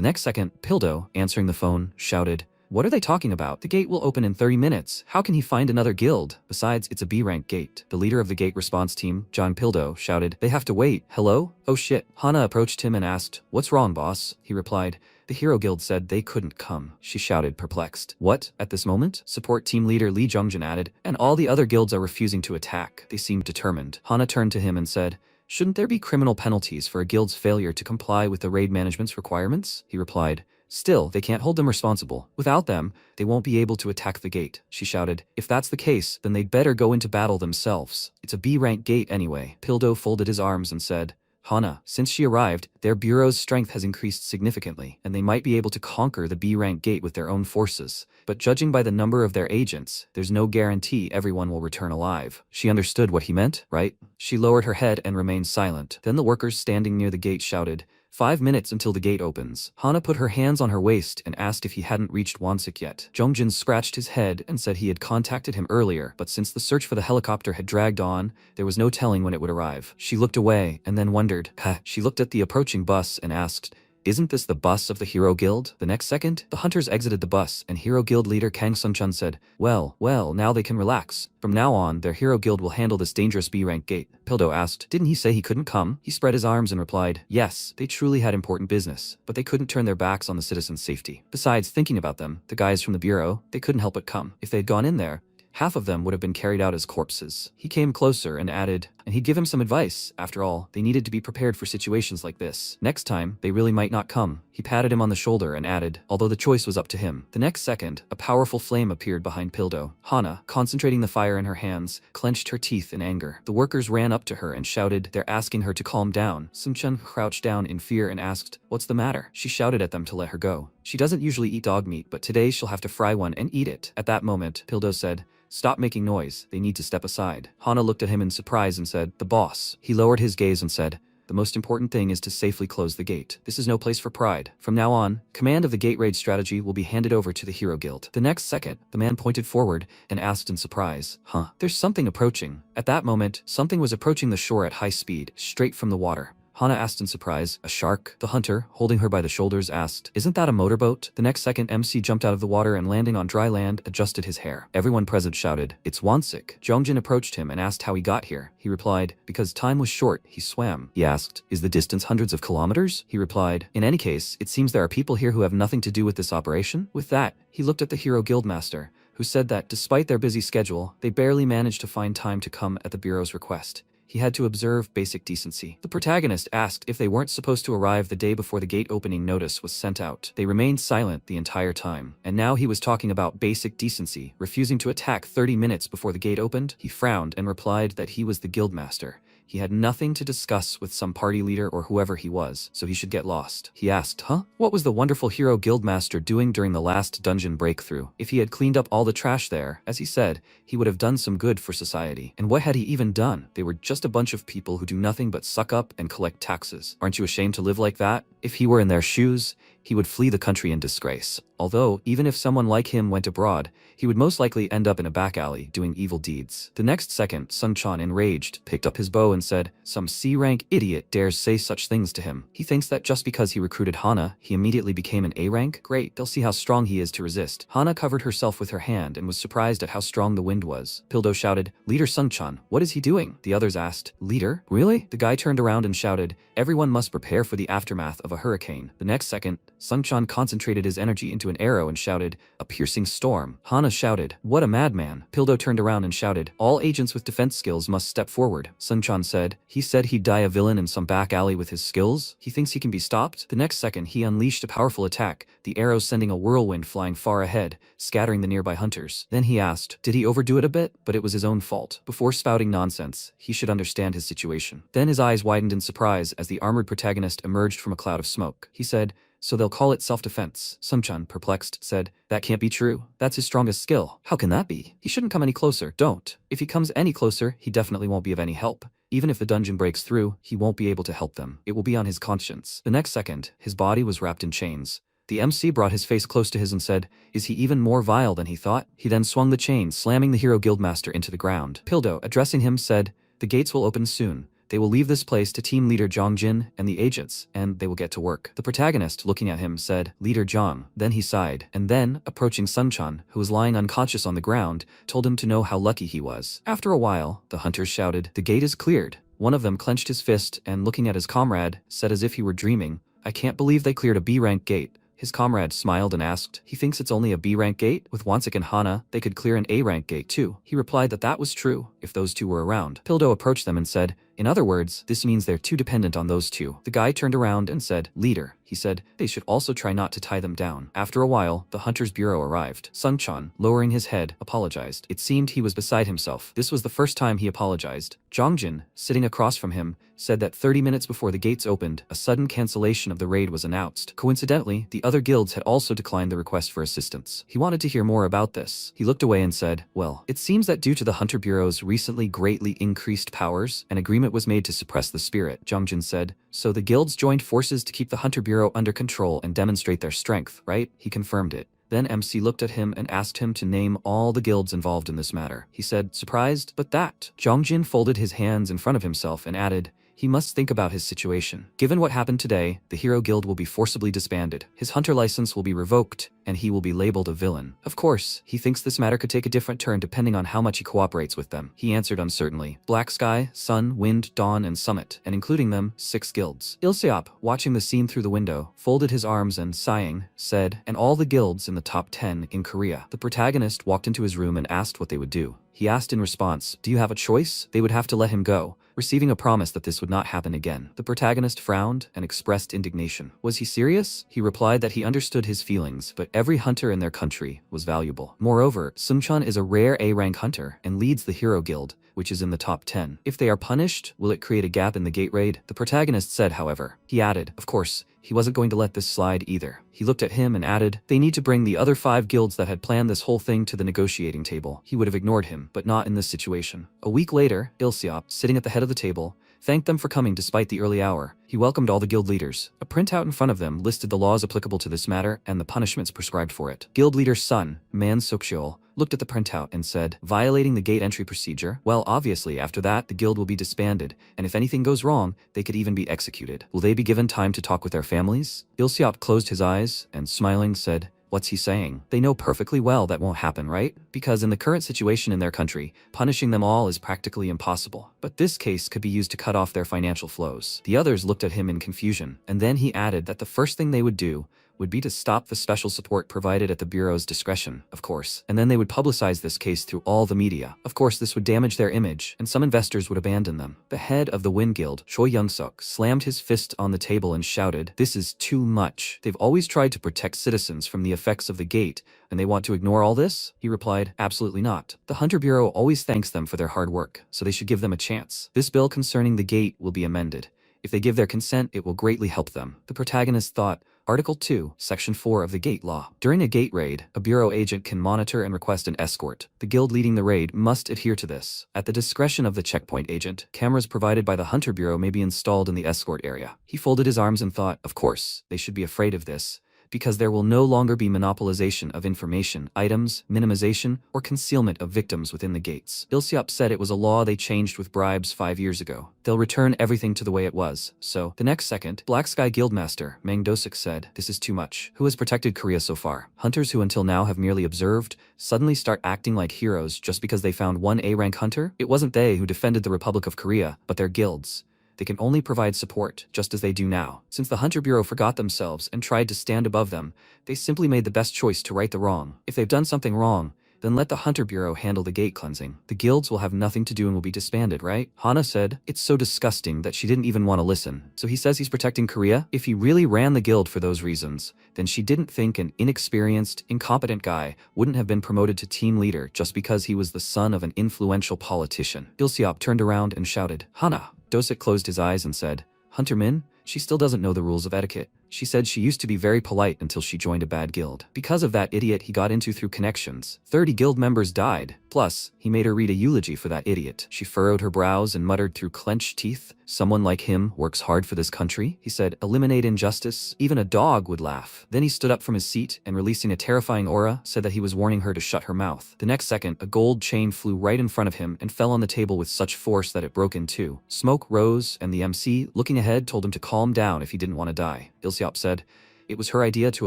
S1: next second, Pildo, answering the phone, shouted, "What are they talking about? The gate will open in 30 minutes. How can he find another guild? Besides, it's a B-rank gate." The leader of the gate response team, John Pildo, shouted, "They have to wait. Hello? Oh shit." Hana approached him and asked, "What's wrong, boss?" He replied, "The Hero Guild said they couldn't come." She shouted, perplexed. "What? At this moment?" Support team leader Lee Jungjin added, "And all the other guilds are refusing to attack. They seem determined." Hana turned to him and said, "Shouldn't there be criminal penalties for a guild's failure to comply with the raid management's requirements?" He replied, "Still, they can't hold them responsible. Without them, they won't be able to attack the gate." She shouted, "If that's the case, then they'd better go into battle themselves. It's a B-rank gate anyway." Pildo folded his arms and said, "Hana, since she arrived, their bureau's strength has increased significantly, and they might be able to conquer the B-rank gate with their own forces. But judging by the number of their agents, there's no guarantee everyone will return alive." She understood what he meant, right? She lowered her head and remained silent. Then the workers standing near the gate shouted, 5 minutes until the gate opens." Hana put her hands on her waist and asked if he hadn't reached Wansik yet. Jongjin scratched his head and said he had contacted him earlier, but since the search for the helicopter had dragged on, there was no telling when it would arrive. She looked away and then wondered. She looked at the approaching bus and asked, "Isn't this the bus of the Hero Guild?" The next second, the hunters exited the bus and Hero Guild leader Kang Sungchun said, well, now they can relax. From now on, their Hero Guild will handle this dangerous B-rank gate." Pildo asked, "Didn't he say he couldn't come?" He spread his arms and replied, "Yes, they truly had important business, but they couldn't turn their backs on the citizens' safety. Besides, thinking about them, the guys from the Bureau, they couldn't help but come. If they had gone in there, half of them would have been carried out as corpses." He came closer and added, and he'd give him some advice. After all, they needed to be prepared for situations like this. Next time, they really might not come. He patted him on the shoulder and added, although the choice was up to him. The next second, a powerful flame appeared behind Pildo. Hana, concentrating the fire in her hands, clenched her teeth in anger. The workers ran up to her and shouted, they're asking her to calm down. Sungchun crouched down in fear and asked, "What's the matter?" She shouted at them to let her go. She doesn't usually eat dog meat, but today she'll have to fry one and eat it. At that moment, Pildo said, "Stop making noise. They need to step aside." Hana looked at him in surprise and said, "The boss." He lowered his gaze and said, "The most important thing is to safely close the gate. This is no place for pride. From now on, command of the gate raid strategy will be handed over to the Hero Guild." The next second, the man pointed forward and asked in surprise, There's something approaching." At that moment, something was approaching the shore at high speed, straight from the water. Hana asked in surprise, "A shark?" The hunter, holding her by the shoulders, asked, "Isn't that a motorboat?" The next second, MC jumped out of the water and landing on dry land, adjusted his hair. Everyone present shouted, "It's Wansik." Jongjin approached him and asked how he got here. He replied, "Because time was short, he swam." He asked, "Is the distance hundreds of kilometers?" He replied, "In any case, it seems there are people here who have nothing to do with this operation." With that, he looked at the Hero Guildmaster, who said that despite their busy schedule, they barely managed to find time to come at the Bureau's request. he had to observe basic decency. The protagonist asked if they weren't supposed to arrive the day before the gate opening notice was sent out. They remained silent the entire time. And now he was talking about basic decency, refusing to attack 30 minutes before the gate opened. He frowned and replied that he was the guildmaster. He had nothing to discuss with some party leader or whoever he was, so he should get lost. He asked, what was the wonderful hero guildmaster doing during the last dungeon breakthrough? If he had cleaned up all the trash there, as he said, he would have done some good for society. And what had he even done? They were just a bunch of people who do nothing but suck up and collect taxes. Aren't you ashamed to live like that? If he were in their shoes, he would flee the country in disgrace. Although, even if someone like him went abroad, he would most likely end up in a back alley doing evil deeds. The next second, Sun-chan, enraged, picked up his bow and said, some C-rank idiot dares say such things to him. He thinks that just because he recruited Hana, he immediately became an A-rank? Great, they'll see how strong he is to resist. Hana covered herself with her hand and was surprised at how strong the wind was. Pildo shouted, Leader Sun-chan, what is he doing? The others asked, Leader? Really? The guy turned around and shouted, everyone must prepare for the aftermath of a hurricane. The next second, Sun-chan concentrated his energy into an arrow and shouted, a piercing storm. Hana shouted, what a madman. Pildo turned around and shouted, all agents with defense skills must step forward. Sun-chan said, he said he'd die a villain in some back alley with his skills? He thinks he can be stopped? The next second, he unleashed a powerful attack, the arrow sending a whirlwind flying far ahead, scattering the nearby hunters. Then he asked, did he overdo it a bit? But it was his own fault. Before spouting nonsense, he should understand his situation. Then his eyes widened in surprise as the armored protagonist emerged from a cloud of smoke. He said, so they'll call it self-defense. Sun-chan, perplexed, said, that can't be true. That's his strongest skill. How can that be? He shouldn't come any closer. Don't. If he comes any closer, he definitely won't be of any help. Even if the dungeon breaks through, he won't be able to help them. It will be on his conscience. The next second, his body was wrapped in chains. The MC brought his face close to his and said, is he even more vile than he thought? He then swung the chain, slamming the hero guildmaster into the ground. Pildo, addressing him, said, the gates will open soon. They will leave this place to team leader Jongjin and the agents, and they will get to work. The protagonist, looking at him, said, Leader Jong. Then he sighed, and then, approaching Sun-chan, who was lying unconscious on the ground, told him to know how lucky he was. After a while, the hunters shouted, the gate is cleared. One of them clenched his fist and, looking at his comrade, said as if he were dreaming, I can't believe they cleared a B-rank gate. His comrade smiled and asked, he thinks it's only a B-rank gate? With Wansik and Hana, they could clear an A-rank gate too. He replied that that was true, if those two were around. Pildo approached them and said, in other words, this means they're too dependent on those two. The guy turned around and said, Leader, he said, they should also try not to tie them down. After a while, the Hunter's Bureau arrived. Sun-chan, lowering his head, apologized. It seemed he was beside himself. This was the first time he apologized. Jongjin, sitting across from him, said that 30 minutes before the gates opened, a sudden cancellation of the raid was announced. Coincidentally, the other guilds had also declined the request for assistance. He wanted to hear more about this. He looked away and said, well, it seems that due to the Hunter Bureau's recently greatly increased powers, an agreement was made to suppress the spirit. Jongjin said, so the guilds joined forces to keep the Hunter Bureau under control and demonstrate their strength, right? He confirmed it. Then MC looked at him and asked him to name all the guilds involved in this matter. He said, surprised, but that. Jongjin folded his hands in front of himself and added, he must think about his situation. Given what happened today, the Hero Guild will be forcibly disbanded. His hunter license will be revoked, and he will be labeled a villain. Of course, he thinks this matter could take a different turn depending on how much he cooperates with them. He answered uncertainly. Black Sky, Sun, Wind, Dawn, and Summit, and including them, 6 guilds. Ilseop, watching the scene through the window, folded his arms and, sighing, said, and all the guilds in the top 10 in Korea. The protagonist walked into his room and asked what they would do. He asked in response, do you have a choice? They would have to let him go, receiving a promise that this would not happen again. The protagonist frowned and expressed indignation. Was he serious? He replied that he understood his feelings, but every hunter in their country was valuable. Moreover, Sun-chan is a rare A-rank hunter and leads the Hero Guild, which is in the top 10. If they are punished, will it create a gap in the gate raid? The protagonist said, however. He added, of course, he wasn't going to let this slide either. He looked at him and added, they need to bring the other 5 guilds that had planned this whole thing to the negotiating table. He would have ignored him, but not in this situation. A week later, Ilseop, sitting at the head of the table, thanked them for coming despite the early hour. He welcomed all the guild leaders. A printout in front of them listed the laws applicable to this matter and the punishments prescribed for it. Guild leader Sun, Man Sokcheol, looked at the printout and said, violating the gate entry procedure? Well, obviously, after that, the guild will be disbanded, and if anything goes wrong, they could even be executed. Will they be given time to talk with their families? Ilseop closed his eyes and, smiling, said, what's he saying? They know perfectly well that won't happen, right? Because in the current situation in their country, punishing them all is practically impossible. But this case could be used to cut off their financial flows. The others looked at him in confusion, and then he added that the first thing they would do would be to stop the special support provided at the Bureau's discretion, of course, and then they would publicize this case through all the media. Of course, this would damage their image, and some investors would abandon them. The head of the Wind Guild, Choi Young-suk, slammed his fist on the table and shouted, "This is too much. They've always tried to protect citizens from the effects of the gate, and they want to ignore all this?" He replied, "Absolutely not. The Hunter Bureau always thanks them for their hard work, so they should give them a chance. This bill concerning the gate will be amended. If they give their consent, it will greatly help them." The protagonist thought, Article 2, Section 4 of the Gate Law. During a gate raid, a Bureau agent can monitor and request an escort. The guild leading the raid must adhere to this. At the discretion of the checkpoint agent, cameras provided by the Hunter Bureau may be installed in the escort area. He folded his arms and thought, of course, they should be afraid of this, because there will no longer be monopolization of information, items, minimization, or concealment of victims within the gates. Il-seop said it was a law they changed with bribes 5 years ago. They'll return everything to the way it was. So, the next second, Black Sky Guildmaster, Mang Do-sik said, "This is too much. Who has protected Korea so far? Hunters who until now have merely observed, suddenly start acting like heroes just because they found one A-rank hunter? It wasn't they who defended the Republic of Korea, but their guilds. They can only provide support, just as they do now. Since the Hunter Bureau forgot themselves and tried to stand above them, they simply made the best choice to right the wrong. If they've done something wrong, then let the Hunter Bureau handle the gate cleansing. The guilds will have nothing to do and will be disbanded, right?" Hana said, "It's so disgusting that she didn't even want to listen. So he says he's protecting Korea? If he really ran the guild for those reasons, then she didn't think an inexperienced, incompetent guy wouldn't have been promoted to team leader just because he was the son of an influential politician." Il-seop turned around and shouted, "Hana!" Do-sik closed his eyes and said, "Hunter Min? She still doesn't know the rules of etiquette. She said she used to be very polite until she joined a bad guild. Because of that idiot he got into through connections, 30 guild members died. Plus, he made her read a eulogy for that idiot." She furrowed her brows and muttered through clenched teeth, "Someone like him works hard for this country?" He said, "Eliminate injustice. Even a dog would laugh." Then he stood up from his seat and, releasing a terrifying aura, said that he was warning her to shut her mouth. The next second, a gold chain flew right in front of him and fell on the table with such force that it broke in two. Smoke rose, and the MC, looking ahead, told him to calm down if he didn't want to die. Il-seop said, "It was her idea to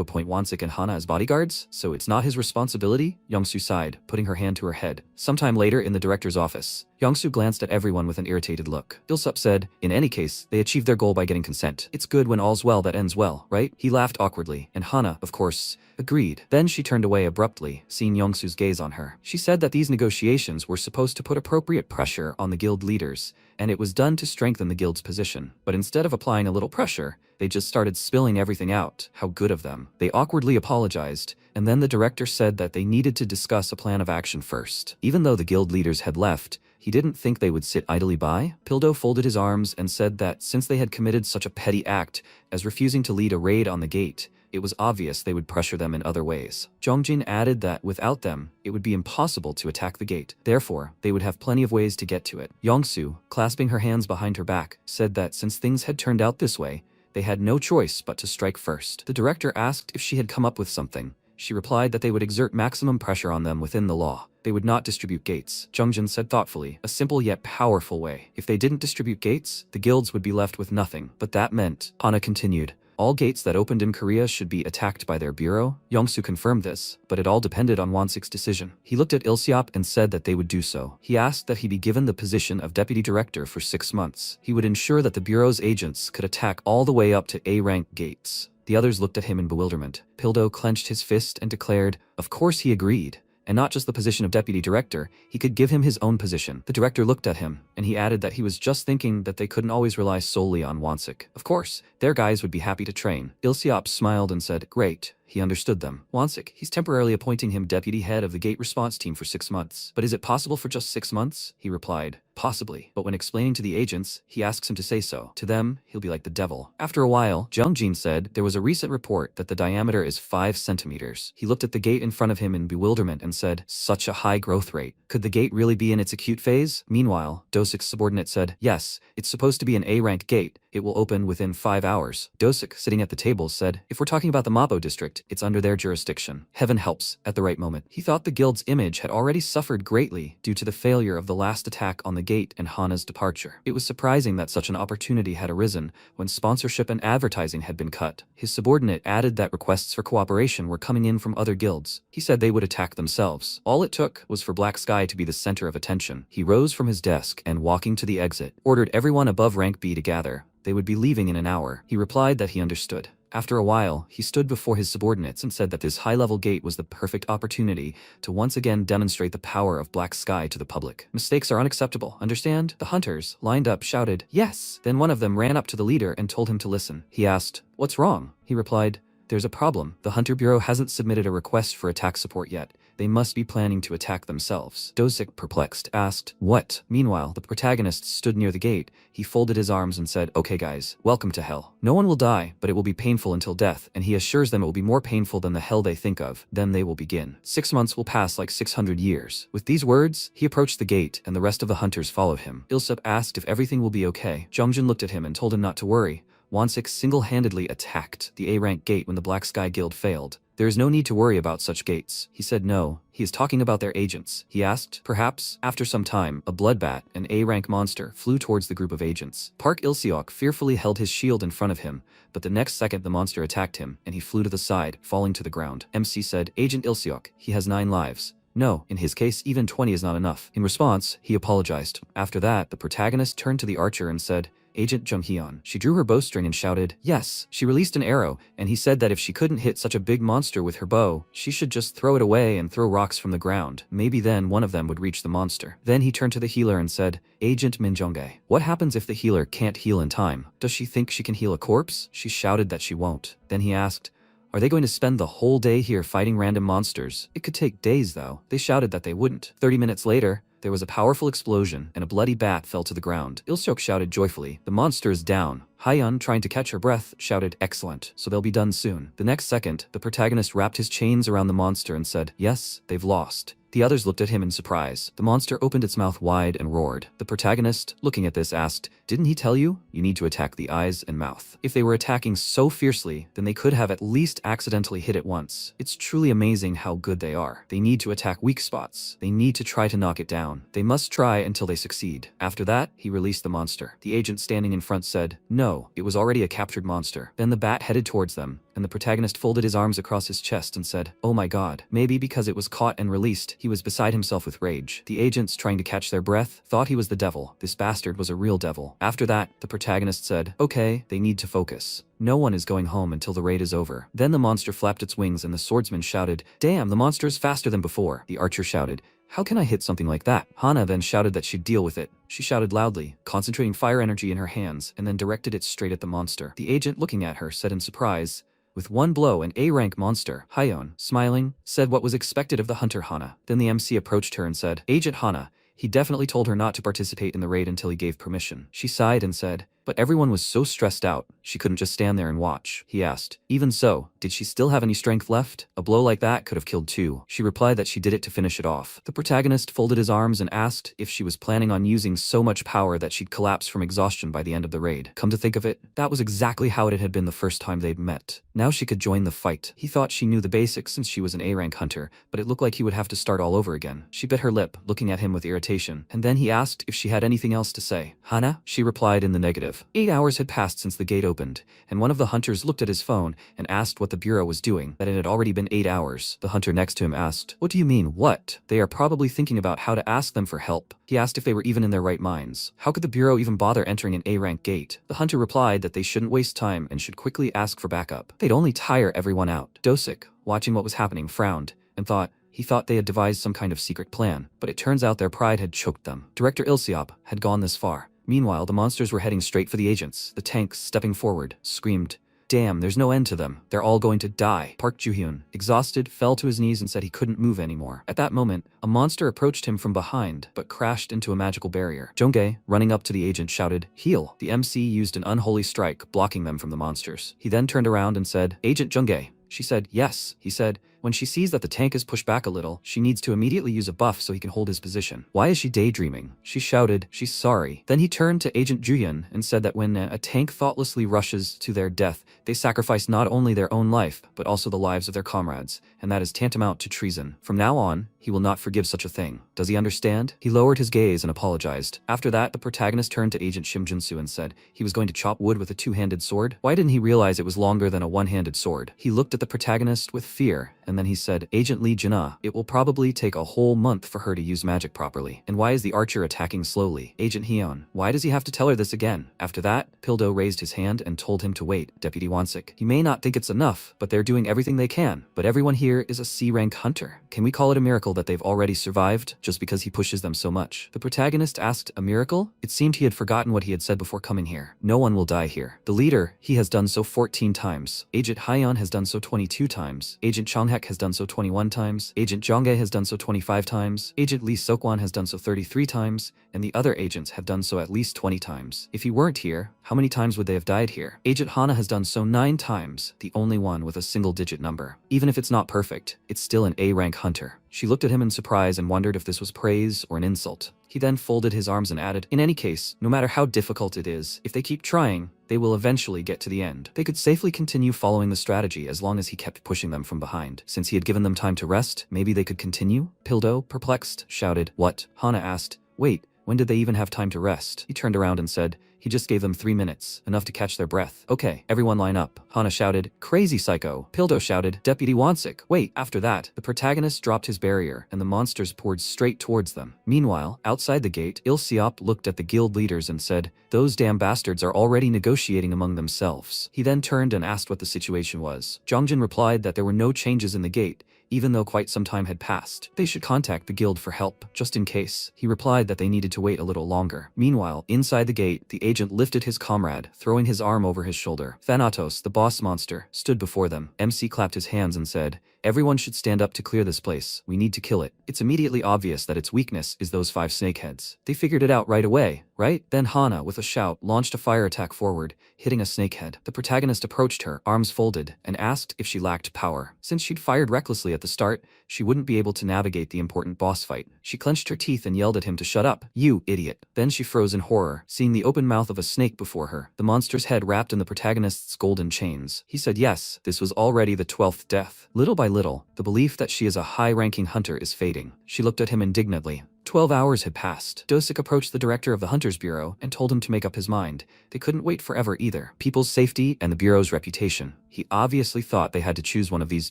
S1: appoint Won-sik and Hana as bodyguards, so it's not his responsibility?" Young-soo sighed, putting her hand to her head. Sometime later in the director's office, Young-soo glanced at everyone with an irritated look. Il-seop said, "In any case, they achieved their goal by getting consent. It's good when all's well that ends well, right?" He laughed awkwardly, and Hana, of course, agreed. Then she turned away abruptly, seeing Young-soo's gaze on her. She said that these negotiations were supposed to put appropriate pressure on the guild leaders, and it was done to strengthen the guild's position. But instead of applying a little pressure, they just started spilling everything out. How good of them. They awkwardly apologized, and then the director said that they needed to discuss a plan of action first. Even though the guild leaders had left, he didn't think they would sit idly by. Pildo folded his arms and said that since they had committed such a petty act as refusing to lead a raid on the gate, it was obvious they would pressure them in other ways. Jongjin added that without them, it would be impossible to attack the gate. Therefore, they would have plenty of ways to get to it. Yongsoo, clasping her hands behind her back, said that since things had turned out this way, they had no choice but to strike first. The director asked if she had come up with something. She replied that they would exert maximum pressure on them within the law. They would not distribute gates. Jongjin said thoughtfully, a simple yet powerful way. If they didn't distribute gates, the guilds would be left with nothing. But that meant, Hana continued, all gates that opened in Korea should be attacked by their bureau. Yongsoo confirmed this, but it all depended on Won-sik's decision. He looked at Il-seop and said that they would do so. He asked that he be given the position of deputy director for 6 months. He would ensure that the bureau's agents could attack all the way up to A-rank gates. The others looked at him in bewilderment. Pildo clenched his fist and declared, of course he agreed. And not just the position of deputy director, he could give him his own position. The director looked at him, and he added that he was just thinking that they couldn't always rely solely on Won-sik. Of course, their guys would be happy to train. Il-seop smiled and said, great. He understood them. Won-sik, he's temporarily appointing him deputy head of the gate response team for 6 months. But is it possible for just 6 months? He replied, possibly. But when explaining to the agents, he asks him to say so. To them, he'll be like the devil. After a while, Jongjin said there was a recent report that the diameter is 5 centimeters. He looked at the gate in front of him in bewilderment and said, such a high growth rate. Could the gate really be in its acute phase? Meanwhile, Do-sik's subordinate said, yes, it's supposed to be an A-rank gate. It will open within 5 hours. Do-sik, sitting at the table, said, if we're talking about the Mapo district, it's under their jurisdiction. Heaven helps, at the right moment. He thought the guild's image had already suffered greatly due to the failure of the last attack on the gate and Hana's departure. It was surprising that such an opportunity had arisen when sponsorship and advertising had been cut. His subordinate added that requests for cooperation were coming in from other guilds. He said they would attack themselves. All it took was for Black Sky to be the center of attention. He rose from his desk and, walking to the exit, ordered everyone above rank B to gather. They would be leaving in an hour. He replied that he understood. After a while, he stood before his subordinates and said that this high-level gate was the perfect opportunity to once again demonstrate the power of Black Sky to the public. Mistakes are unacceptable, understand? The hunters, lined up, shouted, "Yes!" Then one of them ran up to the leader and told him to listen. He asked, "What's wrong?" He replied, "There's a problem. The Hunter Bureau hasn't submitted a request for attack support yet. They must be planning to attack themselves." Dosik, perplexed, asked, "What?" Meanwhile, the protagonist stood near the gate. He folded his arms and said, "Okay guys, welcome to hell. No one will die, but it will be painful until death," and he assures them it will be more painful than the hell they think of. Then they will begin. 6 months will pass like 600 years. With these words, he approached the gate, and the rest of the hunters followed him. Ilsup asked if everything will be okay. Jongjin looked at him and told him not to worry. Wansik single-handedly attacked the A-rank gate when the Black Sky Guild failed. "There is no need to worry about such gates." He said no. He is talking about their agents. He asked, perhaps, after some time, a bloodbat, an A-rank monster, flew towards the group of agents. Park Ilseok fearfully held his shield in front of him, but the next second the monster attacked him, and he flew to the side, falling to the ground. MC said, "Agent Ilseok, he has 9 lives. No, in his case, even 20 is not enough." In response, he apologized. After that, the protagonist turned to the archer and said, "Agent Jung-hyun." She drew her bowstring and shouted, "Yes." She released an arrow, and he said that if she couldn't hit such a big monster with her bow, she should just throw it away and throw rocks from the ground. Maybe then one of them would reach the monster. Then he turned to the healer and said, "Agent Min Jong-gae, what happens if the healer can't heal in time? Does she think she can heal a corpse?" She shouted that she won't. Then he asked, "Are they going to spend the whole day here fighting random monsters? It could take days though." They shouted that they wouldn't. 30 minutes later, there was a powerful explosion, and a bloody bat fell to the ground. Ilseok shouted joyfully, "The monster is down." Hyun, trying to catch her breath, shouted, "Excellent, so they'll be done soon." The next second, the protagonist wrapped his chains around the monster and said, "Yes, they've lost." The others looked at him in surprise. The monster opened its mouth wide and roared. The protagonist, looking at this, asked, "Didn't he tell you? You need to attack the eyes and mouth." If they were attacking so fiercely, then they could have at least accidentally hit it once. It's truly amazing how good they are. They need to attack weak spots. They need to try to knock it down. They must try until they succeed. After that, he released the monster. The agent standing in front said, "No, it was already a captured monster." Then the bat headed towards them, and the protagonist folded his arms across his chest and said, "Oh my god." Maybe because it was caught and released, he was beside himself with rage. The agents, trying to catch their breath, thought he was the devil. This bastard was a real devil. After that, the protagonist said, "Okay, they need to focus. No one is going home until the raid is over." Then the monster flapped its wings and the swordsman shouted, "Damn, the monster is faster than before." The archer shouted, "How can I hit something like that?" Hana then shouted that she'd deal with it. She shouted loudly, concentrating fire energy in her hands, and then directed it straight at the monster. The agent, looking at her, said in surprise, "With one blow, an A-rank monster." Hyun, smiling, said what was expected of the hunter Hana. Then the MC approached her and said, "Agent Hana, he definitely told her not to participate in the raid until he gave permission." She sighed and said, "But everyone was so stressed out, she couldn't just stand there and watch." He asked, "Even so, did she still have any strength left? A blow like that could have killed 2. She replied that she did it to finish it off. The protagonist folded his arms and asked if she was planning on using so much power that she'd collapse from exhaustion by the end of the raid. Come to think of it, that was exactly how it had been the first time they'd met. Now she could join the fight. He thought she knew the basics since she was an A-rank hunter, but it looked like he would have to start all over again. She bit her lip, looking at him with irritation, and then he asked if she had anything else to say. "Hana?" She replied in the negative. 8 hours had passed since the gate opened, and one of the hunters looked at his phone and asked what the bureau was doing, that it had already been 8 hours. The hunter next to him asked, "What do you mean, what?" "They are probably thinking about how to ask them for help." He asked if they were even in their right minds. How could the bureau even bother entering an A-rank gate? The hunter replied that they shouldn't waste time and should quickly ask for backup. They'd only tire everyone out. Dosik, watching what was happening, frowned and thought, he thought they had devised some kind of secret plan, but it turns out their pride had choked them. Director Ilseop had gone this far. Meanwhile, the monsters were heading straight for the agents. The tank, stepping forward, screamed, "Damn, there's no end to them. They're all going to die." Park Joo-hyun, exhausted, fell to his knees and said he couldn't move anymore. At that moment, a monster approached him from behind, but crashed into a magical barrier. Jong-gae, running up to the agent, shouted, "Heal." The MC used an unholy strike, blocking them from the monsters. He then turned around and said, "Agent Jong-gae." She said, "Yes." He said, "When she sees that the tank is pushed back a little, she needs to immediately use a buff so he can hold his position." "Why is she daydreaming?" She shouted, "She's sorry." Then he turned to Agent Joo-hyun and said that when a tank thoughtlessly rushes to their death, they sacrifice not only their own life, but also the lives of their comrades, and that is tantamount to treason. From now on, he will not forgive such a thing. Does he understand? He lowered his gaze and apologized. After that, the protagonist turned to Agent Shim Jun-soo and said he was going to chop wood with a 2-handed sword. Why didn't he realize it was longer than a 1-handed sword? He looked at the protagonist with fear and then he said, Agent Lee Jina, it will probably take a whole month for her to use magic properly. And why is the archer attacking slowly? Agent Hyun, why does he have to tell her this again? After that, Pildo raised his hand and told him to wait. Deputy Wansik, he may not think it's enough, but they're doing everything they can. But everyone here is a C-rank hunter. Can we call it a miracle that they've already survived, just because he pushes them so much? The protagonist asked, a miracle? It seemed he had forgotten what he had said before coming here. No one will die here. The leader, he has done so 14 times. Agent Hyun has done so 22 times. Agent Chonghek has done so 21 times. Agent Jonghae has done so 25 times. Agent Lee Sokwan has done so 33 times. And the other agents have done so at least 20 times. If he weren't here, how many times would they have died here? Agent Hana has done so 9 times, the only one with a single-digit number. Even if it's not perfect, it's still an A-rank hunter. She looked at him in surprise and wondered if this was praise or an insult. He then folded his arms and added, in any case, no matter how difficult it is, if they keep trying, they will eventually get to the end. They could safely continue following the strategy as long as he kept pushing them from behind. Since he had given them time to rest, maybe they could continue? Pildo, perplexed, shouted, what? Hana asked, wait, when did they even have time to rest? He turned around and said, he just gave them 3 minutes, enough to catch their breath. Okay, everyone line up. Hana shouted, crazy psycho. Pildo shouted, Deputy Wansik, wait. After that, the protagonist dropped his barrier, and the monsters poured straight towards them. Meanwhile, outside the gate, Il-Seop looked at the guild leaders and said, those damn bastards are already negotiating among themselves. He then turned and asked what the situation was. Jongjin replied that there were no changes in the gate, even though quite some time had passed. They should contact the guild for help, just in case. He replied that they needed to wait a little longer. Meanwhile, inside the gate, the agent lifted his comrade, throwing his arm over his shoulder. Thanatos, the boss monster, stood before them. MC clapped his hands and said, everyone should stand up to clear this place. We need to kill it. It's immediately obvious that its weakness is those 5 snakeheads. They figured it out right away, right? Then Hana, with a shout, launched a fire attack forward, hitting a snakehead. The protagonist approached her, arms folded, and asked if she lacked power. Since she'd fired recklessly at the start, she wouldn't be able to navigate the important boss fight. She clenched her teeth and yelled at him to shut up. You idiot. Then she froze in horror, seeing the open mouth of a snake before her, the monster's head wrapped in the protagonist's golden chains. He said yes, this was already the 12th death. Little by little, the belief that she is a high-ranking hunter is fading. She looked at him indignantly. 12 hours had passed. Dosik approached the director of the Hunters Bureau and told him to make up his mind. They couldn't wait forever either. People's safety and the Bureau's reputation. He obviously thought they had to choose one of these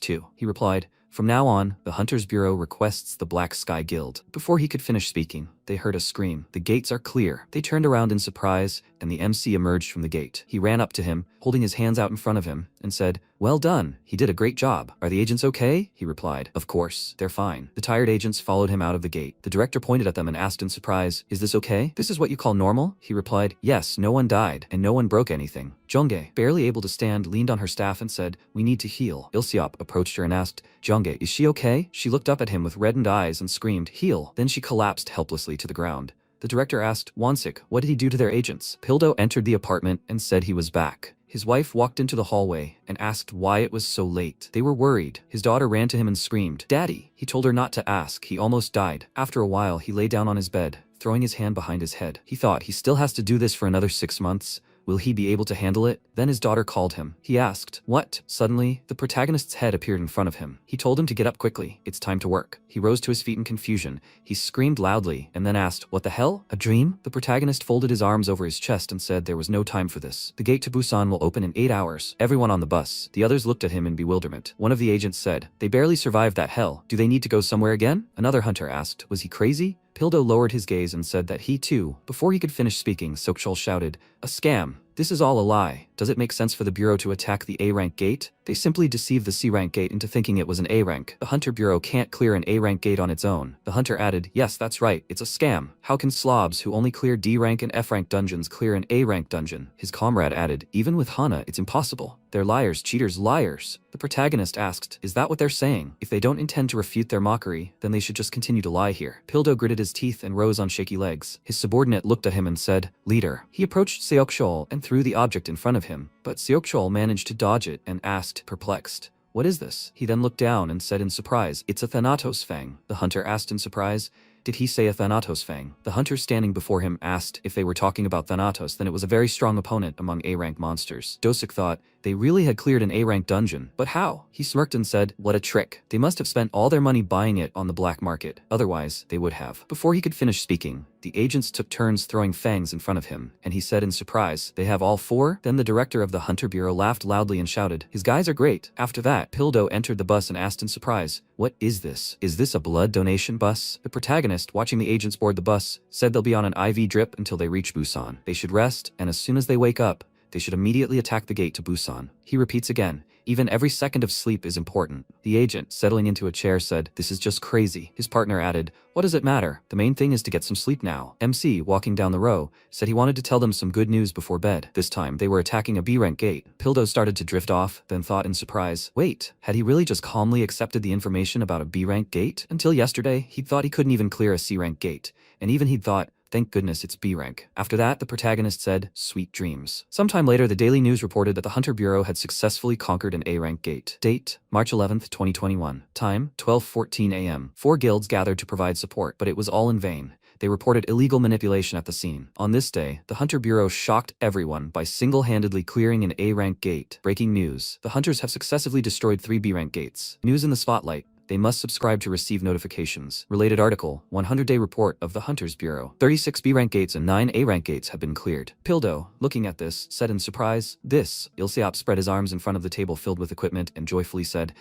S1: two. He replied, from now on, the Hunters Bureau requests the Black Sky Guild. Before he could finish speaking, they heard a scream. The gates are clear. They turned around in surprise, and the MC emerged from the gate. He ran up to him, holding his hands out in front of him, and said, well done. He did a great job. Are the agents okay? He replied, of course, they're fine. The tired agents followed him out of the gate. The director pointed at them and asked in surprise, is this okay? This is what you call normal? He replied, yes, no one died, and no one broke anything. Jonghae, barely able to stand, leaned on her staff and said, we need to heal. Il-Seop approached her and asked, Jonghae, is she okay? She looked up at him with reddened eyes and screamed, heal. Then she collapsed helplessly to the ground. The director asked, Wansik, what did he do to their agents? Pildo entered the apartment and said he was back. His wife walked into the hallway and asked why it was so late. They were worried. His daughter ran to him and screamed, Daddy. He told her not to ask. He almost died. After a while, he lay down on his bed, throwing his hand behind his head. He thought he still has to do this for another 6 months. Will he be able to handle it? Then his daughter called him. He asked, what? Suddenly, the protagonist's head appeared in front of him. He told him to get up quickly. It's time to work. He rose to his feet in confusion. He screamed loudly and then asked, what the hell? A dream? The protagonist folded his arms over his chest and said there was no time for this. The gate to Busan will open in 8 hours. Everyone on the bus. The others looked at him in bewilderment. One of the agents said, they barely survived that hell. Do they need to go somewhere again? Another hunter asked, was he crazy? Pildo lowered his gaze and said that he too. Before he could finish speaking, Sokchul shouted, a scam. This is all a lie. Does it make sense for the Bureau to attack the A-rank gate? They simply deceived the C-rank gate into thinking it was an A-rank. The Hunter Bureau can't clear an A-rank gate on its own. The hunter added, yes, that's right, it's a scam. How can slobs who only clear D-rank and F-rank dungeons clear an A-rank dungeon? His comrade added, even with Hana, it's impossible. They're liars, cheaters, liars. The protagonist asked, is that what they're saying? If they don't intend to refute their mockery, then they should just continue to lie here. Pildo gritted his teeth and rose on shaky legs. His subordinate looked at him and said, leader. He approached Seokchul and threw the object in front of him, but Seokchul managed to dodge it and asked, perplexed, what is this? He then looked down and said in surprise, it's a Thanatos fang. The hunter asked in surprise, did he say a Thanatos fang? The hunter standing before him asked if they were talking about Thanatos, then it was a very strong opponent among A-rank monsters. Dosik thought, They really had cleared an A-rank dungeon, but how? He smirked and said, what a trick. They must have spent all their money buying it on the black market, otherwise they would have. Before he could finish speaking, the agents took turns throwing fangs in front of him, and he said in surprise, they have all 4? Then the director of the Hunter Bureau laughed loudly and shouted, his guys are great. After that, Pildo entered the bus and asked in surprise, what is this? Is this a blood donation bus? The protagonist, watching the agents board the bus, said they'll be on an IV drip until they reach Busan. They should rest, and as soon as they wake up, they should immediately attack the gate to Busan. He repeats again, even every second of sleep is important. The agent, settling into a chair, said, this is just crazy. His partner added, what does it matter? The main thing is to get some sleep now. MC, walking down the row, said he wanted to tell them some good news before bed. This time, they were attacking a B-rank gate. Pildo started to drift off, then thought in surprise, wait, had he really just calmly accepted the information about a B-rank gate? Until yesterday, he'd thought he couldn't even clear a C-rank gate. And even he'd thought, thank goodness it's B rank. After that, the protagonist said, sweet dreams. Sometime later, the Daily News reported that the Hunter Bureau had successfully conquered an A rank gate. Date, March 11th, 2021. Time, 12:14 a.m. 4 guilds gathered to provide support, but it was all in vain. They reported illegal manipulation at the scene. On this day, the Hunter Bureau shocked everyone by single-handedly clearing an A-rank gate. Breaking news. The Hunters have successfully destroyed 3 B-rank gates. News in the spotlight. They must subscribe to receive notifications. Related article, 100-day report of the Hunters Bureau. 36 B-rank gates and 9 A-rank gates have been cleared. Pildo, looking at this, said in surprise, this. Ilseop spread his arms in front of the table filled with equipment and joyfully said,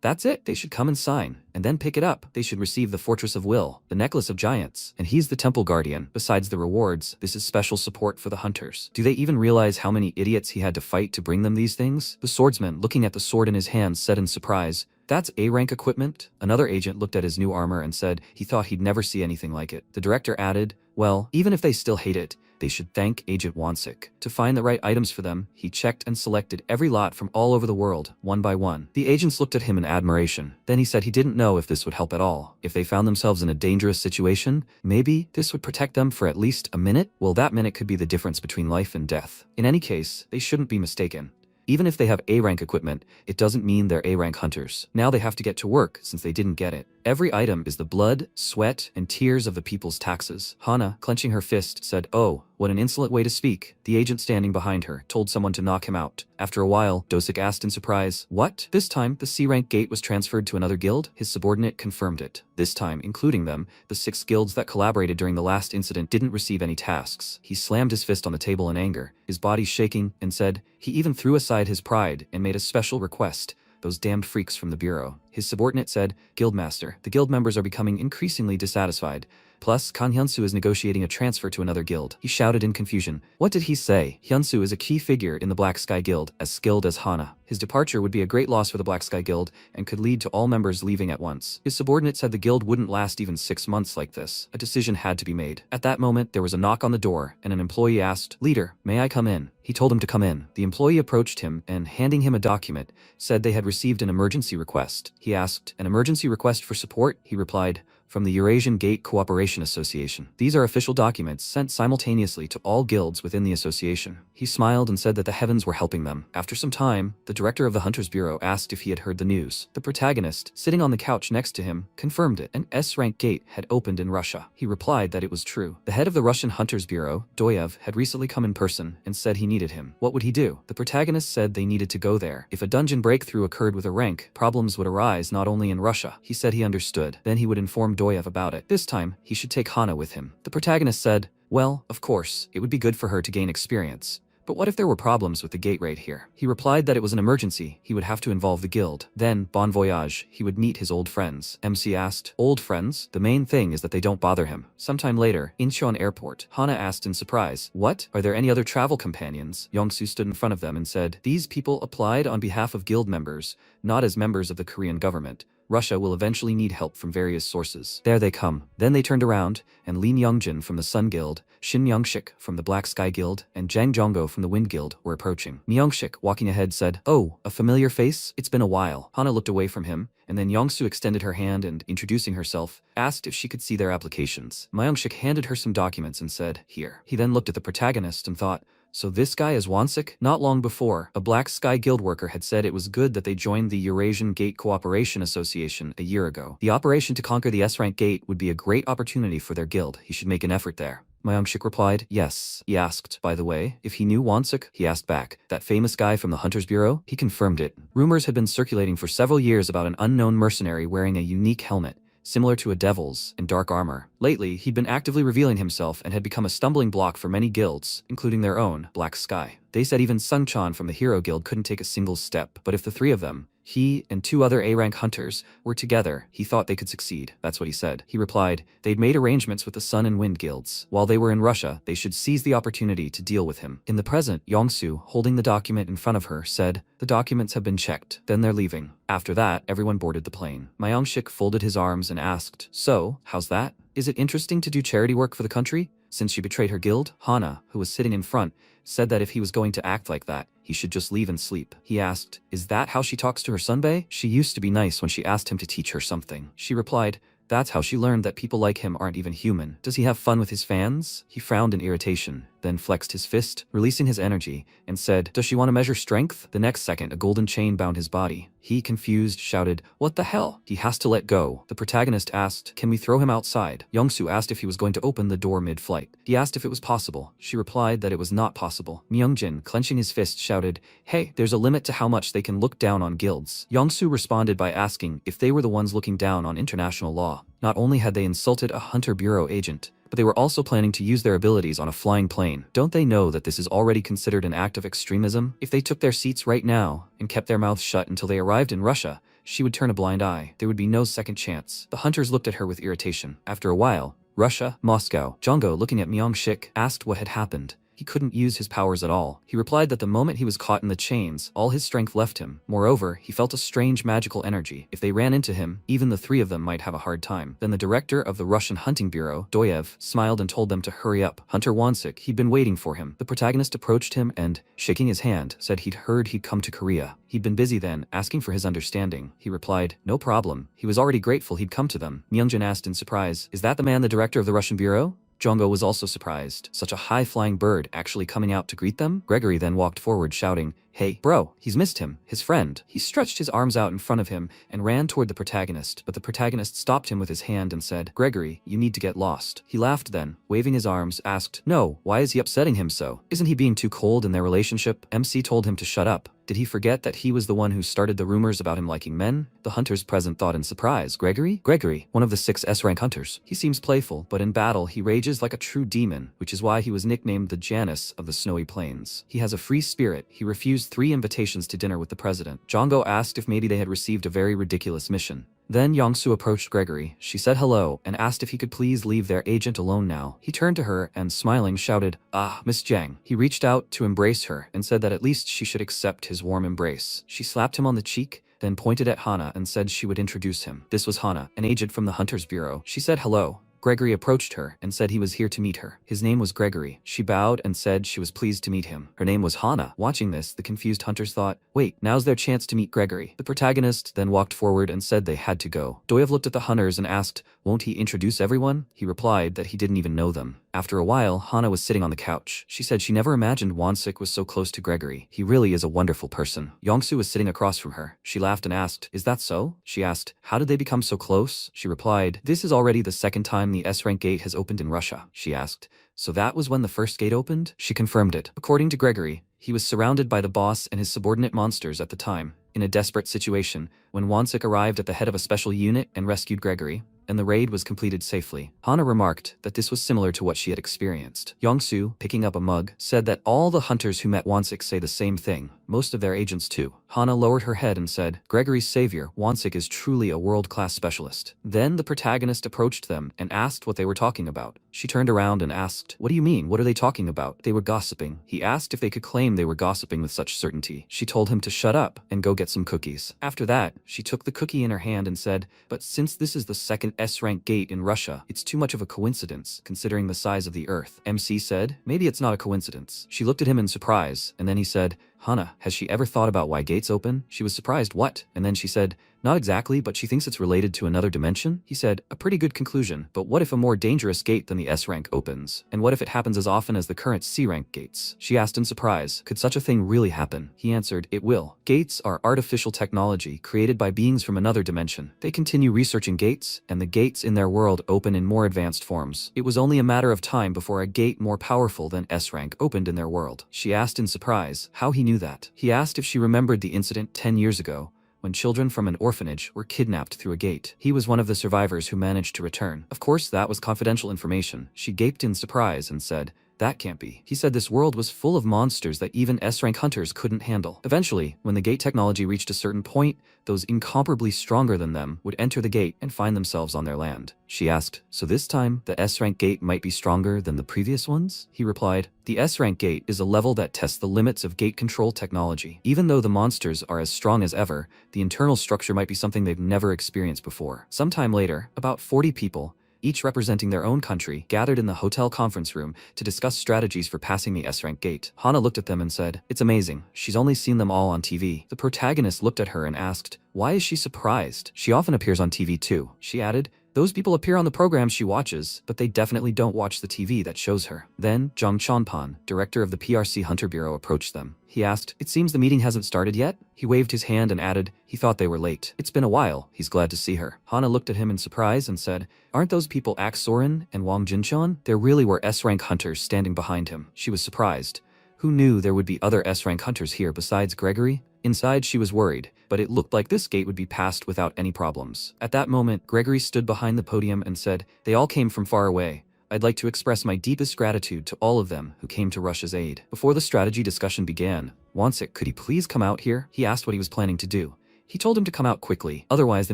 S1: that's it. They should come and sign, and then pick it up. They should receive the Fortress of Will, the Necklace of Giants, and he's the Temple Guardian. Besides the rewards, this is special support for the Hunters. Do they even realize how many idiots he had to fight to bring them these things? The swordsman, looking at the sword in his hands, said in surprise, that's A-rank equipment? Another agent looked at his new armor and said he thought he'd never see anything like it. The director added, well, even if they still hate it, they should thank Agent Wansik. To find the right items for them, he checked and selected every lot from all over the world, one by one. The agents looked at him in admiration. Then he said he didn't know if this would help at all. If they found themselves in a dangerous situation, maybe this would protect them for at least a minute? Well, that minute could be the difference between life and death. In any case, they shouldn't be mistaken. Even if they have A-rank equipment, it doesn't mean they're A-rank hunters. Now they have to get to work since they didn't get it. Every item is the blood, sweat, and tears of the people's taxes. Hana, clenching her fist, said, oh, what an insolent way to speak. The agent standing behind her told someone to knock him out. After a while, Dosik asked in surprise, what? This time, the C-rank gate was transferred to another guild? His subordinate confirmed it. This time, including them, the 6 guilds that collaborated during the last incident didn't receive any tasks. He slammed his fist on the table in anger, his body shaking, and said, he even threw aside his pride and made a special request. Those damned freaks from the Bureau. His subordinate said, Guildmaster, the guild members are becoming increasingly dissatisfied. Plus, Kan Hyunsu is negotiating a transfer to another guild. He shouted in confusion. What did he say? Hyunsu is a key figure in the Black Sky Guild, as skilled as Hana. His departure would be a great loss for the Black Sky Guild and could lead to all members leaving at once. His subordinate said the guild wouldn't last even 6 months like this. A decision had to be made. At that moment, there was a knock on the door, and an employee asked, Leader, may I come in? He told him to come in. The employee approached him and, handing him a document, said they had received an emergency request. He asked, an emergency request for support? He replied, from the Eurasian Gate Cooperation Association. These are official documents sent simultaneously to all guilds within the association. He smiled and said that the heavens were helping them. After some time, the director of the Hunters Bureau asked if he had heard the news. The protagonist, sitting on the couch next to him, confirmed it. An S-rank gate had opened in Russia. He replied that it was true. The head of the Russian Hunters Bureau, Doyev, had recently come in person and said he needed him. What would he do? The protagonist said they needed to go there. If a dungeon breakthrough occurred with a rank, problems would arise not only in Russia. He said he understood. Then he would inform Doyev about it. This time, he should take Hana with him. The protagonist said, well, of course, it would be good for her to gain experience. But what if there were problems with the gate raid here? He replied that it was an emergency. He would have to involve the guild. Then, bon voyage, he would meet his old friends. MC asked, old friends? The main thing is that they don't bother him. Sometime later, Incheon Airport, Hana asked in surprise, what? Are there any other travel companions? Yongsu stood in front of them and said, these people applied on behalf of guild members, not as members of the Korean government. Russia will eventually need help from various sources. There they come. Then they turned around, and Lin Youngjin from the Sun Guild, Shin Myungshik from the Black Sky Guild, and Jang Jonggo from the Wind Guild were approaching. Myungshik, walking ahead, said, oh, a familiar face? It's been a while. Hana looked away from him, and then Yongsu extended her hand and, introducing herself, asked if she could see their applications. Myungshik handed her some documents and said, here. He then looked at the protagonist and thought, so this guy is Wansik? Not long before, a Black Sky Guild worker had said it was good that they joined the Eurasian Gate Cooperation Association a year ago. The operation to conquer the S-rank gate would be a great opportunity for their guild. He should make an effort there. Myung-sik replied, yes. He asked, by the way, if he knew Won-sik. He asked back, that famous guy from the Hunters Bureau? He confirmed it. Rumors had been circulating for several years about an unknown mercenary wearing a unique helmet, similar to a devil's, in dark armor. Lately, he'd been actively revealing himself and had become a stumbling block for many guilds, including their own, Black Sky. They said even Sung-chan from the Hero Guild couldn't take a single step, but if the three of them, he and two other A-rank hunters, were together, he thought they could succeed. That's what he said. He replied, they'd made arrangements with the Sun and Wind guilds. While they were in Russia, they should seize the opportunity to deal with him. In the present, Yong-soo, holding the document in front of her, said, the documents have been checked. Then they're leaving. After that, everyone boarded the plane. Myung-sik folded his arms and asked, so, how's that? Is it interesting to do charity work for the country? Since she betrayed her guild? Hana, who was sitting in front, said that if he was going to act like that, he should just leave and sleep. He asked, is that how she talks to her sunbae? She used to be nice when she asked him to teach her something. She replied, that's how she learned that people like him aren't even human. Does he have fun with his fans? He frowned in irritation, then flexed his fist, releasing his energy, and said, does she want to measure strength? The next second, a golden chain bound his body. He, confused, shouted, what the hell? He has to let go. The protagonist asked, can we throw him outside? Young-soo asked if he was going to open the door mid-flight. He asked if it was possible. She replied that it was not possible. Myung-jin, clenching his fist, shouted, hey, there's a limit to how much they can look down on guilds. Young-soo responded by asking if they were the ones looking down on international law. Not only had they insulted a Hunter Bureau agent, but they were also planning to use their abilities on a flying plane. Don't they know that this is already considered an act of extremism? If they took their seats right now and kept their mouths shut until they arrived in Russia, she would turn a blind eye. There would be no second chance. The hunters looked at her with irritation. After a while, Russia, Moscow, Jonggo, looking at Myung-sik, asked what had happened. He couldn't use his powers at all. He replied that the moment he was caught in the chains, all his strength left him. Moreover, he felt a strange magical energy. If they ran into him, even the three of them might have a hard time. Then the director of the Russian Hunting Bureau, Doyev, smiled and told them to hurry up. Hunter Won-sik, he'd been waiting for him. The protagonist approached him and, shaking his hand, said he'd heard he'd come to Korea. He'd been busy then, asking for his understanding. He replied, no problem. He was already grateful he'd come to them. Myungjin asked in surprise, is that the man the director of the Russian Bureau? Jonggo was also surprised. Such a high-flying bird actually coming out to greet them? Gregory then walked forward shouting, hey, bro, he's missed him, his friend. He stretched his arms out in front of him and ran toward the protagonist, but the protagonist stopped him with his hand and said, Gregory, you need to get lost. He laughed then, waving his arms, asked, no, why is he upsetting him so? Isn't he being too cold in their relationship? MC told him to shut up. Did he forget that he was the one who started the rumors about him liking men? The hunters present thought in surprise, Gregory? Gregory, one of the 6 S-rank hunters. He seems playful, but in battle he rages like a true demon, which is why he was nicknamed the Janus of the Snowy Plains. He has a free spirit. He refused 3 invitations to dinner with the president. Jonggo asked if maybe they had received a very ridiculous mission. Then Young-soo approached Gregory. She said hello and asked if he could please leave their agent alone now. He turned to her and, smiling, shouted, ah, Miss Jang. He reached out to embrace her and said that at least she should accept his warm embrace. She slapped him on the cheek, then pointed at Hana and said she would introduce him. This was Hana, an agent from the Hunters Bureau. She said hello. Gregory approached her and said he was here to meet her. His name was Gregory. She bowed and said she was pleased to meet him. Her name was Hana. Watching this, the confused hunters thought, wait, now's their chance to meet Gregory. The protagonist then walked forward and said they had to go. Doyev looked at the hunters and asked, won't he introduce everyone? He replied that he didn't even know them. After a while, Hana was sitting on the couch. She said she never imagined Won-sik was so close to Gregory. He really is a wonderful person. Young-soo was sitting across from her. She laughed and asked, is that so? She asked, how did they become so close? She replied, this is already the 2nd time the S-rank gate has opened in Russia. She asked, so that was when the first gate opened? She confirmed it. According to Gregory, he was surrounded by the boss and his subordinate monsters at the time. In a desperate situation, when Won-sik arrived at the head of a special unit and rescued Gregory, and the raid was completed safely. Hana remarked that this was similar to what she had experienced. Young-soo, picking up a mug, said that all the hunters who met Won-sik say the same thing, most of their agents too. Hana lowered her head and said, Gregory's savior, Won-sik is truly a world-class specialist. Then the protagonist approached them and asked what they were talking about. She turned around and asked, what do you mean? What are they talking about? They were gossiping. He asked if they could claim they were gossiping with such certainty. She told him to shut up and go get some cookies. After that, she took the cookie in her hand and said, but since this is the 2nd S-rank gate in Russia, it's too much of a coincidence, considering the size of the Earth. MC said, maybe it's not a coincidence. She looked at him in surprise, and then he said, Hana, has she ever thought about why gates open? She was surprised, what? And then she said, Not exactly, but she thinks it's related to another dimension? He said, a pretty good conclusion, but what if a more dangerous gate than the S rank opens? And what if it happens as often as the current C rank gates? She asked in surprise, could such a thing really happen? He answered, it will. Gates are artificial technology created by beings from another dimension. They continue researching gates, and the gates in their world open in more advanced forms. It was only a matter of time before a gate more powerful than S rank opened in their world. She asked in surprise how he knew that. He asked if she remembered the incident 10 years ago, when children from an orphanage were kidnapped through a gate. He was one of the survivors who managed to return. Of course, that was confidential information. She gaped in surprise and said, that can't be. He said this world was full of monsters that even S-rank hunters couldn't handle. Eventually, when the gate technology reached a certain point, those incomparably stronger than them would enter the gate and find themselves on their land. She asked, so this time, the S-rank gate might be stronger than the previous ones? He replied, the S-rank gate is a level that tests the limits of gate control technology. Even though the monsters are as strong as ever, the internal structure might be something they've never experienced before. Sometime later, about 40 people, each representing their own country, gathered in the hotel conference room to discuss strategies for passing the S-rank gate. Hana looked at them and said, it's amazing. She's only seen them all on TV. The protagonist looked at her and asked, why is she surprised? She often appears on TV too. She added, those people appear on the programs she watches, but they definitely don't watch the TV that shows her. Then, Zhang Chanpan, director of the PRC Hunter Bureau, approached them. He asked, it seems the meeting hasn't started yet? He waved his hand and added, he thought they were late. It's been a while. He's glad to see her. Hana looked at him in surprise and said, aren't those people Soren and Wang Jinchan? There really were S-rank hunters standing behind him. She was surprised. Who knew there would be other S-rank hunters here besides Gregory? Inside, she was worried, but it looked like this gate would be passed without any problems. At that moment, Gregory stood behind the podium and said, they all came from far away. I'd like to express my deepest gratitude to all of them who came to Russia's aid. Before the strategy discussion began, Wansik, could he please come out here? He asked what he was planning to do. He told him to come out quickly, otherwise the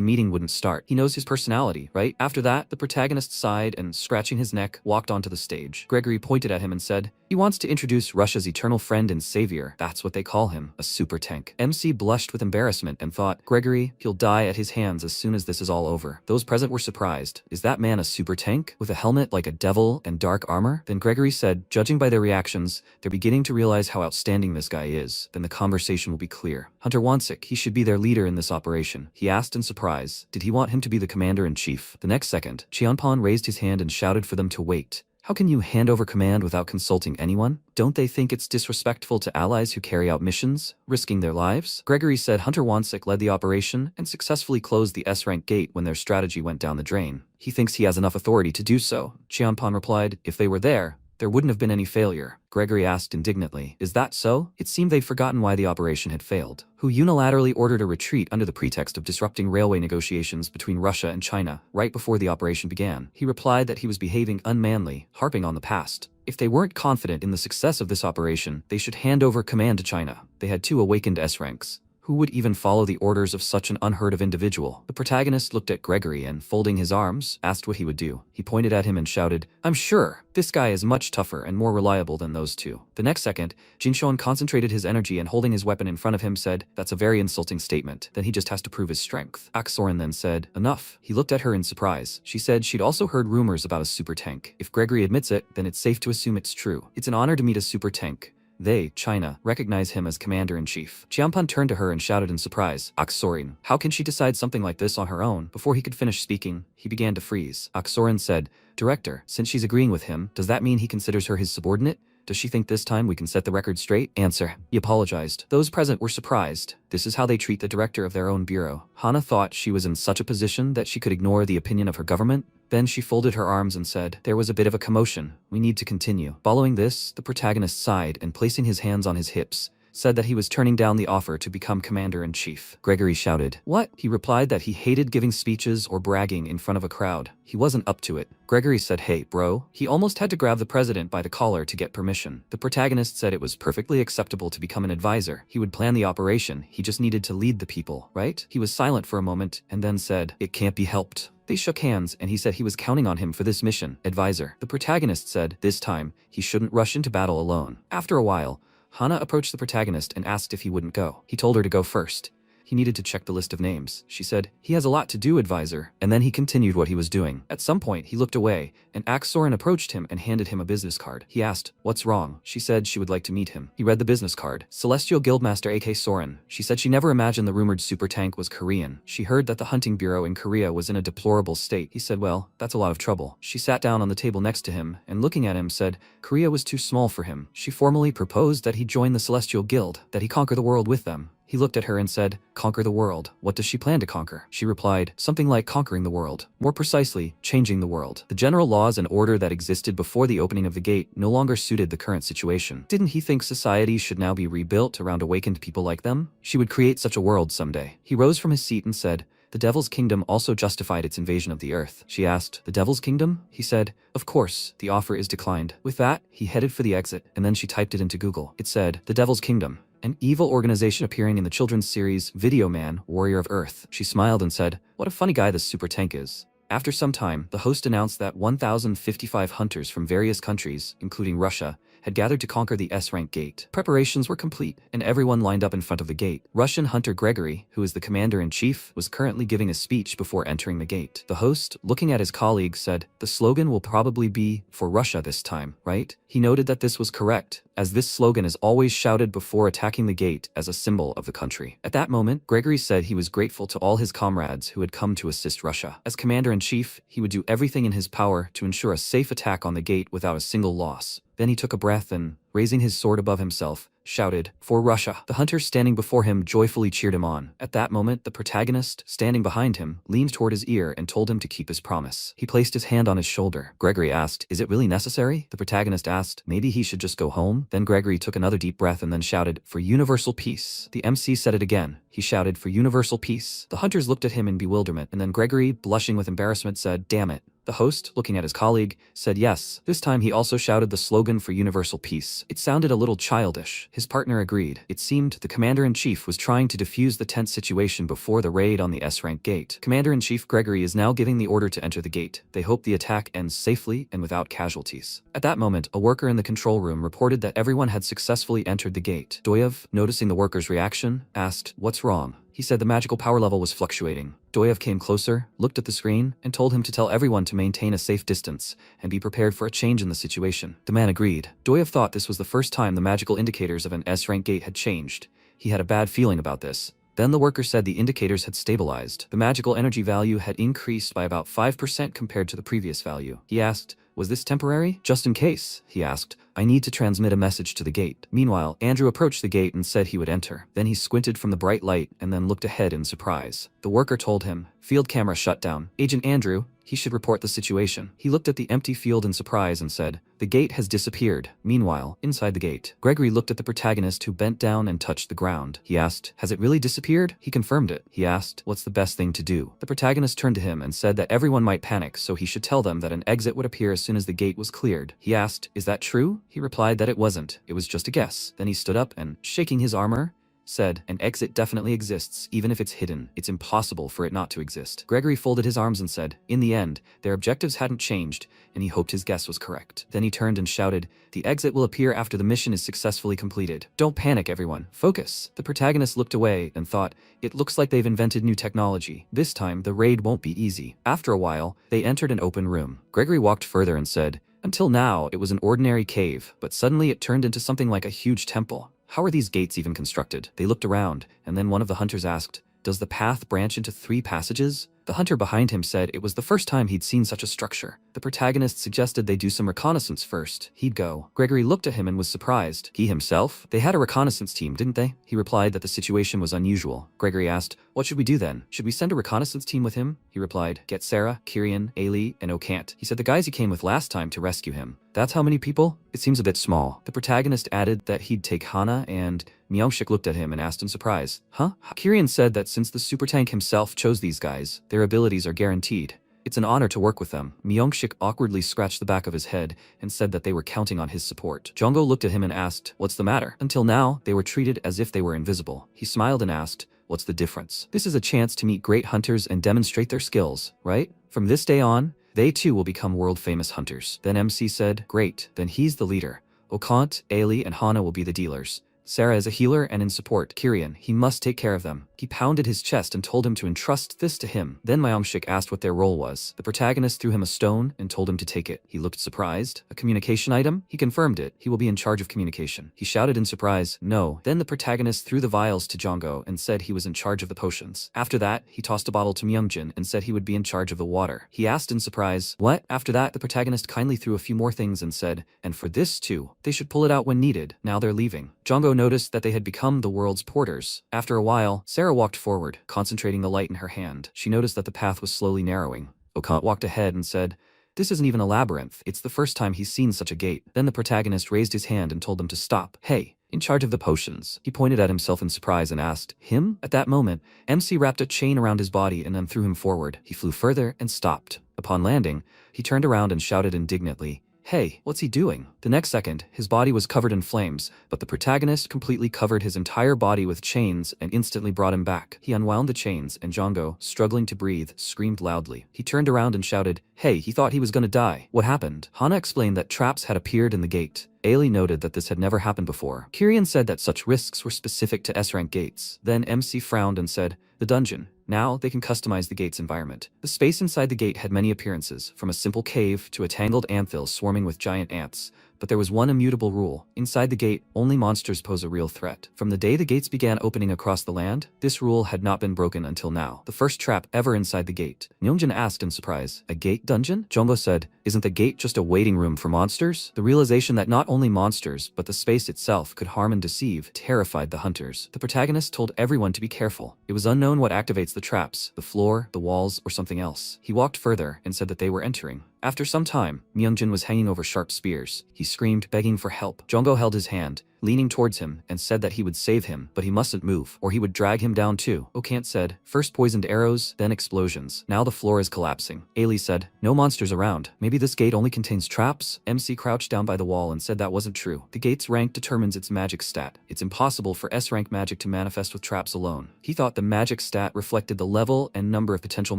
S1: meeting wouldn't start. He knows his personality, right? After that, the protagonist sighed and, scratching his neck, walked onto the stage. Gregory pointed at him and said, he wants to introduce Russia's eternal friend and savior. That's what they call him, a super tank. MC blushed with embarrassment and thought, Gregory, he'll die at his hands as soon as this is all over. Those present were surprised. Is that man a super tank? With a helmet like a devil and dark armor? Then Gregory said, judging by their reactions, they're beginning to realize how outstanding this guy is. Then the conversation will be clear. Hunter Wansik, he should be their leader in this operation. He asked in surprise, did he want him to be the commander-in-chief? The next second, Qianpan raised his hand and shouted for them to wait. How can you hand over command without consulting anyone? Don't they think it's disrespectful to allies who carry out missions, risking their lives? Gregory said Hunter Wansik led the operation and successfully closed the S-rank gate when their strategy went down the drain. He thinks he has enough authority to do so. Qianpan replied, if they were there wouldn't have been any failure. Gregory asked indignantly, is that so? It seemed they'd forgotten why the operation had failed. Who unilaterally ordered a retreat under the pretext of disrupting railway negotiations between Russia and China right before the operation began. He replied that he was behaving unmanly, harping on the past. If they weren't confident in the success of this operation, they should hand over command to China. They had 2 awakened S-ranks. Who would even follow the orders of such an unheard of individual? The protagonist looked at Gregory and, folding his arms, asked what he would do. He pointed at him and shouted, I'm sure this guy is much tougher and more reliable than those 2. The next second, Jinshon concentrated his energy and, holding his weapon in front of him, said, that's a very insulting statement. Then he just has to prove his strength. Soren then said, enough. He looked at her in surprise. She said she'd also heard rumors about a super tank. If Gregory admits it, then it's safe to assume it's true. It's an honor to meet a super tank. They, China, recognize him as commander-in-chief. Qianpan turned to her and shouted in surprise, Soren, how can she decide something like this on her own? Before he could finish speaking, he began to freeze. Soren said, Director, since she's agreeing with him, does that mean he considers her his subordinate? Does she think this time we can set the record straight? Answer. He apologized. Those present were surprised. This is how they treat the director of their own bureau. Hana thought she was in such a position that she could ignore the opinion of her government. Then she folded her arms and said, there was a bit of a commotion. We need to continue. Following this, the protagonist sighed and, placing his hands on his hips, said that he was turning down the offer to become commander-in-chief. Gregory shouted, what? He replied that he hated giving speeches or bragging in front of a crowd. He wasn't up to it. Gregory said, hey, bro. He almost had to grab the president by the collar to get permission. The protagonist said it was perfectly acceptable to become an advisor. He would plan the operation. He just needed to lead the people, right? He was silent for a moment and then said, it can't be helped. They shook hands and he said he was counting on him for this mission, advisor. The protagonist said, this time, he shouldn't rush into battle alone. After a while, Hana approached the protagonist and asked if he wouldn't go. He told her to go first. He needed to check the list of names. She said, "He has a lot to do, advisor." And then he continued what he was doing. At some point, he looked away, and Soren approached him and handed him a business card. He asked, "What's wrong?" She said she would like to meet him. He read the business card. Celestial Guildmaster A.K. Soren. She said she never imagined the rumored super tank was Korean. She heard that the hunting bureau in Korea was in a deplorable state. He said, "Well, that's a lot of trouble." She sat down on the table next to him and looking at him said, Korea was too small for him. She formally proposed that he join the Celestial Guild, that he conquer the world with them. He looked at her and said, "Conquer the world. What does she plan to conquer?" She replied, "Something like conquering the world. More precisely, changing the world." The general laws and order that existed before the opening of the gate no longer suited the current situation. Didn't he think society should now be rebuilt around awakened people like them? She would create such a world someday. He rose from his seat and said, "The Devil's Kingdom also justified its invasion of the Earth." She asked, "The Devil's Kingdom?" He said, "Of course, the offer is declined." With that, he headed for the exit, and then she typed it into Google. It said, "The Devil's Kingdom, an evil organization appearing in the children's series Video Man, Warrior of Earth." She smiled and said, "What a funny guy this super tank is." After some time, the host announced that 1,055 hunters from various countries, including Russia, had gathered to conquer the S-rank gate. Preparations were complete, and everyone lined up in front of the gate. Russian hunter Gregory, who is the commander-in-chief, was currently giving a speech before entering the gate. The host, looking at his colleague, said, "The slogan will probably be, 'For Russia this time,' right?" He noted that this was correct, as this slogan is always shouted before attacking the gate as a symbol of the country. At that moment, Gregory said he was grateful to all his comrades who had come to assist Russia. As commander-in-chief, he would do everything in his power to ensure a safe attack on the gate without a single loss. Then he took a breath and, raising his sword above himself, shouted, "For Russia." The hunters standing before him joyfully cheered him on. At that moment, the protagonist, standing behind him, leaned toward his ear and told him to keep his promise. He placed his hand on his shoulder. Gregory asked, "Is it really necessary?" The protagonist asked, "Maybe he should just go home?" Then Gregory took another deep breath and then shouted, "For universal peace." The MC said it again. He shouted, "For universal peace." The hunters looked at him in bewilderment, and then Gregory, blushing with embarrassment, said, "Damn it." The host, looking at his colleague, said yes. This time he also shouted the slogan for universal peace. It sounded a little childish. His partner agreed. It seemed the commander-in-chief was trying to defuse the tense situation before the raid on the S-rank gate. Commander-in-chief Gregory is now giving the order to enter the gate. They hope the attack ends safely and without casualties. At that moment, a worker in the control room reported that everyone had successfully entered the gate. Doyev, noticing the worker's reaction, asked, "What's wrong?" He said the magical power level was fluctuating. Doyev came closer, looked at the screen, and told him to tell everyone to maintain a safe distance and be prepared for a change in the situation. The man agreed. Doyev thought this was the first time the magical indicators of an S-rank gate had changed. He had a bad feeling about this. Then the worker said the indicators had stabilized. The magical energy value had increased by about 5% compared to the previous value. He asked, "Was this temporary?" "Just in case," he asked. "I need to transmit a message to the gate." Meanwhile, Andrew approached the gate and said he would enter. Then he squinted from the bright light and then looked ahead in surprise. The worker told him, "Field camera shut down. Agent Andrew, he should report the situation." He looked at the empty field in surprise and said, "The gate has disappeared." Meanwhile, inside the gate, Gregory looked at the protagonist who bent down and touched the ground. He asked, "Has it really disappeared?" He confirmed it. He asked, "What's the best thing to do?" The protagonist turned to him and said that everyone might panic, so he should tell them that an exit would appear as soon as the gate was cleared. He asked, "Is that true?" He replied that it wasn't. It was just a guess. Then he stood up and, shaking his armor, said, "An exit definitely exists, even if it's hidden. It's impossible for it not to exist." Gregory folded his arms and said, in the end, their objectives hadn't changed, and he hoped his guess was correct. Then he turned and shouted, "The exit will appear after the mission is successfully completed. Don't panic, everyone. Focus." The protagonist looked away and thought, it looks like they've invented new technology. This time, the raid won't be easy. After a while, they entered an open room. Gregory walked further and said, "Until now, it was an ordinary cave, but suddenly it turned into something like a huge temple. How are these gates even constructed?" They looked around, and then one of the hunters asked, "Does the path branch into 3 passages?" The hunter behind him said it was the first time he'd seen such a structure. The protagonist suggested they do some reconnaissance first. He'd go. Gregory looked at him and was surprised. He himself? They had a reconnaissance team, didn't they? He replied that the situation was unusual. Gregory asked, "What should we do then? Should we send a reconnaissance team with him?" He replied, "Get Sarah, Kirian, Ailey, and Okant." He said the guys he came with last time to rescue him. "That's how many people? It seems a bit small." The protagonist added that he'd take Hana and Myungshik looked at him and asked in surprise, "Huh?" Kirian said that since the supertank himself chose these guys, their abilities are guaranteed. It's an honor to work with them. Myungshik awkwardly scratched the back of his head and said that they were counting on his support. Jongo looked at him and asked, "What's the matter?" Until now, they were treated as if they were invisible. He smiled and asked, "What's the difference?" "This is a chance to meet great hunters and demonstrate their skills, right? From this day on, they too will become world-famous hunters." Then MC said, "Great, then he's the leader. Okant, Ailey, and Hana will be the dealers. Sarah is a healer and in support. Kirian, he must take care of them. He pounded his chest and told him to entrust this to him. Then Myongshik asked what their role was. The protagonist threw him a stone and told him to take it. He looked surprised. A communication item? He confirmed it. He will be in charge of communication. He shouted in surprise, no. Then the protagonist threw the vials to Jonggo and said he was in charge of the potions. After that, he tossed a bottle to Myungjin and said he would be in charge of the water. He asked in surprise, what? After that, the protagonist kindly threw a few more things and said, and for this too, they should pull it out when needed. Now they're leaving. Jonggo noticed that they had become the world's porters. After a while, Sarah walked forward, concentrating the light in her hand. She noticed that the path was slowly narrowing. Okant walked ahead and said, this isn't even a labyrinth. It's the first time he's seen such a gate. Then the protagonist raised his hand and told them to stop. Hey, in charge of the potions. He pointed at himself in surprise and asked, him? At that moment, MC wrapped a chain around his body and then threw him forward. He flew further and stopped. Upon landing, he turned around and shouted indignantly, hey, what's he doing? The next second, his body was covered in flames, but the protagonist completely covered his entire body with chains and instantly brought him back. He unwound the chains and Jonggo, struggling to breathe, screamed loudly. He turned around and shouted, hey, he thought he was gonna die. What happened? Hana explained that traps had appeared in the gate. Ailey noted that this had never happened before. Kirian said that such risks were specific to S-rank gates. Then MC frowned and said, the dungeon. Now they can customize the gate's environment. The space inside the gate had many appearances, from a simple cave to a tangled anthill swarming with giant ants. But there was one immutable rule. Inside the gate, only monsters pose a real threat. From the day the gates began opening across the land, this rule had not been broken until now. The first trap ever inside the gate. Myungjin asked in surprise, a gate dungeon? Jonggo said, isn't the gate just a waiting room for monsters? The realization that not only monsters, but the space itself could harm and deceive terrified the hunters. The protagonist told everyone to be careful. It was unknown what activates the traps, the floor, the walls, or something else. He walked further and said that they were entering. After some time, Myungjin was hanging over sharp spears. He screamed, begging for help. Jonggo held his hand, leaning towards him, and said that he would save him, but he mustn't move, or he would drag him down too. Okant said, first poisoned arrows, then explosions. Now the floor is collapsing. Ailey said, no monsters around. Maybe this gate only contains traps? MC crouched down by the wall and said that wasn't true. The gate's rank determines its magic stat. It's impossible for S-rank magic to manifest with traps alone. He thought the magic stat reflected the level and number of potential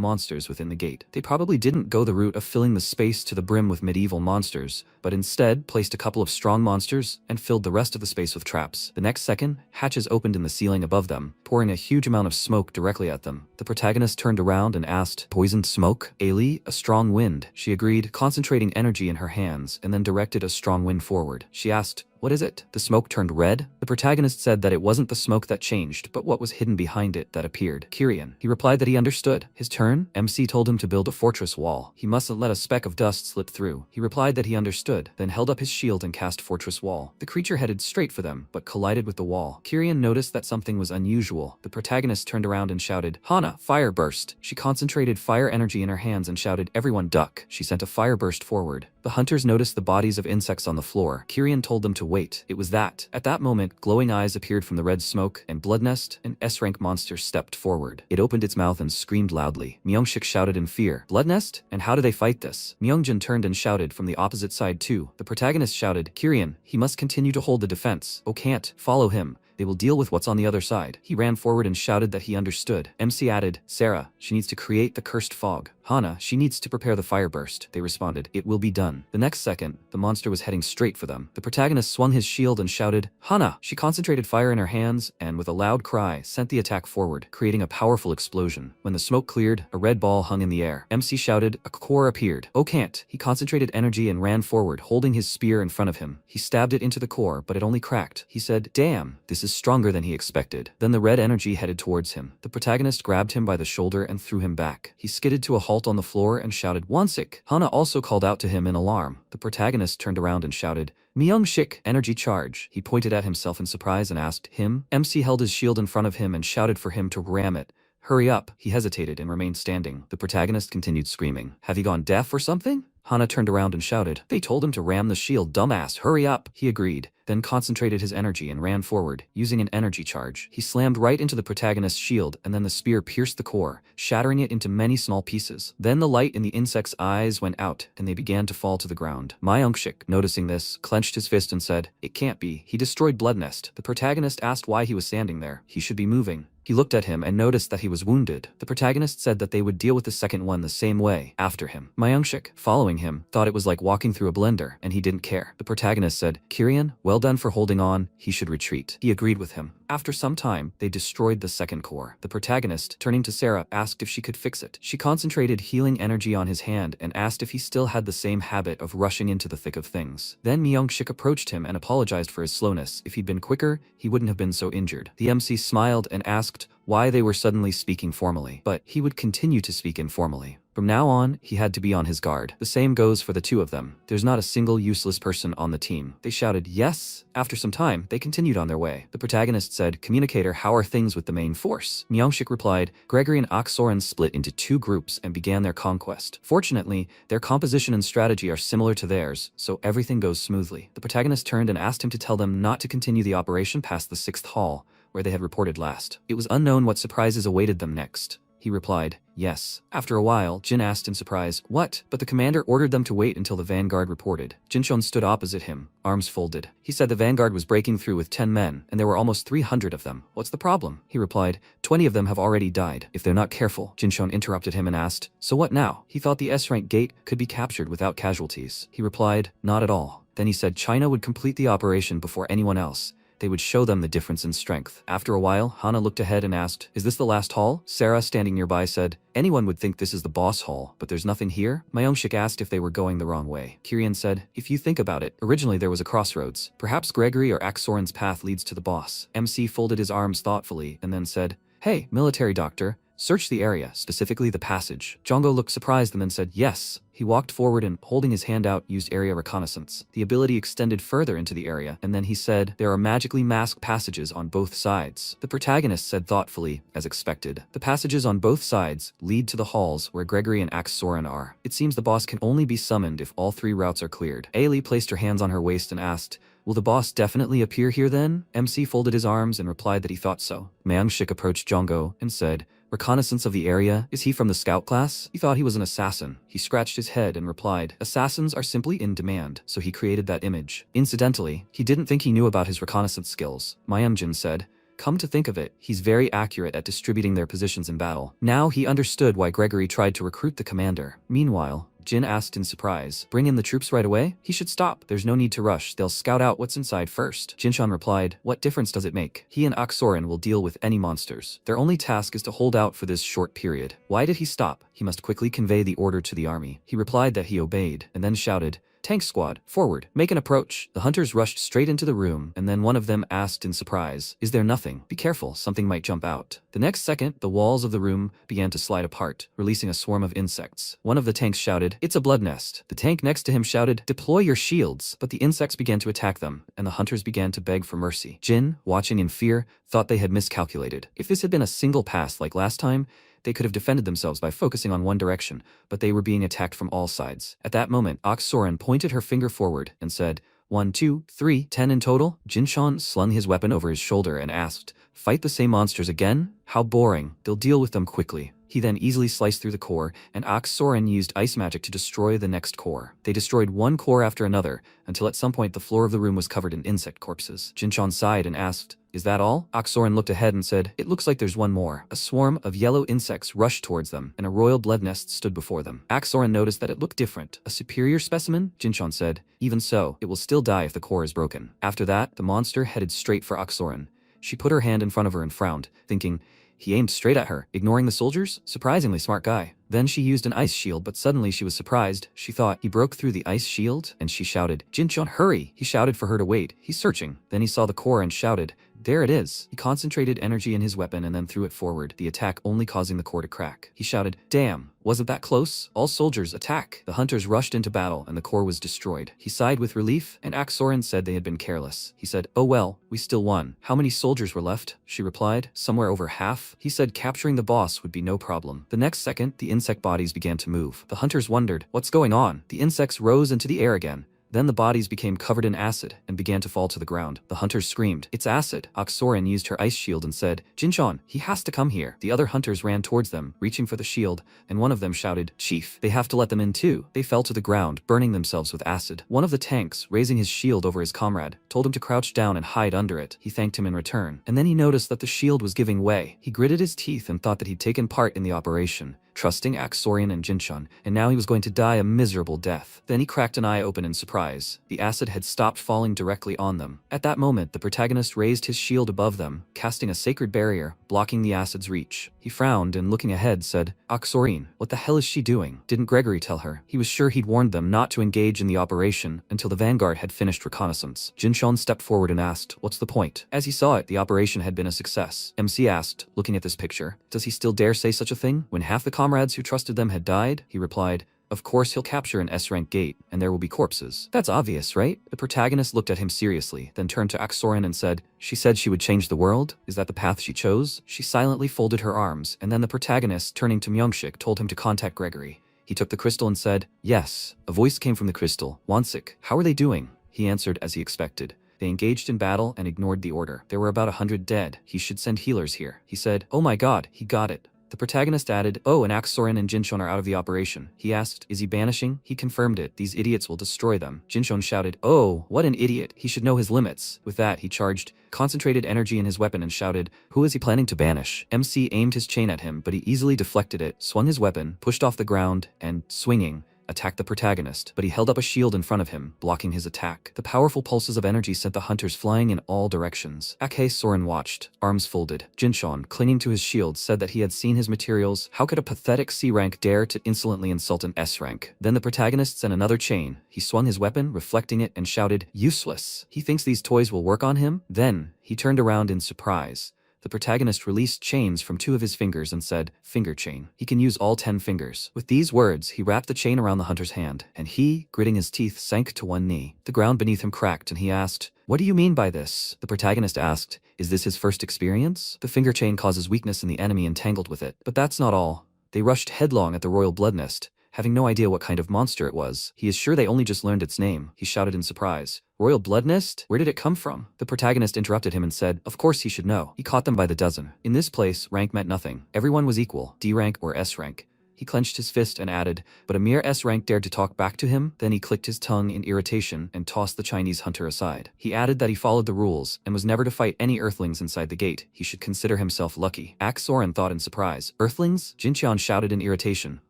S1: monsters within the gate. They probably didn't go the route of filling the space to the brim with medieval monsters, but instead placed a couple of strong monsters and filled the rest of the space with traps. The next second, hatches opened in the ceiling above them, pouring a huge amount of smoke directly at them. The protagonist turned around and asked, poisoned smoke? Ailey, a strong wind. She agreed, concentrating energy in her hands, and then directed a strong wind forward. She asked, what is it? The smoke turned red? The protagonist said that it wasn't the smoke that changed, but what was hidden behind it that appeared. Kirian. He replied that he understood. His turn, MC told him to build a fortress wall. He mustn't let a speck of dust slip through. He replied that he understood, then held up his shield and cast fortress wall. The creature headed straight for them, but collided with the wall. Kirian noticed that something was unusual. The protagonist turned around and shouted, Hana, fire burst. She concentrated fire energy in her hands and shouted, everyone duck. She sent a fire burst forward. The hunters noticed the bodies of insects on the floor. Kirian told them to wait. It was that. At that moment, glowing eyes appeared from the red smoke, and Bloodnest, an S-rank monster, stepped forward. It opened its mouth and screamed loudly. Myungshik shouted in fear, Bloodnest? And how do they fight this? Myungjin turned and shouted from the opposite side too. The protagonist shouted, Kirian, he must continue to hold the defense. Oh, can't. Follow him. They will deal with what's on the other side. He ran forward and shouted that he understood. MC added, Sarah, she needs to create the cursed fog. Hana, she needs to prepare the fire burst. They responded, it will be done. The next second, the monster was heading straight for them. The protagonist swung his shield and shouted, Hana! She concentrated fire in her hands and with a loud cry sent the attack forward, creating a powerful explosion. When the smoke cleared, a red ball hung in the air. MC shouted, a core appeared. Oh, can't. He concentrated energy and ran forward, holding his spear in front of him. He stabbed it into the core, but it only cracked. He said, damn, this is stronger than he expected. Then the red energy headed towards him. The protagonist grabbed him by the shoulder and threw him back. He skidded to a halt on the floor and shouted, Wansik. Hana also called out to him in alarm. The protagonist turned around and shouted, Myungshik, energy charge. He pointed at himself in surprise and asked, him? MC held his shield in front of him and shouted for him to ram it. Hurry up. He hesitated and remained standing. The protagonist continued screaming, have you gone deaf or something? Hana turned around and shouted, they told him to ram the shield, dumbass, hurry up. He agreed, then concentrated his energy and ran forward, using an energy charge. He slammed right into the protagonist's shield and then the spear pierced the core, shattering it into many small pieces. Then the light in the insect's eyes went out and they began to fall to the ground. Myungshik, noticing this, clenched his fist and said, it can't be. He destroyed Bloodnest. The protagonist asked why he was standing there. He should be moving. He looked at him and noticed that he was wounded. The protagonist said that they would deal with the second one the same way, after him. Myungshik, following him, thought it was like walking through a blender, and he didn't care. The protagonist said, Kirian, well Well done for holding on, he should retreat. He agreed with him. After some time, they destroyed the second core. The protagonist, turning to Sarah, asked if she could fix it. She concentrated healing energy on his hand and asked if he still had the same habit of rushing into the thick of things. Then Myung-shik approached him and apologized for his slowness. If he'd been quicker, he wouldn't have been so injured. The MC smiled and asked why they were suddenly speaking formally, but he would continue to speak informally. From now on, he had to be on his guard. The same goes for the two of them. There's not a single useless person on the team. They shouted, yes. After some time, they continued on their way. The protagonist said, communicator, how are things with the main force? Myung-shik replied, Gregory and Aksoran split into two groups and began their conquest. Fortunately, their composition and strategy are similar to theirs, so everything goes smoothly. The protagonist turned and asked him to tell them not to continue the operation past the 6th hall, where they had reported last. It was unknown what surprises awaited them next. He replied, yes. After a while, Jin asked in surprise, what? But the commander ordered them to wait until the vanguard reported. Jinchon stood opposite him, arms folded. He said the vanguard was breaking through with 10 men, and there were almost 300 of them. What's the problem? He replied, 20 of them have already died. If they're not careful. Jinchon interrupted him and asked, so what now? He thought the S-rank gate could be captured without casualties. He replied, not at all. Then he said China would complete the operation before anyone else. They would show them the difference in strength. After a while, Hana looked ahead and asked, is this the last hall? Sarah, standing nearby, said, anyone would think this is the boss hall, but there's nothing here? Myung-shik asked if they were going the wrong way. Kirian said, if you think about it, originally there was a crossroads. Perhaps Gregory or Aksoran's path leads to the boss. MC folded his arms thoughtfully and then said, hey, military doctor, search the area, specifically the passage. Jongo looked surprised and then said, yes. He walked forward and, holding his hand out, used area reconnaissance. The ability extended further into the area, and then he said, there are magically masked passages on both sides. The protagonist said thoughtfully, as expected, the passages on both sides lead to the halls where Gregory and Aksoran are. It seems the boss can only be summoned if all 3 routes are cleared. Ailey placed her hands on her waist and asked, will the boss definitely appear here then? MC folded his arms and replied that he thought so. Myung-shik approached Jongo and said, reconnaissance of the area? Is he from the scout class? He thought he was an assassin. He scratched his head and replied, assassins are simply in demand, so he created that image. Incidentally, he didn't think he knew about his reconnaissance skills. Myung-jin said, come to think of it, he's very accurate at distributing their positions in battle. Now he understood why Gregory tried to recruit the commander. Meanwhile, Jin asked in surprise, bring in the troops right away? He should stop. There's no need to rush. They'll scout out what's inside first. Jinchon replied, what difference does it make? He and Aksoran will deal with any monsters. Their only task is to hold out for this short period. Why did he stop? He must quickly convey the order to the army. He replied that he obeyed, and then shouted, tank squad, forward, make an approach. The hunters rushed straight into the room, and then one of them asked in surprise, is there nothing? Be careful, something might jump out. The next second, the walls of the room began to slide apart, releasing a swarm of insects. One of the tanks shouted, it's a blood nest. The tank next to him shouted, deploy your shields. But the insects began to attack them, and the hunters began to beg for mercy. Jin, watching in fear, thought they had miscalculated. If this had been a single pass like last time, they could have defended themselves by focusing on one direction, but they were being attacked from all sides. At that moment, Aksoran pointed her finger forward and said, 1, 2, 3, 10 in total. Jinchon slung his weapon over his shoulder and asked, fight the same monsters again? How boring. They'll deal with them quickly. He then easily sliced through the core, and Aksoran used ice magic to destroy the next core. They destroyed one core after another, until at some point the floor of the room was covered in insect corpses. Jinchon sighed and asked, is that all? Aksoran looked ahead and said, it looks like there's one more. A swarm of yellow insects rushed towards them, and a royal blood nest stood before them. Aksoran noticed that it looked different. A superior specimen? Jinchon said, even so, it will still die if the core is broken. After that, the monster headed straight for Aksoran. She put her hand in front of her and frowned, thinking, he aimed straight at her, ignoring the soldiers? Surprisingly smart guy. Then she used an ice shield, but suddenly she was surprised. She thought he broke through the ice shield, and she shouted, Jinchon, hurry! He shouted for her to wait. He's searching. Then he saw the core and shouted, there it is. He concentrated energy in his weapon and then threw it forward, the attack only causing the core to crack. He shouted, damn, wasn't that close? All soldiers, attack! The hunters rushed into battle and the core was destroyed. He sighed with relief, and Aksoran said they had been careless. He said, oh well, we still won. How many soldiers were left? She replied, somewhere over half. He said capturing the boss would be no problem. The next second, the insect bodies began to move. The hunters wondered, what's going on? The insects rose into the air again. Then the bodies became covered in acid and began to fall to the ground. The hunters screamed, it's acid. Aksoran used her ice shield and said, Jinchon, he has to come here. The other hunters ran towards them, reaching for the shield, and one of them shouted, Chief, they have to let them in too. They fell to the ground, burning themselves with acid. One of the tanks, raising his shield over his comrade, told him to crouch down and hide under it. He thanked him in return, and then he noticed that the shield was giving way. He gritted his teeth and thought that he'd taken part in the operation. trusting Aksorian and Jinchon, and now he was going to die a miserable death. Then he cracked an eye open in surprise. The acid had stopped falling directly on them. At that moment, the protagonist raised his shield above them, casting a sacred barrier, blocking the acid's reach. He frowned and, looking ahead, said, Aksorian, what the hell is she doing? Didn't Gregory tell her? He was sure he'd warned them not to engage in the operation until the vanguard had finished reconnaissance. Jinchon stepped forward and asked, what's the point? As he saw it, the operation had been a success. MC asked, looking at this picture, does he still dare say such a thing? When half the comrades who trusted them had died, he replied, of course he'll capture an S-rank gate, and there will be corpses. That's obvious, right? The protagonist looked at him seriously, then turned to Aksorin and said, she said she would change the world? Is that the path she chose? She silently folded her arms, and then the protagonist, turning to Myungshik, told him to contact Gregory. He took the crystal and said, yes. A voice came from the crystal. Wansik, how are they doing? He answered as he expected. They engaged in battle and ignored the order. There were about 100 dead. He should send healers here. He said, oh my god, he got it. The protagonist added, oh, and Aksorin and Jinchon are out of the operation. He asked, is he banishing? He confirmed it. These idiots will destroy them. Jinchon shouted, oh, what an idiot. He should know his limits. With that, he charged concentrated energy in his weapon and shouted, who is he planning to banish? MC aimed his chain at him, but he easily deflected it, swung his weapon, pushed off the ground, and, swinging, attacked the protagonist, but he held up a shield in front of him, blocking his attack. The powerful pulses of energy sent the hunters flying in all directions. Soren watched, arms folded. Jinchon, clinging to his shield, said that he had seen his materials. How could a pathetic C-rank dare to insolently insult an S-rank? Then the protagonist sent another chain. He swung his weapon, reflecting it, and shouted, useless. He thinks these toys will work on him? Then, he turned around in surprise. The protagonist released chains from 2 of his fingers and said, finger chain. He can use all 10 fingers. With these words, he wrapped the chain around the hunter's hand, and he, gritting his teeth, sank to one knee. The ground beneath him cracked, and he asked, what do you mean by this? The protagonist asked, is this his first experience? The finger chain causes weakness in the enemy entangled with it. But that's not all. They rushed headlong at the royal blood nest, having no idea what kind of monster it was. He is sure they only just learned its name. He shouted in surprise. Royal blood nest? Where did it come from? The protagonist interrupted him and said, of course he should know. He caught them by the dozen. In this place, rank meant nothing. Everyone was equal, D rank or S rank. He clenched his fist and added, but a mere S-rank dared to talk back to him? Then he clicked his tongue in irritation and tossed the Chinese hunter aside. He added that he followed the rules and was never to fight any earthlings inside the gate. He should consider himself lucky. Aksorin thought in surprise. Earthlings? Jincheon shouted in irritation.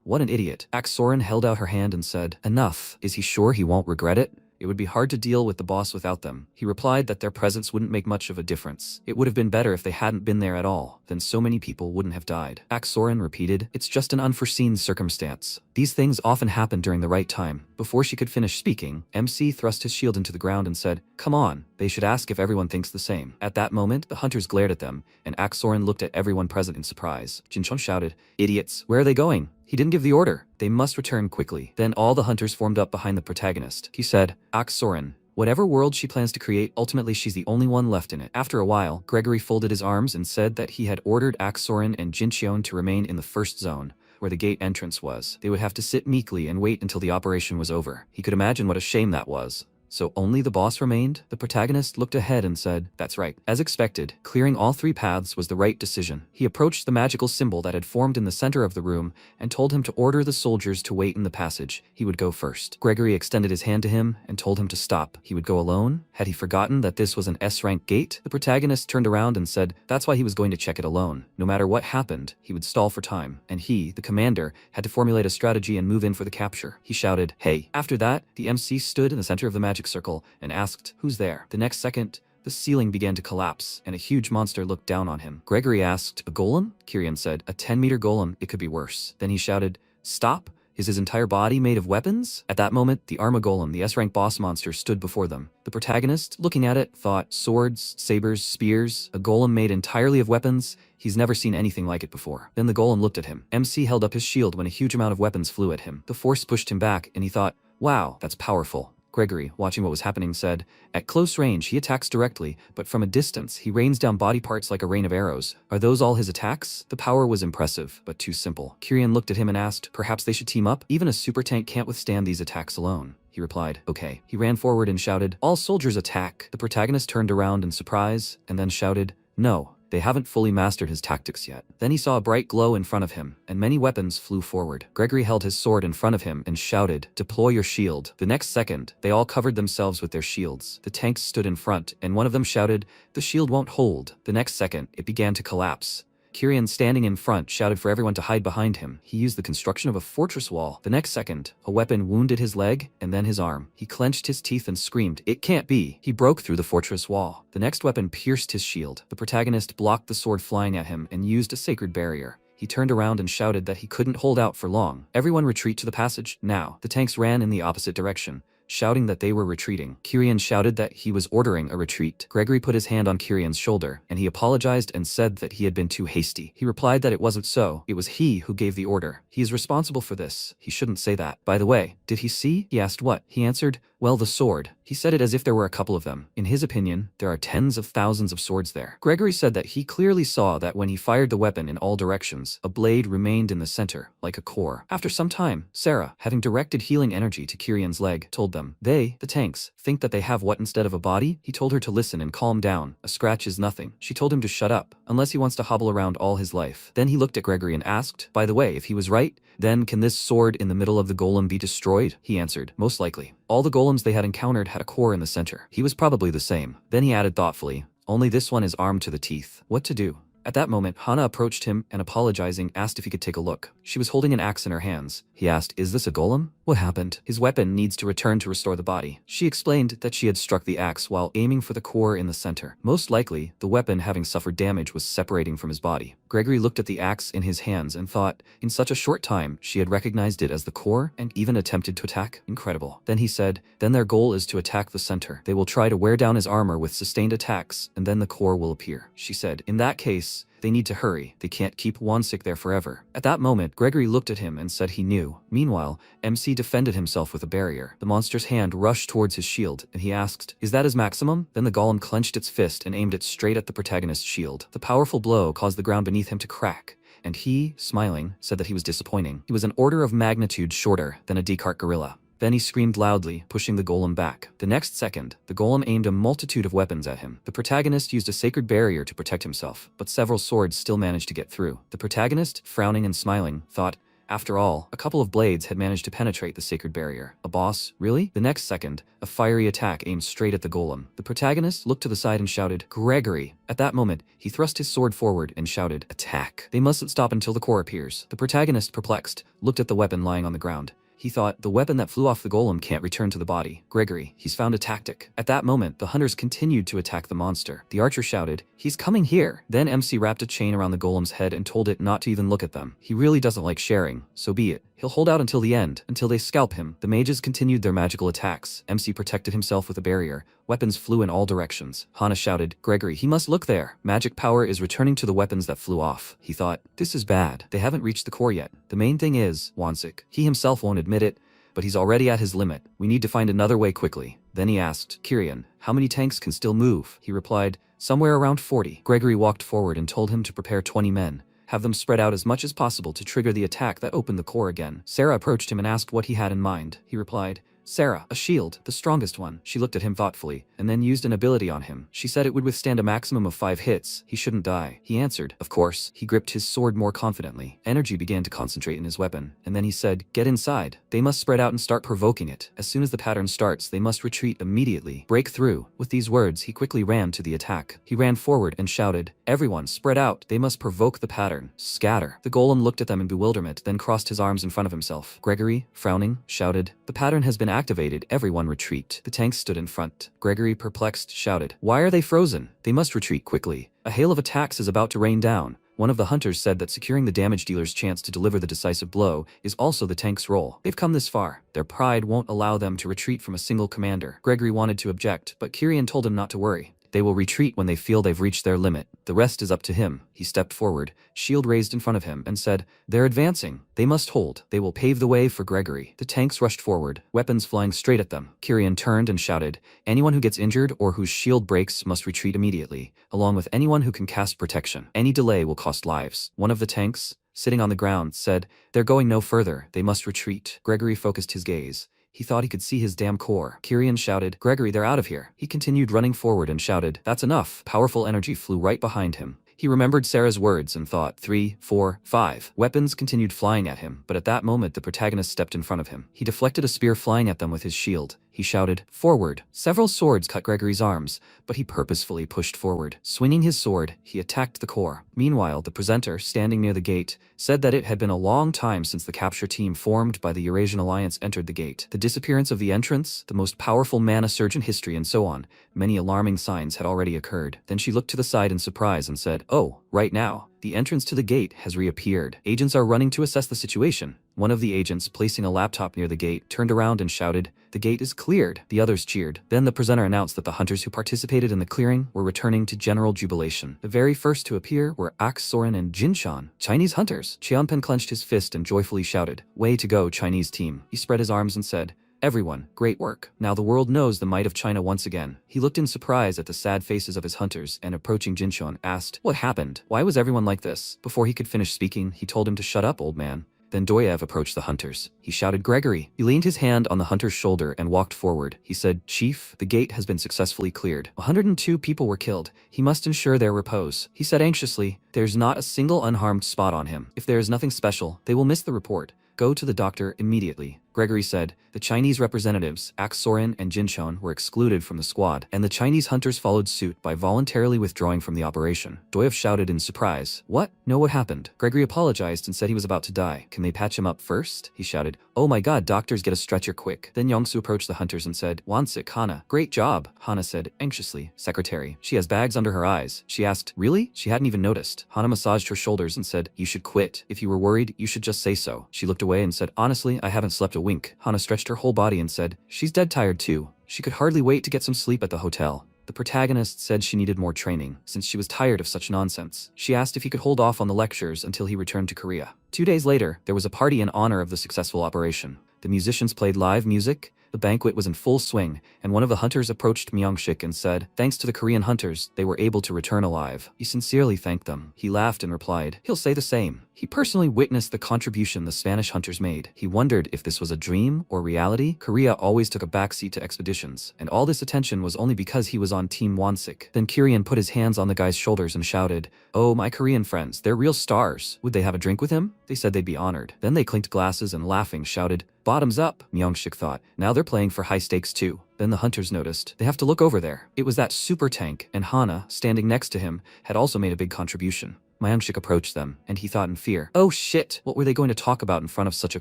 S1: What an idiot. Aksorin held out her hand and said, enough. Is he sure he won't regret it? It would be hard to deal with the boss without them. He replied that their presence wouldn't make much of a difference. It would have been better if they hadn't been there at all. Then so many people wouldn't have died. Aksorin repeated, it's just an unforeseen circumstance. These things often happen during the right time. Before she could finish speaking, MC thrust his shield into the ground and said, come on, they should ask if everyone thinks the same. At that moment, the hunters glared at them, and Aksorin looked at everyone present in surprise. Jinchon shouted, idiots, where are they going? He didn't give the order. They must return quickly. Then all the hunters formed up behind the protagonist. He said, Aksorin, whatever world she plans to create, ultimately she's the only one left in it. After a while, Gregory folded his arms and said that he had ordered Aksorin and Jincheon to remain in the first zone, where the gate entrance was. They would have to sit meekly and wait until the operation was over. He could imagine what a shame that was. So only the boss remained? The protagonist looked ahead and said, that's right. As expected, clearing all 3 paths was the right decision. He approached the magical symbol that had formed in the center of the room and told him to order the soldiers to wait in the passage. He would go first. Gregory extended his hand to him and told him to stop. He would go alone? Had he forgotten that this was an S-rank gate? The protagonist turned around and said that's why he was going to check it alone. No matter what happened, he would stall for time, and he, the commander, had to formulate a strategy and move in for the capture. He shouted, hey. After that, the MC stood in the center of the magic circle and asked, who's there? The next second, the ceiling began to collapse, and a huge monster looked down on him. Gregory asked, a golem? Kirian said, a 10-meter golem, it could be worse. Then he shouted, stop! Is his entire body made of weapons? At that moment, the Arma Golem, the S-rank boss monster, stood before them. The protagonist, looking at it, thought, swords, sabers, spears, a golem made entirely of weapons? He's never seen anything like it before. Then the golem looked at him. MC held up his shield when a huge amount of weapons flew at him. The force pushed him back, and he thought, wow, that's powerful. Gregory, watching what was happening, said, at close range he attacks directly, but from a distance he rains down body parts like a rain of arrows. Are those all his attacks? The power was impressive, but too simple. Kirian looked at him and asked, perhaps they should team up? Even a super tank can't withstand these attacks alone. He replied, okay. He ran forward and shouted, all soldiers attack. The protagonist turned around in surprise, and then shouted, no. They haven't fully mastered his tactics yet. Then he saw a bright glow in front of him, and many weapons flew forward. Gregory held his sword in front of him and shouted, deploy your shield. The next second, they all covered themselves with their shields. The tanks stood in front, and one of them shouted, the shield won't hold. The next second, it began to collapse. Kirian, standing in front, shouted for everyone to hide behind him. He used the construction of a fortress wall. The next second, a weapon wounded his leg and then his arm. He clenched his teeth and screamed, "It can't be!" He broke through the fortress wall. The next weapon pierced his shield. The protagonist blocked the sword flying at him and used a sacred barrier. He turned around and shouted that he couldn't hold out for long. "Everyone retreat to the passage, now." The tanks ran in the opposite direction, shouting that they were retreating. Kirian shouted that he was ordering a retreat. Gregory put his hand on Kirian's shoulder, and he apologized and said that he had been too hasty. He replied that it wasn't so. It was he who gave the order. He is responsible for this. He shouldn't say that. "By the way, did he see?" He asked. "What?" He answered, "Well, the sword." He said it as if there were a couple of them. In his opinion, there are tens of thousands of swords there. Gregory said that he clearly saw that when he fired the weapon in all directions, a blade remained in the center, like a core. After some time, Sarah, having directed healing energy to Kirian's leg, told them, "They, the tanks, think that they have what instead of a body?" He told her to listen and calm down. "A scratch is nothing." She told him to shut up, unless he wants to hobble around all his life. Then he looked at Gregory and asked, "By the way, if he was right, then can this sword in the middle of the golem be destroyed?" He answered, "Most likely." All the golems they had encountered had a core in the center. He was probably the same. Then he added thoughtfully, "Only this one is armed to the teeth." What to do? At that moment, Hana approached him and, apologizing, asked if he could take a look. She was holding an axe in her hands. He asked, "Is this a golem?" "What happened?" "His weapon needs to return to restore the body." She explained that she had struck the axe while aiming for the core in the center. Most likely, the weapon, having suffered damage, was separating from his body. Gregory looked at the axe in his hands and thought, in such a short time, she had recognized it as the core and even attempted to attack. Incredible. Then he said, "Then their goal is to attack the center. They will try to wear down his armor with sustained attacks, and then the core will appear." She said, "In that case, they need to hurry. They can't keep Wansik there forever." At that moment, Gregory looked at him and said he knew. Meanwhile, MC defended himself with a barrier. The monster's hand rushed towards his shield, and he asked, "Is that his maximum?" Then the golem clenched its fist and aimed it straight at the protagonist's shield. The powerful blow caused the ground beneath him to crack, and he, smiling, said that he was disappointing. He was an order of magnitude shorter than a Descartes gorilla. Then he screamed loudly, pushing the golem back. The next second, the golem aimed a multitude of weapons at him. The protagonist used a sacred barrier to protect himself, but several swords still managed to get through. The protagonist, frowning and smiling, thought, after all, a couple of blades had managed to penetrate the sacred barrier. A boss? Really? The next second, a fiery attack aimed straight at the golem. The protagonist looked to the side and shouted, "Gregory!" At that moment, he thrust his sword forward and shouted, "Attack!" They mustn't stop until the core appears. The protagonist, perplexed, looked at the weapon lying on the ground. He thought, the weapon that flew off the golem can't return to the body. Gregory, he's found a tactic. At that moment, the hunters continued to attack the monster. The archer shouted, "He's coming here!" Then MC wrapped a chain around the golem's head and told it not to even look at them. He really doesn't like sharing, so be it. He'll hold out until the end, until they scalp him. The mages continued their magical attacks. MC protected himself with a barrier. Weapons flew in all directions. Hana shouted, "Gregory, he must look there. Magic power is returning to the weapons that flew off." He thought, this is bad. They haven't reached the core yet. The main thing is, Wansik. He himself won't admit it, but he's already at his limit. We need to find another way quickly. Then he asked, "Kirian, how many tanks can still move?" He replied, "Somewhere around 40. Gregory walked forward and told him to prepare 20 men. Have them spread out as much as possible to trigger the attack that opened the core again. Sarah approached him and asked what he had in mind. He replied, "Sarah, a shield, the strongest one." She looked at him thoughtfully, and then used an ability on him. She said it would withstand a maximum of 5 hits. He shouldn't die. He answered, "Of course." He gripped his sword more confidently. Energy began to concentrate in his weapon, and then he said, "Get inside. They must spread out and start provoking it. As soon as the pattern starts, they must retreat immediately. Break through." With these words, he quickly ran to the attack. He ran forward and shouted, "Everyone, spread out. They must provoke the pattern. Scatter." The golem looked at them in bewilderment, then crossed his arms in front of himself. Gregory, frowning, shouted, "The pattern has been activated. Everyone retreat." The tanks stood in front. Gregory, perplexed, shouted, "Why are they frozen? They must retreat quickly. A hail of attacks is about to rain down." One of the hunters said that securing the damage dealer's chance to deliver the decisive blow is also the tank's role. They've come this far. Their pride won't allow them to retreat from a single commander. Gregory wanted to object, but Kirian told him not to worry. They will retreat when they feel they've reached their limit. The rest is up to him. He stepped forward, shield raised in front of him, and said, "They're advancing. They must hold. They will pave the way for Gregory." The tanks rushed forward, weapons flying straight at them. Kirian turned and shouted, "Anyone who gets injured or whose shield breaks must retreat immediately, along with anyone who can cast protection. Any delay will cost lives." One of the tanks, sitting on the ground, said, "They're going no further. They must retreat." Gregory focused his gaze. He thought he could see his damn core. Kirian shouted, "Gregory, they're out of here." He continued running forward and shouted, "That's enough." Powerful energy flew right behind him. He remembered Sarah's words and thought, 3, 4, 5. Weapons continued flying at him, but at that moment the protagonist stepped in front of him. He deflected a spear flying at them with his shield. he shouted. Forward. Several swords cut Gregory's arms, but he purposefully pushed forward. Swinging his sword, he attacked the core. Meanwhile, the presenter, standing near the gate, said that it had been a long time since the capture team formed by the Eurasian Alliance entered the gate. The disappearance of the entrance, the most powerful mana surge in history, and so on. Many alarming signs had already occurred. Then she looked to the side in surprise and said, "Oh, right now. The entrance to the gate has reappeared. Agents are running to assess the situation." One of the agents, placing a laptop near the gate, turned around and shouted, "The gate is cleared." The others cheered. Then the presenter announced that the hunters who participated in the clearing were returning to general jubilation. The very first to appear were Soren and Jinshan, Chinese hunters. Qianpen clenched his fist and joyfully shouted, "Way to go, Chinese team." He spread his arms and said, "Everyone, great work. Now the world knows the might of China once again." He looked in surprise at the sad faces of his hunters and, approaching Jinshan, asked, "What happened? Why was everyone like this?" Before he could finish speaking, he told him to shut up, old man. Then Doyev approached the hunters. He shouted, "Gregory." He leaned his hand on the hunter's shoulder and walked forward. He said, "Chief, the gate has been successfully cleared. 102 people were killed. He must ensure their repose." He said anxiously, "There's not a single unharmed spot on him. If there is nothing special, they will miss the report. Go to the doctor immediately." Gregory said, "The Chinese representatives, Soren and Jinshan, were excluded from the squad, and the Chinese hunters followed suit by voluntarily withdrawing from the operation." Doyev shouted in surprise, "What? No, what happened?" Gregory apologized and said he was about to die. "Can they patch him up first?" He shouted. "Oh my god, doctors, get a stretcher quick." Then Yongsu approached the hunters and said, "Wansik, Hana." "Great job," Hana said anxiously. "Secretary, she has bags under her eyes." She asked, "Really?" She hadn't even noticed. Hana massaged her shoulders and said, "You should quit. If you were worried, you should just say so." She looked away and said, "Honestly, I haven't slept a wink." Hana stretched her whole body and said, "She's dead tired too. She could hardly wait to get some sleep at the hotel." The protagonist said she needed more training, since she was tired of such nonsense. She asked if he could hold off on the lectures until he returned to Korea. 2 days later, there was a party in honor of the successful operation. The musicians played live music, the banquet was in full swing, and one of the hunters approached Myung-shik and said, "Thanks to the Korean hunters, they were able to return alive." He sincerely thanked them. He laughed and replied, "He'll say the same." He personally witnessed the contribution the Spanish hunters made. He wondered if this was a dream or reality. Korea always took a backseat to expeditions, and all this attention was only because he was on Team Wansik. Then Kirian put his hands on the guy's shoulders and shouted, "Oh, my Korean friends, they're real stars. Would they have a drink with him?" They said they'd be honored. Then they clinked glasses and, laughing, shouted, "Bottoms up." Myung-shik thought, now they're playing for high stakes too. Then the hunters noticed, they have to look over there. It was that super tank, and Hana, standing next to him, had also made a big contribution. Myung-shik approached them, and he thought in fear, "Oh shit, what were they going to talk about in front of such a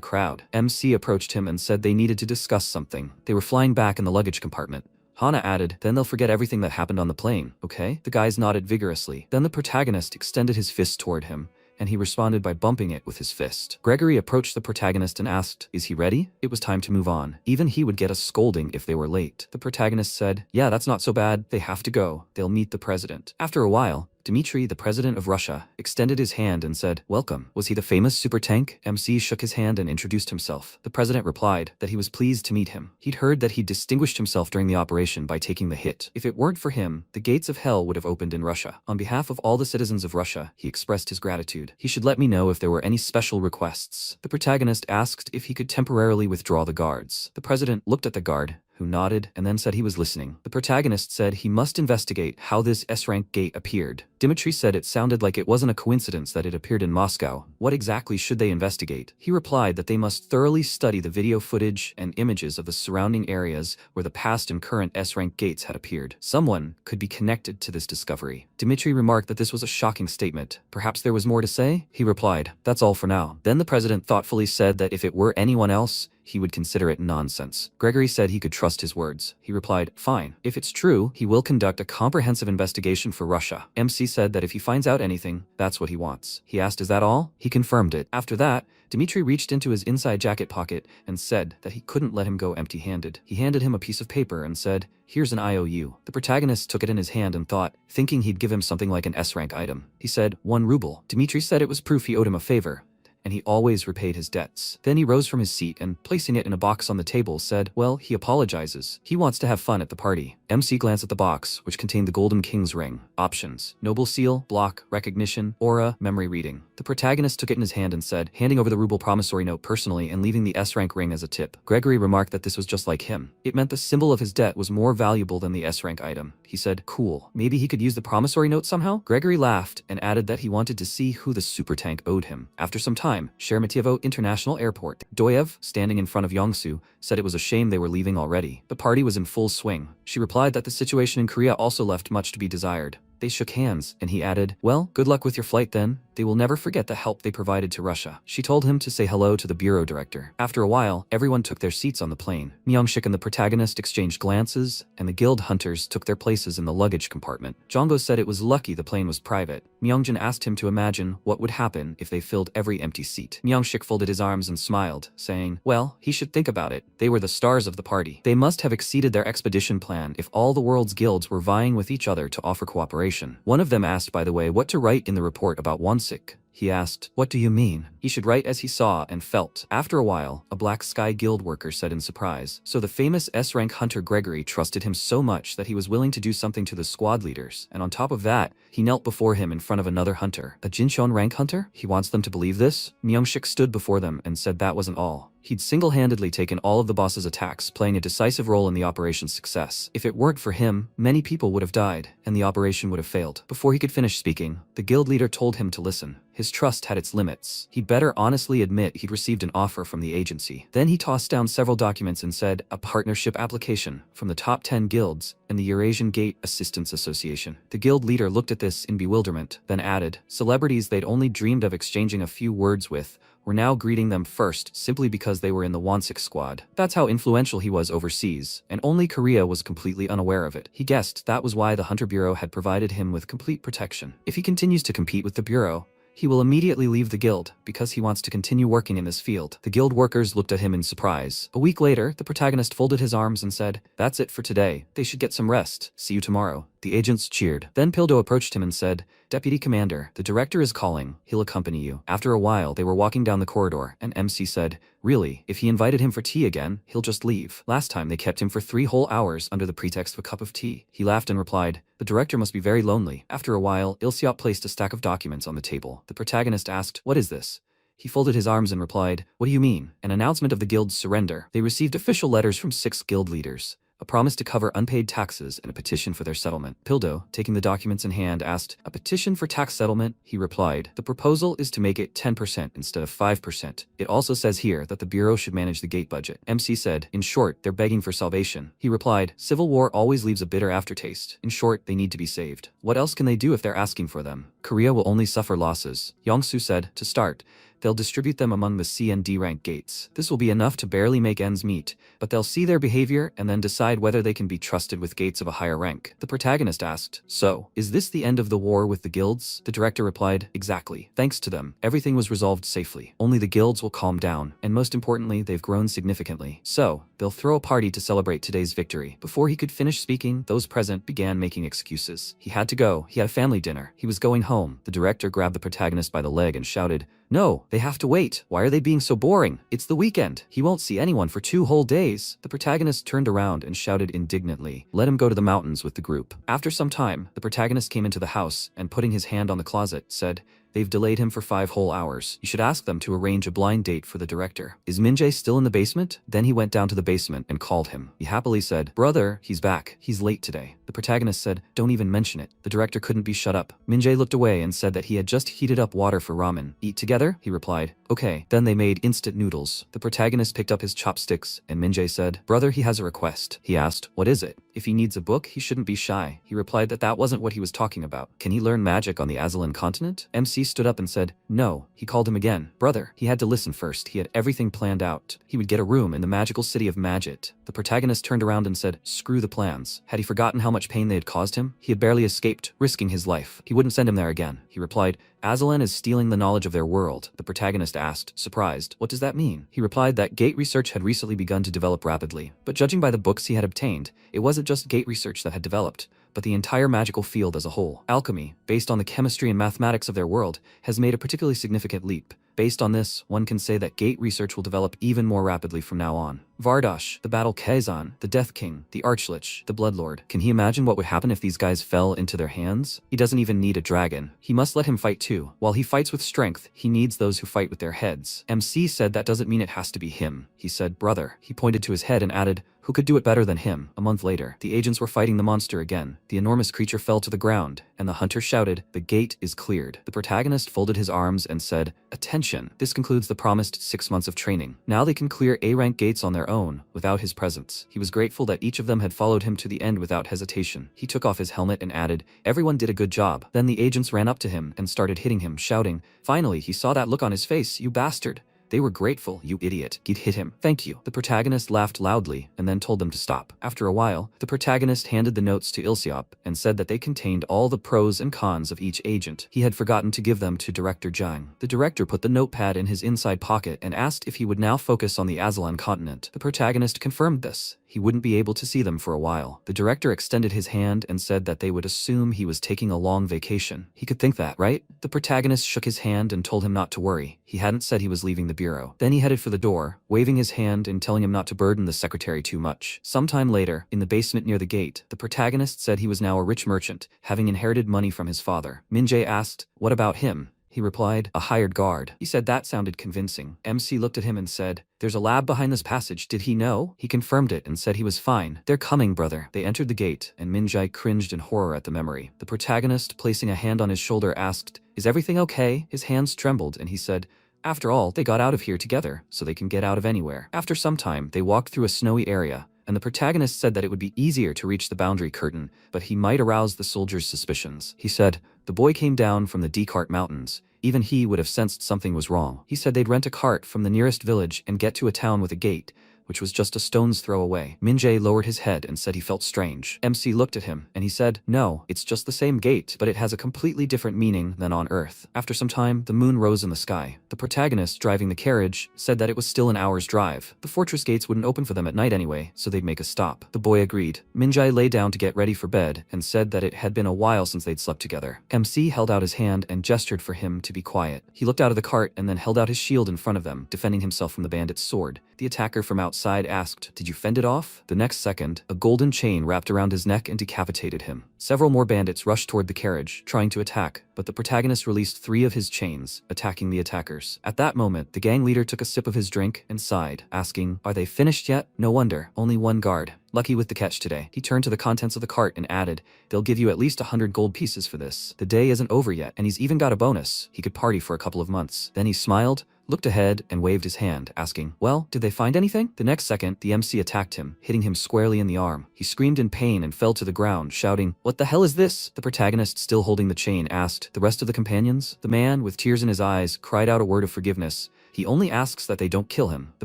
S1: crowd?" MC approached him and said they needed to discuss something. They were flying back in the luggage compartment. Hana added, "Then they'll forget everything that happened on the plane, okay?" The guys nodded vigorously. Then the protagonist extended his fist toward him, and he responded by bumping it with his fist. Gregory approached the protagonist and asked, "Is he ready?" It was time to move on. Even he would get a scolding if they were late. The protagonist said, "Yeah, that's not so bad. They have to go. They'll meet the president." After a while, Dmitry, the president of Russia, extended his hand and said, "Welcome." Was he the famous super tank? MC shook his hand and introduced himself. The president replied that he was pleased to meet him. He'd heard that he distinguished himself during the operation by taking the hit. If it weren't for him, the gates of hell would have opened in Russia. On behalf of all the citizens of Russia, he expressed his gratitude. He should let me know if there were any special requests. The protagonist asked if he could temporarily withdraw the guards. The president looked at the guard, who nodded and then said he was listening. The protagonist said he must investigate how this S-rank gate appeared. Dmitry said it sounded like it wasn't a coincidence that it appeared in Moscow. What exactly should they investigate? He replied that they must thoroughly study the video footage and images of the surrounding areas where the past and current S-rank gates had appeared. Someone could be connected to this discovery. Dmitry remarked that this was a shocking statement. Perhaps there was more to say? He replied, "That's all for now." Then the president thoughtfully said that if it were anyone else, he would consider it nonsense. Gregory said he could trust his words. He replied, "Fine. If it's true, he will conduct a comprehensive investigation for Russia." MC said that if he finds out anything, that's what he wants. He asked, "Is that all?" He confirmed it. After that, Dmitry reached into his inside jacket pocket and said that he couldn't let him go empty-handed. He handed him a piece of paper and said, "Here's an IOU." The protagonist took it in his hand and thought, thinking he'd give him something like an S-rank item. He said, 1 ruble. Dmitry said it was proof he owed him a favor, and he always repaid his debts. Then he rose from his seat and, placing it in a box on the table, said, "Well, he apologizes. He wants to have fun at the party." MC glanced at the box, which contained the Golden King's ring. Options: Noble Seal, Block, Recognition, Aura, Memory Reading. The protagonist took it in his hand and said, handing over the ruble promissory note personally and leaving the S-rank ring as a tip. Gregory remarked that this was just like him. It meant the symbol of his debt was more valuable than the S-rank item. He said, cool, maybe he could use the promissory note somehow? Gregory laughed and added that he wanted to see who the super tank owed him. After some time, Sheremetyevo International Airport. Doyev, standing in front of Yongsu, said it was a shame they were leaving already. The party was in full swing. She replied that the situation in Korea also left much to be desired. They shook hands, and he added, well, good luck with your flight then. They will never forget the help they provided to Russia. She told him to say hello to the bureau director. After a while, everyone took their seats on the plane. Myung-shik and the protagonist exchanged glances, and the guild hunters took their places in the luggage compartment. Jonggo said it was lucky the plane was private. Myungjin asked him to imagine what would happen if they filled every empty seat. Myung-shik folded his arms and smiled, saying, well, he should think about it. They were the stars of the party. They must have exceeded their expedition plan if all the world's guilds were vying with each other to offer cooperation. One of them asked, by the way, what to write in the report about Wonsik. He asked, what do you mean? He should write as he saw and felt. After a while, a Black Sky Guild worker said in surprise. So the famous S-rank hunter Gregory trusted him so much that he was willing to do something to the squad leaders, and on top of that, he knelt before him in front of another hunter. A Jinchon rank hunter? He wants them to believe this? Myung-shik stood before them and said that wasn't all. He'd single-handedly taken all of the boss's attacks, playing a decisive role in the operation's success. If it weren't for him, many people would have died, and the operation would have failed. Before he could finish speaking, the guild leader told him to listen. His trust had its limits. He'd better honestly admit he'd received an offer from the agency. Then he tossed down several documents and said, a partnership application from the top 10 guilds and the Eurasian Gate Assistance Association. The guild leader looked at this in bewilderment, then added, celebrities they'd only dreamed of exchanging a few words with were now greeting them first simply because they were in the Wonsik squad. That's how influential he was overseas, and only Korea was completely unaware of it. He guessed that was why the Hunter Bureau had provided him with complete protection. If he continues to compete with the Bureau, he will immediately leave the guild because he wants to continue working in this field. The guild workers looked at him in surprise. A week later, the protagonist folded his arms and said, that's it for today. They should get some rest. See you tomorrow. The agents cheered. Then Pildo approached him and said, Deputy Commander, the director is calling. He'll accompany you. After a while, they were walking down the corridor, and MC said, really, if he invited him for tea again, he'll just leave. Last time they kept him for 3 whole hours under the pretext of a cup of tea. He laughed and replied, the director must be very lonely. After a while, Ilseop placed a stack of documents on the table. The protagonist asked, what is this? He folded his arms and replied, what do you mean? An announcement of the guild's surrender. They received official letters from 6 guild leaders, a promise to cover unpaid taxes, and a petition for their settlement. Pildo, taking the documents in hand, asked, a petition for tax settlement? He replied, the proposal is to make it 10% instead of 5%. It also says here that the Bureau should manage the gate budget. MC said, in short, they're begging for salvation. He replied, civil war always leaves a bitter aftertaste. In short, they need to be saved. What else can they do if they're asking for them? Korea will only suffer losses. Yongsu said, to start, they'll distribute them among the C and D rank gates. This will be enough to barely make ends meet, but they'll see their behavior and then decide whether they can be trusted with gates of a higher rank. The protagonist asked, so, is this the end of the war with the guilds? The director replied, exactly. Thanks to them, everything was resolved safely. Only the guilds will calm down, and most importantly, they've grown significantly. So, they'll throw a party to celebrate today's victory. Before he could finish speaking, those present began making excuses. He had to go. He had a family dinner. He was going home. The director grabbed the protagonist by the leg and shouted, no, they have to wait. Why are they being so boring? It's the weekend. He won't see anyone for 2 whole days. The protagonist turned around and shouted indignantly, let him go to the mountains with the group. After some time, the protagonist came into the house and, putting his hand on the closet, said, they've delayed him for 5 whole hours. You should ask them to arrange a blind date for the director. Is Minjae still in the basement? Then he went down to the basement and called him. He happily said, brother, he's back. He's late today. The protagonist said, don't even mention it. The director couldn't be shut up. Minjae looked away and said that he had just heated up water for ramen. Eat together? He replied. Okay. Then they made instant noodles. The protagonist picked up his chopsticks and Minjae said, brother, he has a request. He asked, what is it? If he needs a book, he shouldn't be shy. He replied that that wasn't what he was talking about. Can he learn magic on the Azalan continent? MC stood up and said, no. He called him again. Brother, he had to listen first. He had everything planned out. He would get a room in the magical city of Magit. The protagonist turned around and said, screw the plans. Had he forgotten how much pain they had caused him? He had barely escaped, risking his life. He wouldn't send him there again. He replied, Azalan is stealing the knowledge of their world. The protagonist asked, surprised, what does that mean? He replied that gate research had recently begun to develop rapidly, but judging by the books he had obtained, it wasn't just gate research that had developed, but the entire magical field as a whole. Alchemy, based on the chemistry and mathematics of their world, has made a particularly significant leap. Based on this, one can say that gate research will develop even more rapidly from now on. Vardosh, the Battle Kazan, the Death King, the Archlich, the Bloodlord. Can he imagine what would happen if these guys fell into their hands? He doesn't even need a dragon. He must let him fight too. While he fights with strength, he needs those who fight with their heads. MC said that doesn't mean it has to be him. He said, brother. He pointed to his head and added, who could do it better than him? A month later, the agents were fighting the monster again. The enormous creature fell to the ground, and the hunter shouted, the gate is cleared. The protagonist folded his arms and said, attention. This concludes the promised 6 months of training. Now they can clear A-rank gates on their own, without his presence. He was grateful that each of them had followed him to the end without hesitation. He took off his helmet and added, everyone did a good job. Then the agents ran up to him and started hitting him, shouting, finally, he saw that look on his face, you bastard. They were grateful, you idiot. He'd hit him. Thank you. The protagonist laughed loudly and then told them to stop. After a while, the protagonist handed the notes to Ilsiop and said that they contained all the pros and cons of each agent. He had forgotten to give them to Director Zhang. The director put the notepad in his inside pocket and asked if he would now focus on the Azalan continent. The protagonist confirmed this. He wouldn't be able to see them for a while. The director extended his hand and said that they would assume he was taking a long vacation. He could think that, right? The protagonist shook his hand and told him not to worry. He hadn't said he was leaving the bureau. Then he headed for the door, waving his hand and telling him not to burden the secretary too much. Sometime later, in the basement near the gate, the protagonist said he was now a rich merchant, having inherited money from his father. Minjae asked, what about him? He replied, a hired guard. He said that sounded convincing. MC looked at him and said, there's a lab behind this passage, did he know? He confirmed it and said he was fine. They're coming, brother. They entered the gate, and Minjae cringed in horror at the memory. The protagonist, placing a hand on his shoulder, asked, is everything okay? His hands trembled, and he said, after all, they got out of here together, so they can get out of anywhere. After some time, they walked through a snowy area, and the protagonist said that it would be easier to reach the boundary curtain, but he might arouse the soldiers' suspicions. He said, the boy came down from the Descartes Mountains. Even he would have sensed something was wrong. He said they'd rent a cart from the nearest village and get to a town with a gate, which was just a stone's throw away. Minjae lowered his head and said he felt strange. MC looked at him, and he said, no, it's just the same gate, but it has a completely different meaning than on Earth. After some time, the moon rose in the sky. The protagonist, driving the carriage, said that it was still an hour's drive. The fortress gates wouldn't open for them at night anyway, so they'd make a stop. The boy agreed. Minjae lay down to get ready for bed, and said that it had been a while since they'd slept together. MC held out his hand and gestured for him to be quiet. He looked out of the cart and then held out his shield in front of them, defending himself from the bandit's sword. The attacker from outside asked, did you fend it off? The next second, a golden chain wrapped around his neck and decapitated him. Several more bandits rushed toward the carriage, trying to attack, but the protagonist released 3 of his chains, attacking the attackers. At that moment, the gang leader took a sip of his drink and sighed, asking, are they finished yet? No wonder, only 1 guard. Lucky with the catch today. He turned to the contents of the cart and added, they'll give you at least 100 gold pieces for this. The day isn't over yet, and he's even got a bonus. He could party for a couple of months. Then he smiled, looked ahead, and waved his hand, asking, well, did they find anything? The next second, the MC attacked him, hitting him squarely in the arm. He screamed in pain and fell to the ground, shouting, what the hell is this? The protagonist, still holding the chain, asked, the rest of the companions? The man, with tears in his eyes, cried out a word of forgiveness. He only asks that they don't kill him. The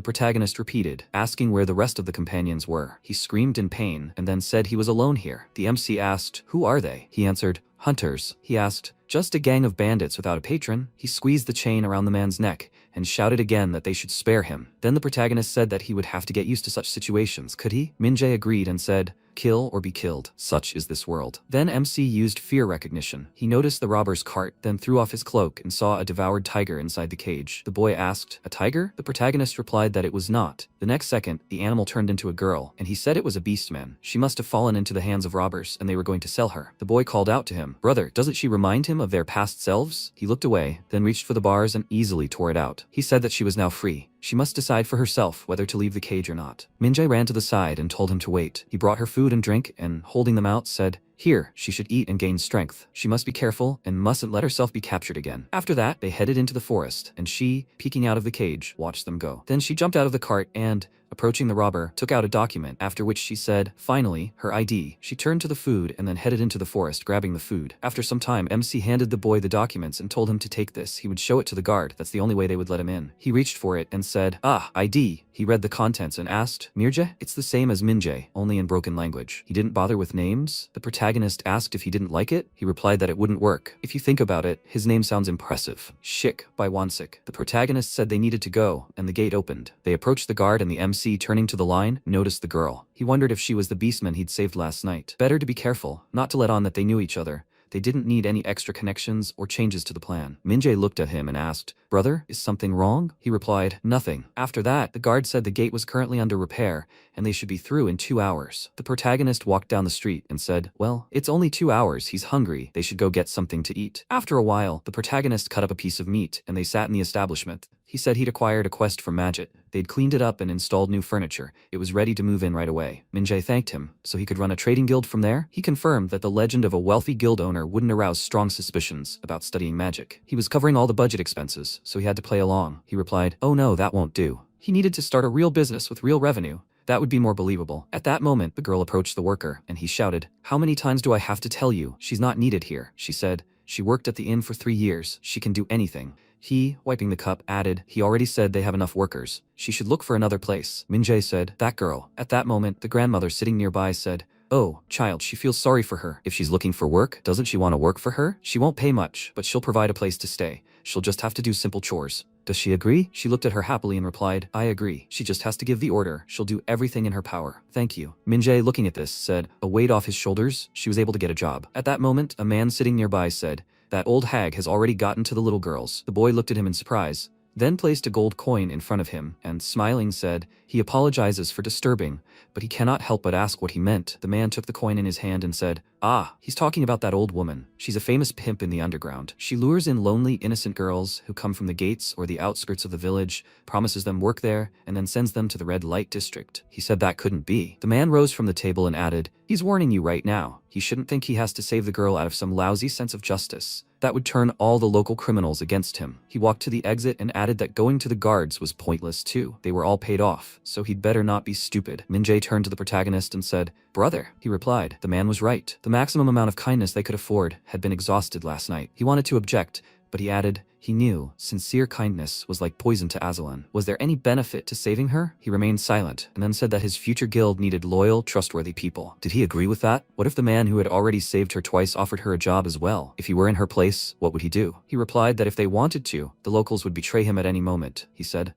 S1: protagonist repeated, asking where the rest of the companions were. He screamed in pain, and then said he was alone here. The MC asked, who are they? He answered, hunters. He asked, just a gang of bandits without a patron. He squeezed the chain around the man's neck and shouted again that they should spare him. Then the protagonist said that he would have to get used to such situations. Could he? Minjae agreed and said, kill or be killed. Such is this world. Then MC used fear recognition. He noticed the robber's cart, then threw off his cloak and saw a devoured tiger inside the cage. The boy asked, a tiger? The protagonist replied that it was not. The next second, the animal turned into a girl, and he said it was a beastman. She must have fallen into the hands of robbers, and they were going to sell her. The boy called out to him, brother, doesn't she remind him of their past selves? He looked away, then reached for the bars and easily tore it out. He said that she was now free. She must decide for herself whether to leave the cage or not. Minjae ran to the side and told him to wait. He brought her food and drink and, holding them out, said, here, she should eat and gain strength. She must be careful and mustn't let herself be captured again. After that, they headed into the forest, and she, peeking out of the cage, watched them go. Then she jumped out of the cart and, approaching the robber, took out a document, after which she said, finally, her ID. She turned to the food and then headed into the forest, grabbing the food. After some time, MC handed the boy the documents and told him to take this. He would show it to the guard. That's the only way they would let him in. He reached for it and said, ID. He read the contents and asked, Mirje? It's the same as Minjae, only in broken language. He didn't bother with names. The protagonist asked if he didn't like it. He replied that it wouldn't work. If you think about it, his name sounds impressive. Shik by Wansik. The protagonist said they needed to go, and the gate opened. They approached the guard, and the MC, turning to the line, noticed the girl. He wondered if she was the beastman he'd saved last night. Better to be careful, not to let on that they knew each other. They didn't need any extra connections or changes to the plan. Minjae looked at him and asked, "Brother, is something wrong?" He replied, "Nothing." After that, the guard said the gate was currently under repair, and they should be through in 2 hours. The protagonist walked down the street and said, "Well, it's only 2 hours, he's hungry, they should go get something to eat." After a while, the protagonist cut up a piece of meat, and they sat in the establishment. He said he'd acquired a quest from Magic. They'd cleaned it up and installed new furniture. It was ready to move in right away. Minjae thanked him, so he could run a trading guild from there. He confirmed that the legend of a wealthy guild owner wouldn't arouse strong suspicions about studying magic. He was covering all the budget expenses, so he had to play along. He replied, "Oh no, that won't do." He needed to start a real business with real revenue. That would be more believable. At that moment, the girl approached the worker, and he shouted, "How many times do I have to tell you? She's not needed here." She said, "She worked at the inn for 3 years. She can do anything." He, wiping the cup, added, "He already said they have enough workers. She should look for another place." Minjae said, "That girl." At that moment, the grandmother sitting nearby said, "Oh, child, she feels sorry for her. If she's looking for work, doesn't she want to work for her? She won't pay much, but she'll provide a place to stay. She'll just have to do simple chores." "Does she agree?" She looked at her happily and replied, "I agree. She just has to give the order. She'll do everything in her power. Thank you." Minjae, looking at this, said, a weight off his shoulders, she was able to get a job. At that moment, a man sitting nearby said, "That old hag has already gotten to the little girls." The boy looked at him in surprise, then placed a gold coin in front of him, and smiling said, "He apologizes for disturbing, but he cannot help but ask what he meant." The man took the coin in his hand and said, "Ah, he's talking about that old woman. She's a famous pimp in the underground. She lures in lonely, innocent girls who come from the gates or the outskirts of the village, promises them work there, and then sends them to the red light district." He said that couldn't be. The man rose from the table and added, "He's warning you right now. He shouldn't think he has to save the girl out of some lousy sense of justice. That would turn all the local criminals against him." He walked to the exit and added that going to the guards was pointless too. They were all paid off, so he'd better not be stupid. Minjae turned to the protagonist and said, "Brother." He replied, the man was right. The maximum amount of kindness they could afford had been exhausted last night. He wanted to object, but he added, he knew sincere kindness was like poison to Aslan. Was there any benefit to saving her? He remained silent, and then said that his future guild needed loyal, trustworthy people. Did he agree with that? What if the man who had already saved her twice offered her a job as well? If he were in her place, what would he do? He replied that if they wanted to, the locals would betray him at any moment. He said,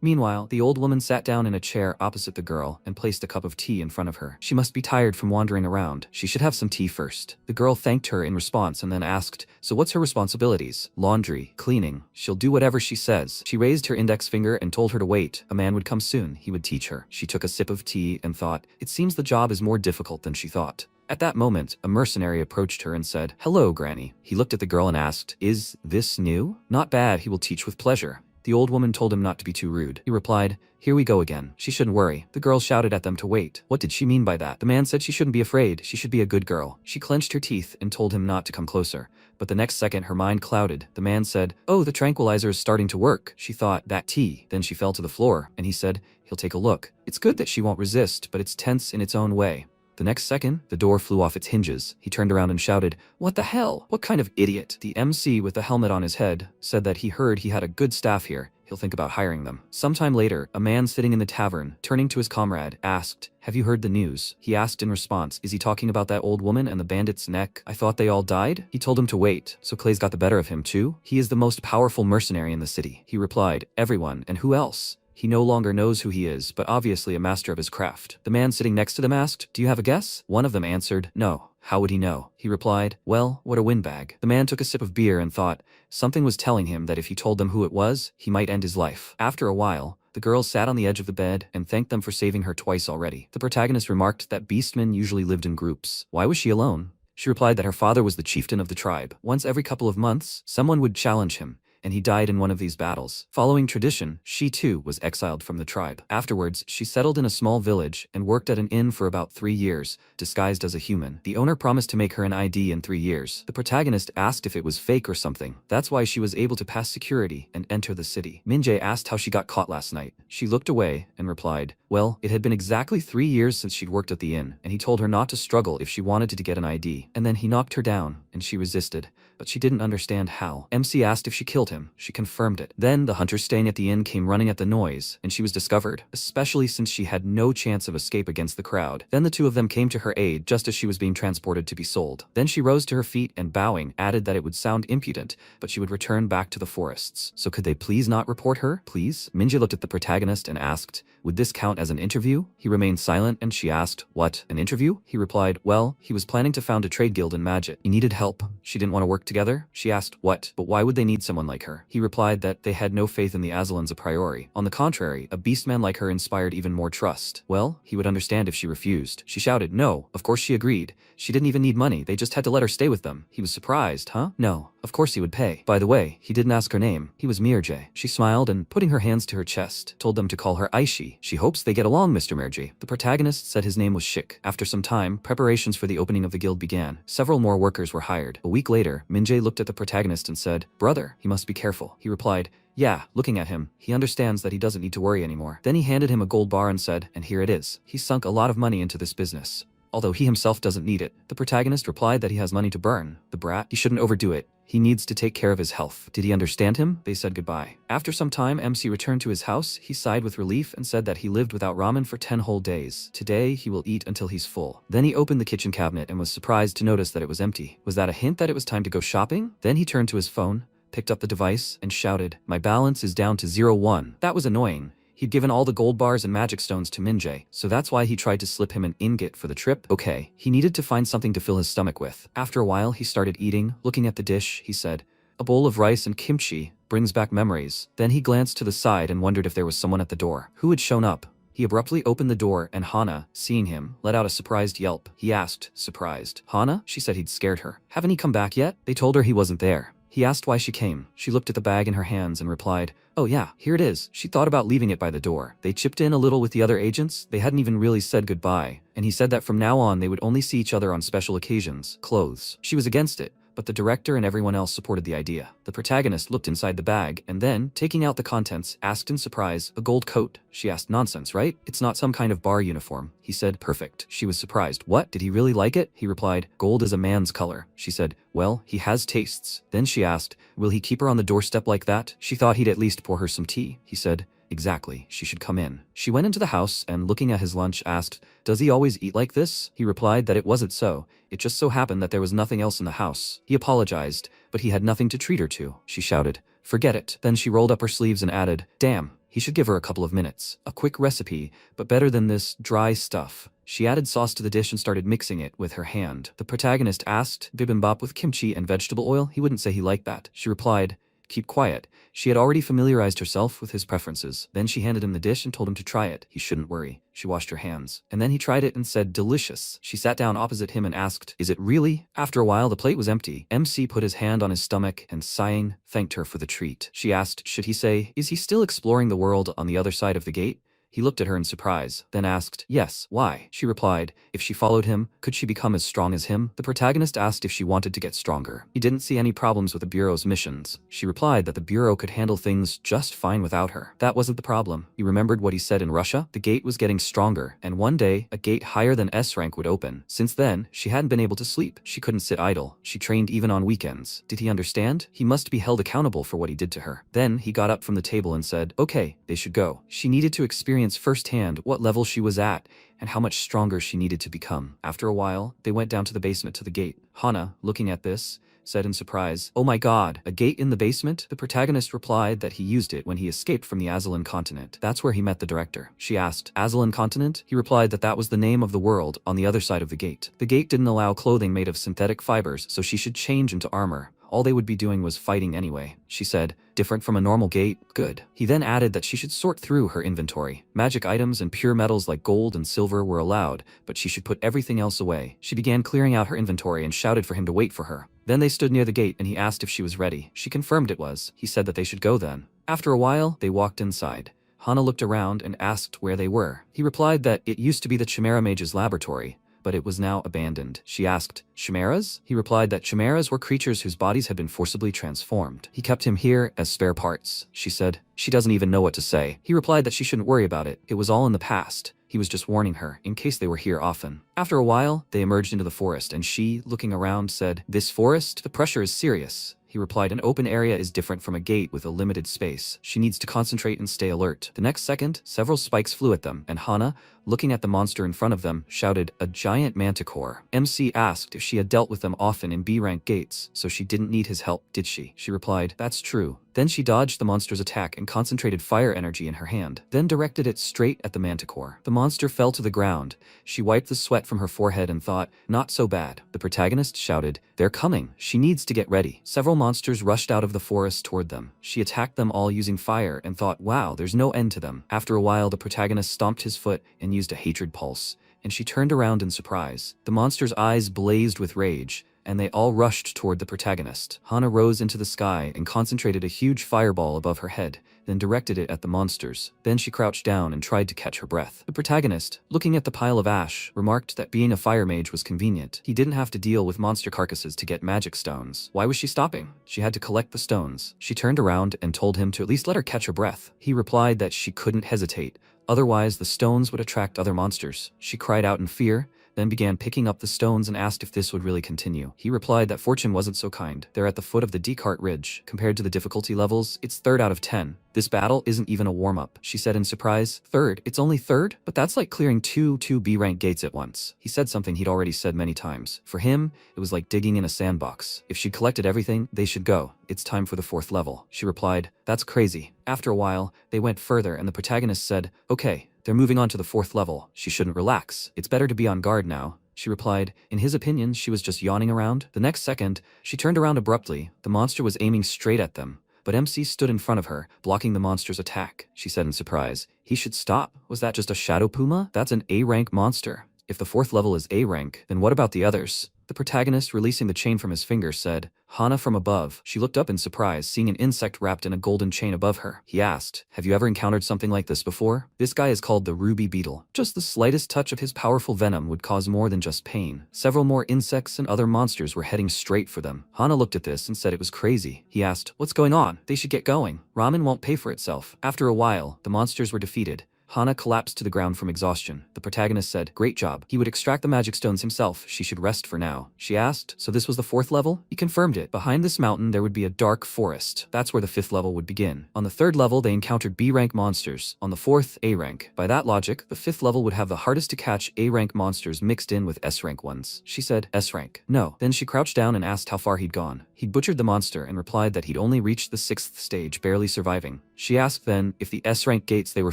S1: Meanwhile, the old woman sat down in a chair opposite the girl and placed a cup of tea in front of her. She must be tired from wandering around. She should have some tea first. The girl thanked her in response and then asked, "So what's her responsibilities?" "Laundry, cleaning. She'll do whatever she says." She raised her index finger and told her to wait. A man would come soon. He would teach her. She took a sip of tea and thought, it seems the job is more difficult than she thought. At that moment, a mercenary approached her and said, "Hello, Granny." He looked at the girl and asked, "Is this new?" "Not bad, he will teach with pleasure." The old woman told him not to be too rude. He replied, "Here we go again. She shouldn't worry." The girl shouted at them to wait. What did she mean by that? The man said she shouldn't be afraid. She should be a good girl. She clenched her teeth and told him not to come closer. But the next second her mind clouded. The man said, "Oh, the tranquilizer is starting to work." She thought, "That tea." Then she fell to the floor, and he said, "He'll take a look." It's good that she won't resist, but it's tense in its own way. The next second, the door flew off its hinges. He turned around and shouted, "What the hell? What kind of idiot?" The MC with the helmet on his head said that he heard he had a good staff here. He'll think about hiring them. Sometime later, a man sitting in the tavern, turning to his comrade, asked, "Have you heard the news?" He asked in response, "Is he talking about that old woman and the bandit's neck? I thought they all died?" He told him to wait. "So Clay's got the better of him too? He is the most powerful mercenary in the city." He replied, "Everyone, and who else?" He no longer knows who he is, but obviously a master of his craft. The man sitting next to them asked, "Do you have a guess?" One of them answered, "No." "How would he know?" He replied, "Well, what a windbag." The man took a sip of beer and thought, something was telling him that if he told them who it was, he might end his life. After a while, the girl sat on the edge of the bed and thanked them for saving her twice already. The protagonist remarked that beastmen usually lived in groups. Why was she alone? She replied that her father was the chieftain of the tribe. Once every couple of months, someone would challenge him, and he died in one of these battles. Following tradition, she too was exiled from the tribe. Afterwards, she settled in a small village and worked at an inn for about 3 years, disguised as a human. The owner promised to make her an ID in 3 years. The protagonist asked if it was fake or something. That's why she was able to pass security and enter the city. Minjae asked how she got caught last night. She looked away and replied, well, it had been exactly 3 years since she'd worked at the inn, and he told her not to struggle if she wanted to get an ID. And then he knocked her down, and she resisted, but she didn't understand how. MC asked if she killed him. She confirmed it. Then the hunter staying at the inn came running at the noise, and she was discovered, especially since she had no chance of escape against the crowd. Then the two of them came to her aid just as she was being transported to be sold. Then she rose to her feet and bowing, added that it would sound impudent, but she would return back to the forests. So could they please not report her, please? Minjae looked at the protagonist and asked, would this count as an interview? He remained silent and she asked, what, an interview? He replied, well, he was planning to found a trade guild in magic. He needed help. She didn't want to work together? She asked, what, but why would they need someone like her? He replied that they had no faith in the Azalans a priori. On the contrary, a beastman like her inspired even more trust. Well, he would understand if she refused. She shouted, no, of course she agreed. She didn't even need money, they just had to let her stay with them. He was surprised, huh? No, of course he would pay. By the way, he didn't ask her name. He was Mirjay. She smiled and, putting her hands to her chest, told them to call her Aishi. She hopes they get along, Mr. Mirjay. The protagonist said his name was Shik. After some time, preparations for the opening of the guild began. Several more workers were hired. A week later, Minjay looked at the protagonist and said, brother, he must be careful. He replied, yeah, looking at him, he understands that he doesn't need to worry anymore. Then he handed him a gold bar and said, and here it is. He sunk a lot of money into this business, although he himself doesn't need it. The protagonist replied that he has money to burn. The brat, he shouldn't overdo it. He needs to take care of his health. Did he understand him? They said goodbye. After some time, MC returned to his house. He sighed with relief and said that he lived without ramen for 10 whole days. Today, he will eat until he's full. Then he opened the kitchen cabinet and was surprised to notice that it was empty. Was that a hint that it was time to go shopping? Then he turned to his phone, picked up the device, and shouted, my balance is down to 0-1. That was annoying. He'd given all the gold bars and magic stones to Minjay, so that's why he tried to slip him an ingot for the trip. Okay, he needed to find something to fill his stomach with. After a while, he started eating. Looking at the dish, he said, a bowl of rice and kimchi brings back memories. Then he glanced to the side and wondered if there was someone at the door. Who had shown up? He abruptly opened the door and Hana, seeing him, let out a surprised yelp. He asked, surprised, Hana? She said he'd scared her. Haven't he come back yet? They told her he wasn't there. He asked why she came. She looked at the bag in her hands and replied, oh yeah, here it is. She thought about leaving it by the door. They chipped in a little with the other agents. They hadn't even really said goodbye. And he said that from now on they would only see each other on special occasions. Clothes. She was against it, but the director and everyone else supported the idea. The protagonist looked inside the bag and then, taking out the contents, asked in surprise, a gold coat? She asked, nonsense, right? It's not some kind of bar uniform. He said, perfect. She was surprised. What? Did he really like it? He replied, gold is a man's color. She said, well, he has tastes. Then she asked, will he keep her on the doorstep like that? She thought he'd at least pour her some tea. He said, exactly, she should come in. She went into the house and, looking at his lunch, asked, does he always eat like this? He replied that it wasn't so. It just so happened that there was nothing else in the house. He apologized, but he had nothing to treat her to. She shouted, forget it. Then she rolled up her sleeves and added, damn, he should give her a couple of minutes. A quick recipe, but better than this dry stuff. She added sauce to the dish and started mixing it with her hand. The protagonist asked, bibimbap with kimchi and vegetable oil? He wouldn't say he liked that. She replied, keep quiet. She had already familiarized herself with his preferences. Then she handed him the dish and told him to try it. He shouldn't worry. She washed her hands. And then he tried it and said, delicious. She sat down opposite him and asked, is it really? After a while, the plate was empty. MC put his hand on his stomach and, sighing, thanked her for the treat. She asked, should he say, is he still exploring the world on the other side of the gate? He looked at her in surprise, then asked, yes, why? She replied, if she followed him, could she become as strong as him? The protagonist asked if she wanted to get stronger. He didn't see any problems with the Bureau's missions. She replied that the Bureau could handle things just fine without her. That wasn't the problem. He remembered what he said in Russia. The gate was getting stronger, and one day, a gate higher than S rank would open. Since then, she hadn't been able to sleep. She couldn't sit idle. She trained even on weekends. Did he understand? He must be held accountable for what he did to her. Then, he got up from the table and said, okay, they should go. She needed to experience firsthand what level she was at and how much stronger she needed to become. After a while, they went down to the basement to the gate. Hana, looking at this, said in surprise, oh my god, a gate in the basement? The protagonist replied that he used it when he escaped from the Azalan continent. That's where he met the director. She asked, Azalan continent? He replied that that was the name of the world on the other side of the gate. The gate didn't allow clothing made of synthetic fibers, so she should change into armor. All they would be doing was fighting anyway. She said, different from a normal gate? Good. He then added that she should sort through her inventory. Magic items and pure metals like gold and silver were allowed, but she should put everything else away. She began clearing out her inventory and shouted for him to wait for her. Then they stood near the gate and he asked if she was ready. She confirmed it was. He said that they should go then. After a while, they walked inside. Hana looked around and asked where they were. He replied that it used to be the Chimera Mage's laboratory, but it was now abandoned. She asked, chimeras? He replied that chimeras were creatures whose bodies had been forcibly transformed. He kept him here as spare parts. She said, she doesn't even know what to say. He replied that she shouldn't worry about it. It was all in the past. He was just warning her, in case they were here often. After a while, they emerged into the forest and she, looking around, said, this forest? The pressure is serious. He replied, an open area is different from a gate with a limited space. She needs to concentrate and stay alert. The next second, several spikes flew at them, and Hana, looking at the monster in front of them, shouted, "A giant manticore." MC asked if she had dealt with them often in B-rank gates, so she didn't need his help, did she? She replied, "That's true." Then she dodged the monster's attack and concentrated fire energy in her hand, then directed it straight at the manticore. The monster fell to the ground. She wiped the sweat from her forehead and thought, "Not so bad." The protagonist shouted, "They're coming. She needs to get ready." Several monsters rushed out of the forest toward them. She attacked them all using fire and thought, "Wow, there's no end to them." After a while, the protagonist stomped his foot and used a hatred pulse, and she turned around in surprise. The monster's eyes blazed with rage, and they all rushed toward the protagonist. Hana rose into the sky and concentrated a huge fireball above her head, then directed it at the monsters. Then she crouched down and tried to catch her breath. The protagonist, looking at the pile of ash, remarked that being a fire mage was convenient. He didn't have to deal with monster carcasses to get magic stones. Why was she stopping? She had to collect the stones. She turned around and told him to at least let her catch her breath. He replied that she couldn't hesitate, otherwise the stones would attract other monsters. She cried out in fear, then began picking up the stones and asked if this would really continue. He replied that fortune wasn't so kind. They're at the foot of the Descartes Ridge. Compared to the difficulty levels, it's 3rd out of 10. This battle isn't even a warm-up, she said in surprise. 3rd? It's only 3rd? But that's like clearing two B-rank gates at once. He said something he'd already said many times. For him, it was like digging in a sandbox. If she'd collected everything, they should go. It's time for the 4th level. She replied, "That's crazy." After a while, they went further and the protagonist said, "Okay, they're moving on to the 4th level. She shouldn't relax. It's better to be on guard now." She replied. In his opinion, she was just yawning around. The next second, she turned around abruptly. The monster was aiming straight at them, but MC stood in front of her, blocking the monster's attack. She said in surprise, "He should stop. Was that just a shadow puma? That's an A-rank monster. If the 4th level is A rank, then what about the others?" The protagonist, releasing the chain from his finger, said, "Hana from above." She looked up in surprise, seeing an insect wrapped in a golden chain above her. He asked, "Have you ever encountered something like this before?" This guy is called the ruby beetle. Just the slightest touch of his powerful venom would cause more than just pain. Several more insects and other monsters were heading straight for them. Hana looked at this and said it was crazy. He asked, "What's going on? They should get going. Ramen won't pay for itself." After a while, the monsters were defeated. Hana collapsed to the ground from exhaustion. The protagonist said, "Great job." He would extract the magic stones himself. She should rest for now. She asked, "So this was the 4th level?" He confirmed it. Behind this mountain, there would be a dark forest. That's where the 5th level would begin. On the 3rd level, they encountered B-rank monsters. On the 4th, A-rank. By that logic, the 5th level would have the hardest to catch A-rank monsters mixed in with S-rank ones. She said, "S-rank." No. Then she crouched down and asked how far he'd gone. He'd butchered the monster and replied that he'd only reached the 6th stage, barely surviving. She asked then if the S-rank gates they were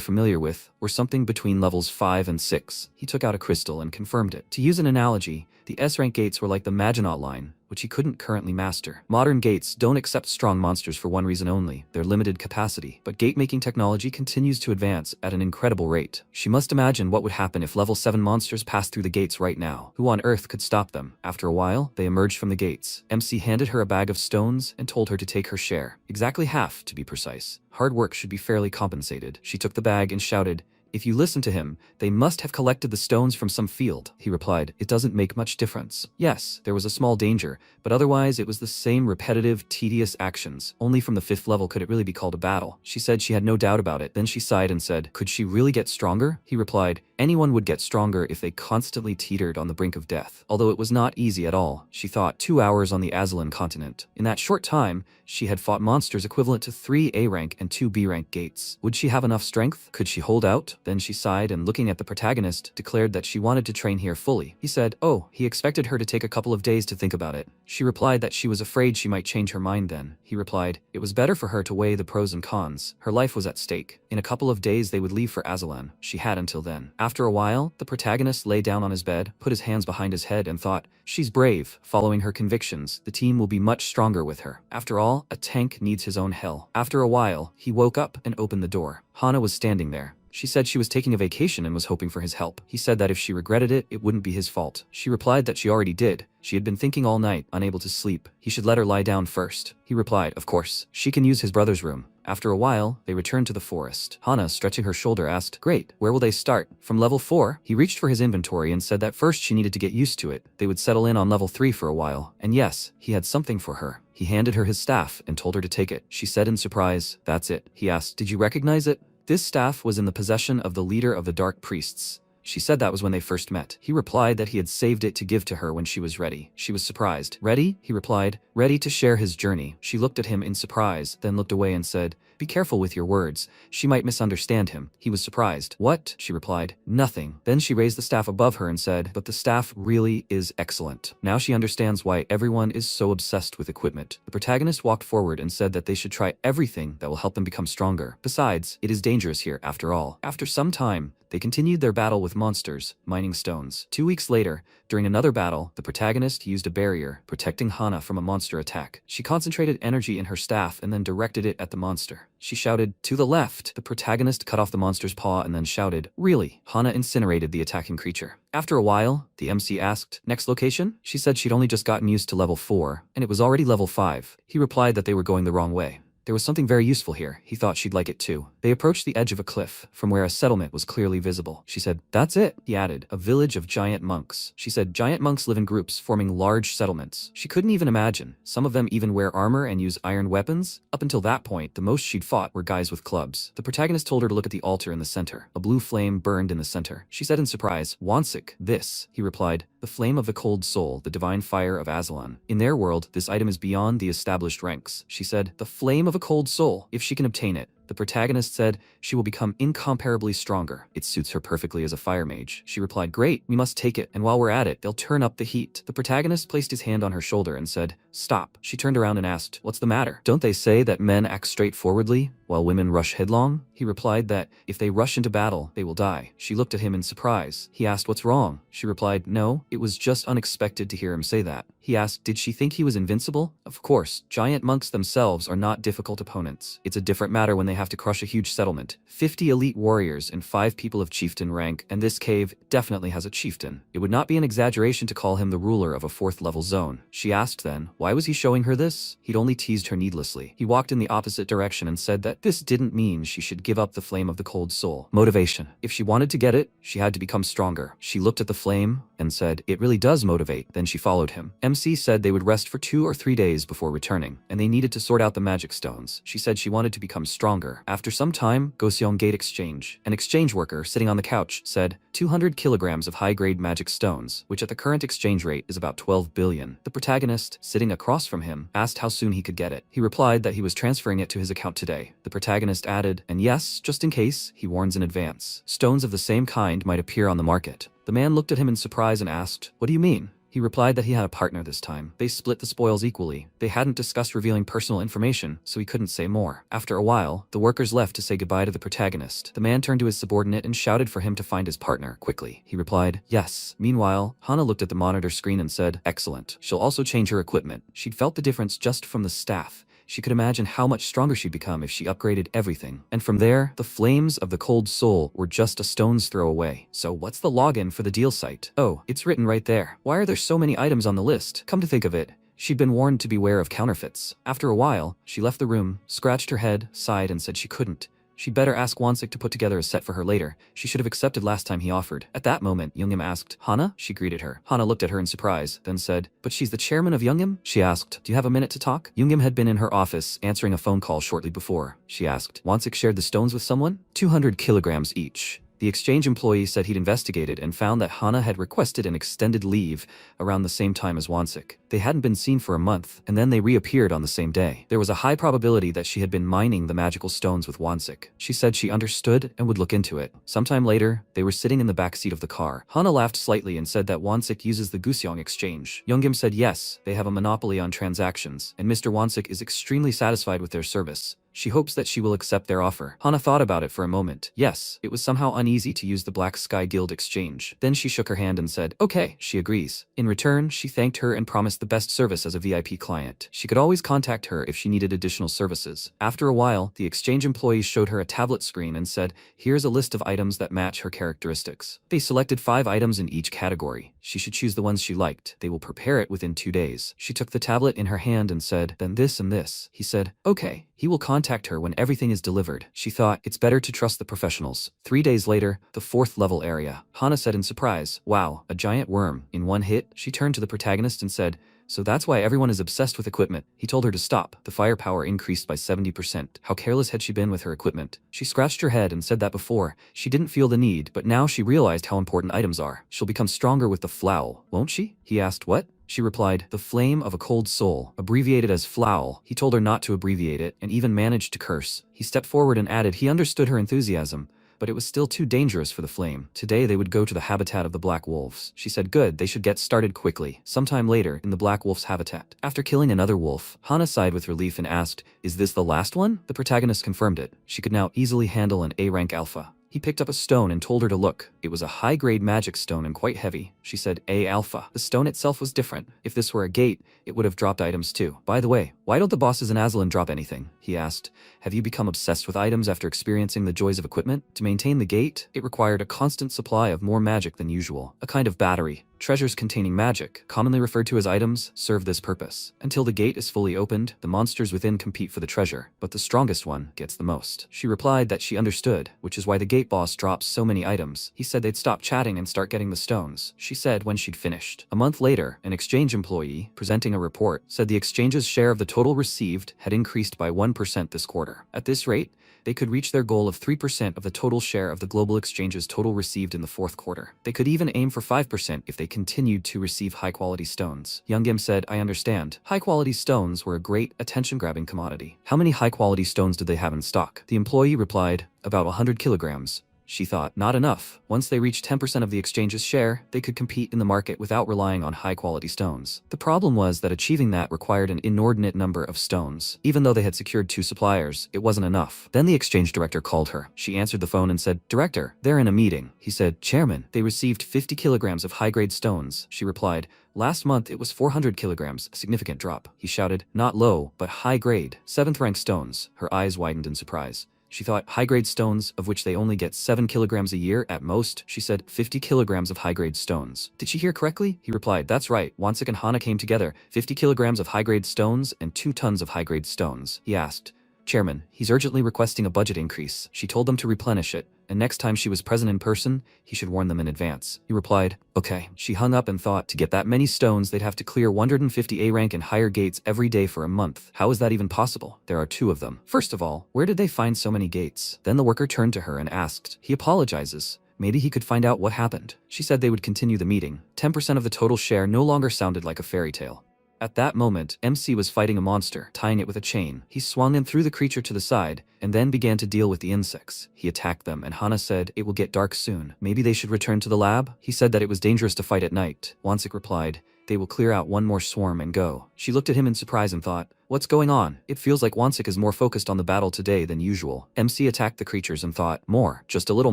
S1: familiar with were something between levels 5 and 6. He took out a crystal and confirmed it. To use an analogy, the S-rank gates were like the Maginot Line, which he couldn't currently master. Modern gates don't accept strong monsters for one reason only, their limited capacity. But gate-making technology continues to advance at an incredible rate. She must imagine what would happen if level 7 monsters passed through the gates right now. Who on earth could stop them? After a while, they emerged from the gates. MC handed her a bag of stones and told her to take her share. Exactly half, to be precise. Hard work should be fairly compensated. She took the bag and shouted, "If you listen to him, they must have collected the stones from some field." He replied, "It doesn't make much difference." Yes, there was a small danger, but otherwise it was the same repetitive, tedious actions. Only from the 5th level could it really be called a battle. She said she had no doubt about it. Then she sighed and said, "Could she really get stronger?" He replied, "Anyone would get stronger if they constantly teetered on the brink of death." Although it was not easy at all, she thought 2 hours on the Azalan continent. In that short time, she had fought monsters equivalent to 3 A-rank and 2 B-rank gates. Would she have enough strength? Could she hold out? Then she sighed and, looking at the protagonist, declared that she wanted to train here fully. He said, "Oh," he expected her to take a couple of days to think about it. She replied that she was afraid she might change her mind then. He replied, it was better for her to weigh the pros and cons. Her life was at stake. In a couple of days they would leave for Azalan. She had until then. After a while, the protagonist lay down on his bed, put his hands behind his head and thought, "She's brave. Following her convictions, the team will be much stronger with her. After all, a tank needs his own hell." After a while, he woke up and opened the door. Hana was standing there. She said she was taking a vacation and was hoping for his help. He said that if she regretted it, it wouldn't be his fault. She replied that she already did. She had been thinking all night, unable to sleep. He should let her lie down first. He replied, "Of course. She can use his brother's room." After a while, they returned to the forest. Hana, stretching her shoulder, asked, "Great, where will they start? From level 4? He reached for his inventory and said that first she needed to get used to it. They would settle in on level 3 for a while. And yes, he had something for her. He handed her his staff and told her to take it. She said in surprise, "That's it." He asked, "Did you recognize it?" This staff was in the possession of the leader of the Dark Priests, She said that was when they first met. He replied that he had saved it to give to her when she was ready. She was surprised. Ready? He replied. Ready to share his journey. She looked at him in surprise, then looked away and said, "Be careful with your words. She might misunderstand him." He was surprised. "What?" she replied. "Nothing." Then she raised the staff above her and said, "But the staff really is excellent." Now she understands why everyone is so obsessed with equipment. The protagonist walked forward and said that they should try everything that will help them become stronger. Besides, it is dangerous here after all. After some time, they continued their battle with monsters, mining stones. 2 weeks later, during another battle, the protagonist used a barrier, protecting Hana from a monster attack. She concentrated energy in her staff and then directed it at the monster. She shouted, "To the left!" The protagonist cut off the monster's paw and then shouted, "Really?" Hana incinerated the attacking creature. After a while, the MC asked, "Next location?" She said she'd only just gotten used to level 4, and it was already level 5. He replied that they were going the wrong way. There was something very useful here. He thought she'd like it too. They approached the edge of a cliff, from where a settlement was clearly visible. She said, "That's it." He added, "A village of giant monks." She said giant monks live in groups, forming large settlements. She couldn't even imagine. Some of them even wear armor and use iron weapons. Up until that point, the most she'd fought were guys with clubs. The protagonist told her to look at the altar in the center. A blue flame burned in the center. She said in surprise, "Wansik, this." He replied, "The flame of the cold soul, the divine fire of Aslan. In their world, this item is beyond the established ranks." She said, "The flame of a cold soul, if she can obtain it." The protagonist said she will become incomparably stronger. It suits her perfectly as a fire mage. She replied, "Great, we must take it, and while we're at it, they'll turn up the heat." The protagonist placed his hand on her shoulder and said, "Stop." She turned around and asked, "What's the matter? Don't they say that men act straightforwardly, while women rush headlong?" He replied that if they rush into battle, they will die. She looked at him in surprise. He asked, "What's wrong?" She replied, "No, it was just unexpected to hear him say that." He asked, did she think he was invincible? Of course, giant monks themselves are not difficult opponents. It's a different matter when they have to crush a huge settlement. 50 elite warriors and 5 people of chieftain rank, and this cave definitely has a chieftain. It would not be an exaggeration to call him the ruler of a 4th level zone. She asked then, why was he showing her this? He'd only teased her needlessly. He walked in the opposite direction and said that this didn't mean she should give up the flame of the cold soul. Motivation. If she wanted to get it, she had to become stronger. She looked at the flame and said, it really does motivate. Then she followed him. MC said they would rest for 2 or 3 days before returning, and they needed to sort out the magic stones. She said she wanted to become stronger. After some time, Goseong Gate Exchange. An exchange worker sitting on the couch said, 200 kilograms of high-grade magic stones, which at the current exchange rate is about 12 billion. The protagonist, sitting across from him, asked how soon he could get it. He replied that he was transferring it to his account today. The protagonist added, and yes, just in case, he warns in advance. Stones of the same kind might appear on the market. The man looked at him in surprise and asked, what do you mean? He replied that he had a partner this time. They split the spoils equally. They hadn't discussed revealing personal information, so he couldn't say more. After a while, the workers left to say goodbye to the protagonist. The man turned to his subordinate and shouted for him to find his partner, quickly. He replied, yes. Meanwhile, Hana looked at the monitor screen and said, excellent. She'll also change her equipment. She'd felt the difference just from the staff. She could imagine how much stronger she'd become if she upgraded everything. And from there, the flames of the cold soul were just a stone's throw away. So what's the login for the deal site? Oh, it's written right there. Why are there so many items on the list? Come to think of it, she'd been warned to beware of counterfeits. After a while, she left the room, scratched her head, sighed and said she couldn't. She'd better ask Wansik to put together a set for her later. She should have accepted last time he offered. At that moment, Youngyim asked, Hana? She greeted her. Hana looked at her in surprise, then said, but she's the chairman of Youngyim? She asked, do you have a minute to talk? Youngyim had been in her office, answering a phone call shortly before. She asked, Wansik shared the stones with someone? 200 kilograms each. The exchange employee said he'd investigated and found that Hana had requested an extended leave around the same time as Wansik. They hadn't been seen for a month, and then they reappeared on the same day. There was a high probability that she had been mining the magical stones with Wansik. She said she understood and would look into it. Sometime later, they were sitting in the back seat of the car. Hana laughed slightly and said that Wansik uses the Goseong exchange. Youngyim said yes, they have a monopoly on transactions, and Mr. Wansik is extremely satisfied with their service. She hopes that she will accept their offer. Hana thought about it for a moment. Yes, it was somehow uneasy to use the Black Sky Guild exchange. Then she shook her hand and said, okay, she agrees. In return, she thanked her and promised the best service as a VIP client. She could always contact her if she needed additional services. After a while, the exchange employees showed her a tablet screen and said, here's a list of items that match her characteristics. They selected 5 items in each category. She should choose the ones she liked. They will prepare it within 2 days. She took the tablet in her hand and said, then this and this. He said, okay. He will contact her when everything is delivered. She thought, it's better to trust the professionals. 3 days later, the 4th level area. Hana said in surprise, wow, a giant worm. In one hit, she turned to the protagonist and said, so that's why everyone is obsessed with equipment. He told her to stop. The firepower increased by 70%. How careless had she been with her equipment? She scratched her head and said that before. She didn't feel the need, but now she realized how important items are. She'll become stronger with the flowl, won't she? He asked. What? She replied, the flame of a cold soul, abbreviated as flowl. He told her not to abbreviate it, and even managed to curse. He stepped forward and added he understood her enthusiasm, but it was still too dangerous for the flame. Today they would go to the habitat of the black wolves. She said good, they should get started quickly. Sometime later, in the black wolf's habitat. After killing another wolf, Hana sighed with relief and asked, is this the last one? The protagonist confirmed it. She could now easily handle an A-rank alpha. He picked up a stone and told her to look. It was a high-grade magic stone and quite heavy. She said, A alpha. The stone itself was different. If this were a gate, it would have dropped items too. By the way, why don't the bosses in Aslan drop anything? He asked. Have you become obsessed with items after experiencing the joys of equipment? To maintain the gate, it required a constant supply of more magic than usual. A kind of battery. Treasures containing magic, commonly referred to as items, serve this purpose. Until the gate is fully opened, the monsters within compete for the treasure, but the strongest one gets the most. She replied that she understood, which is why the gate boss drops so many items. He said they'd stop chatting and start getting the stones. She said when she'd finished. A month later, an exchange employee, presenting a report, said the exchange's share of the total received had increased by 1% this quarter. At this rate, they could reach their goal of 3% of the total share of the global exchange's total received in the fourth quarter. They could even aim for 5% if they continued to receive high-quality stones. Young said, I understand. High-quality stones were a great, attention-grabbing commodity. How many high-quality stones did they have in stock? The employee replied, about 100 kilograms. She thought, not enough. Once they reached 10% of the exchange's share, they could compete in the market without relying on high-quality stones. The problem was that achieving that required an inordinate number of stones. Even though they had secured 2 suppliers, it wasn't enough. Then the exchange director called her. She answered the phone and said, Director, they're in a meeting. He said, Chairman, they received 50 kilograms of high-grade stones. She replied, last month it was 400 kilograms, a significant drop. He shouted, not low, but high-grade. 7th-rank stones. Her eyes widened in surprise. She thought, high-grade stones, of which they only get 7 kilograms a year at most. She said, 50 kilograms of high-grade stones. Did she hear correctly? He replied, that's right. Wansik and Hana came together. 50 kilograms of high-grade stones and 2 tons of high-grade stones. He asked, Chairman, he's urgently requesting a budget increase. She told them to replenish it, and next time she was present in person, he should warn them in advance. He replied, okay. She hung up and thought, to get that many stones, they'd have to clear 150 A-rank and higher gates every day for a month. How is that even possible? There are 2 of them. First of all, where did they find so many gates? Then the worker turned to her and asked, he apologizes. Maybe he could find out what happened. She said they would continue the meeting. 10% of the total share no longer sounded like a fairy tale. At that moment, MC was fighting a monster, tying it with a chain. He swung and threw the creature to the side, and then began to deal with the insects. He attacked them, and Hana said, it will get dark soon. Maybe they should return to the lab? He said that it was dangerous to fight at night. Wansik replied, they will clear out 1 more swarm and go. She looked at him in surprise and thought, what's going on? It feels like Wansik is more focused on the battle today than usual. MC attacked the creatures and thought, more, just a little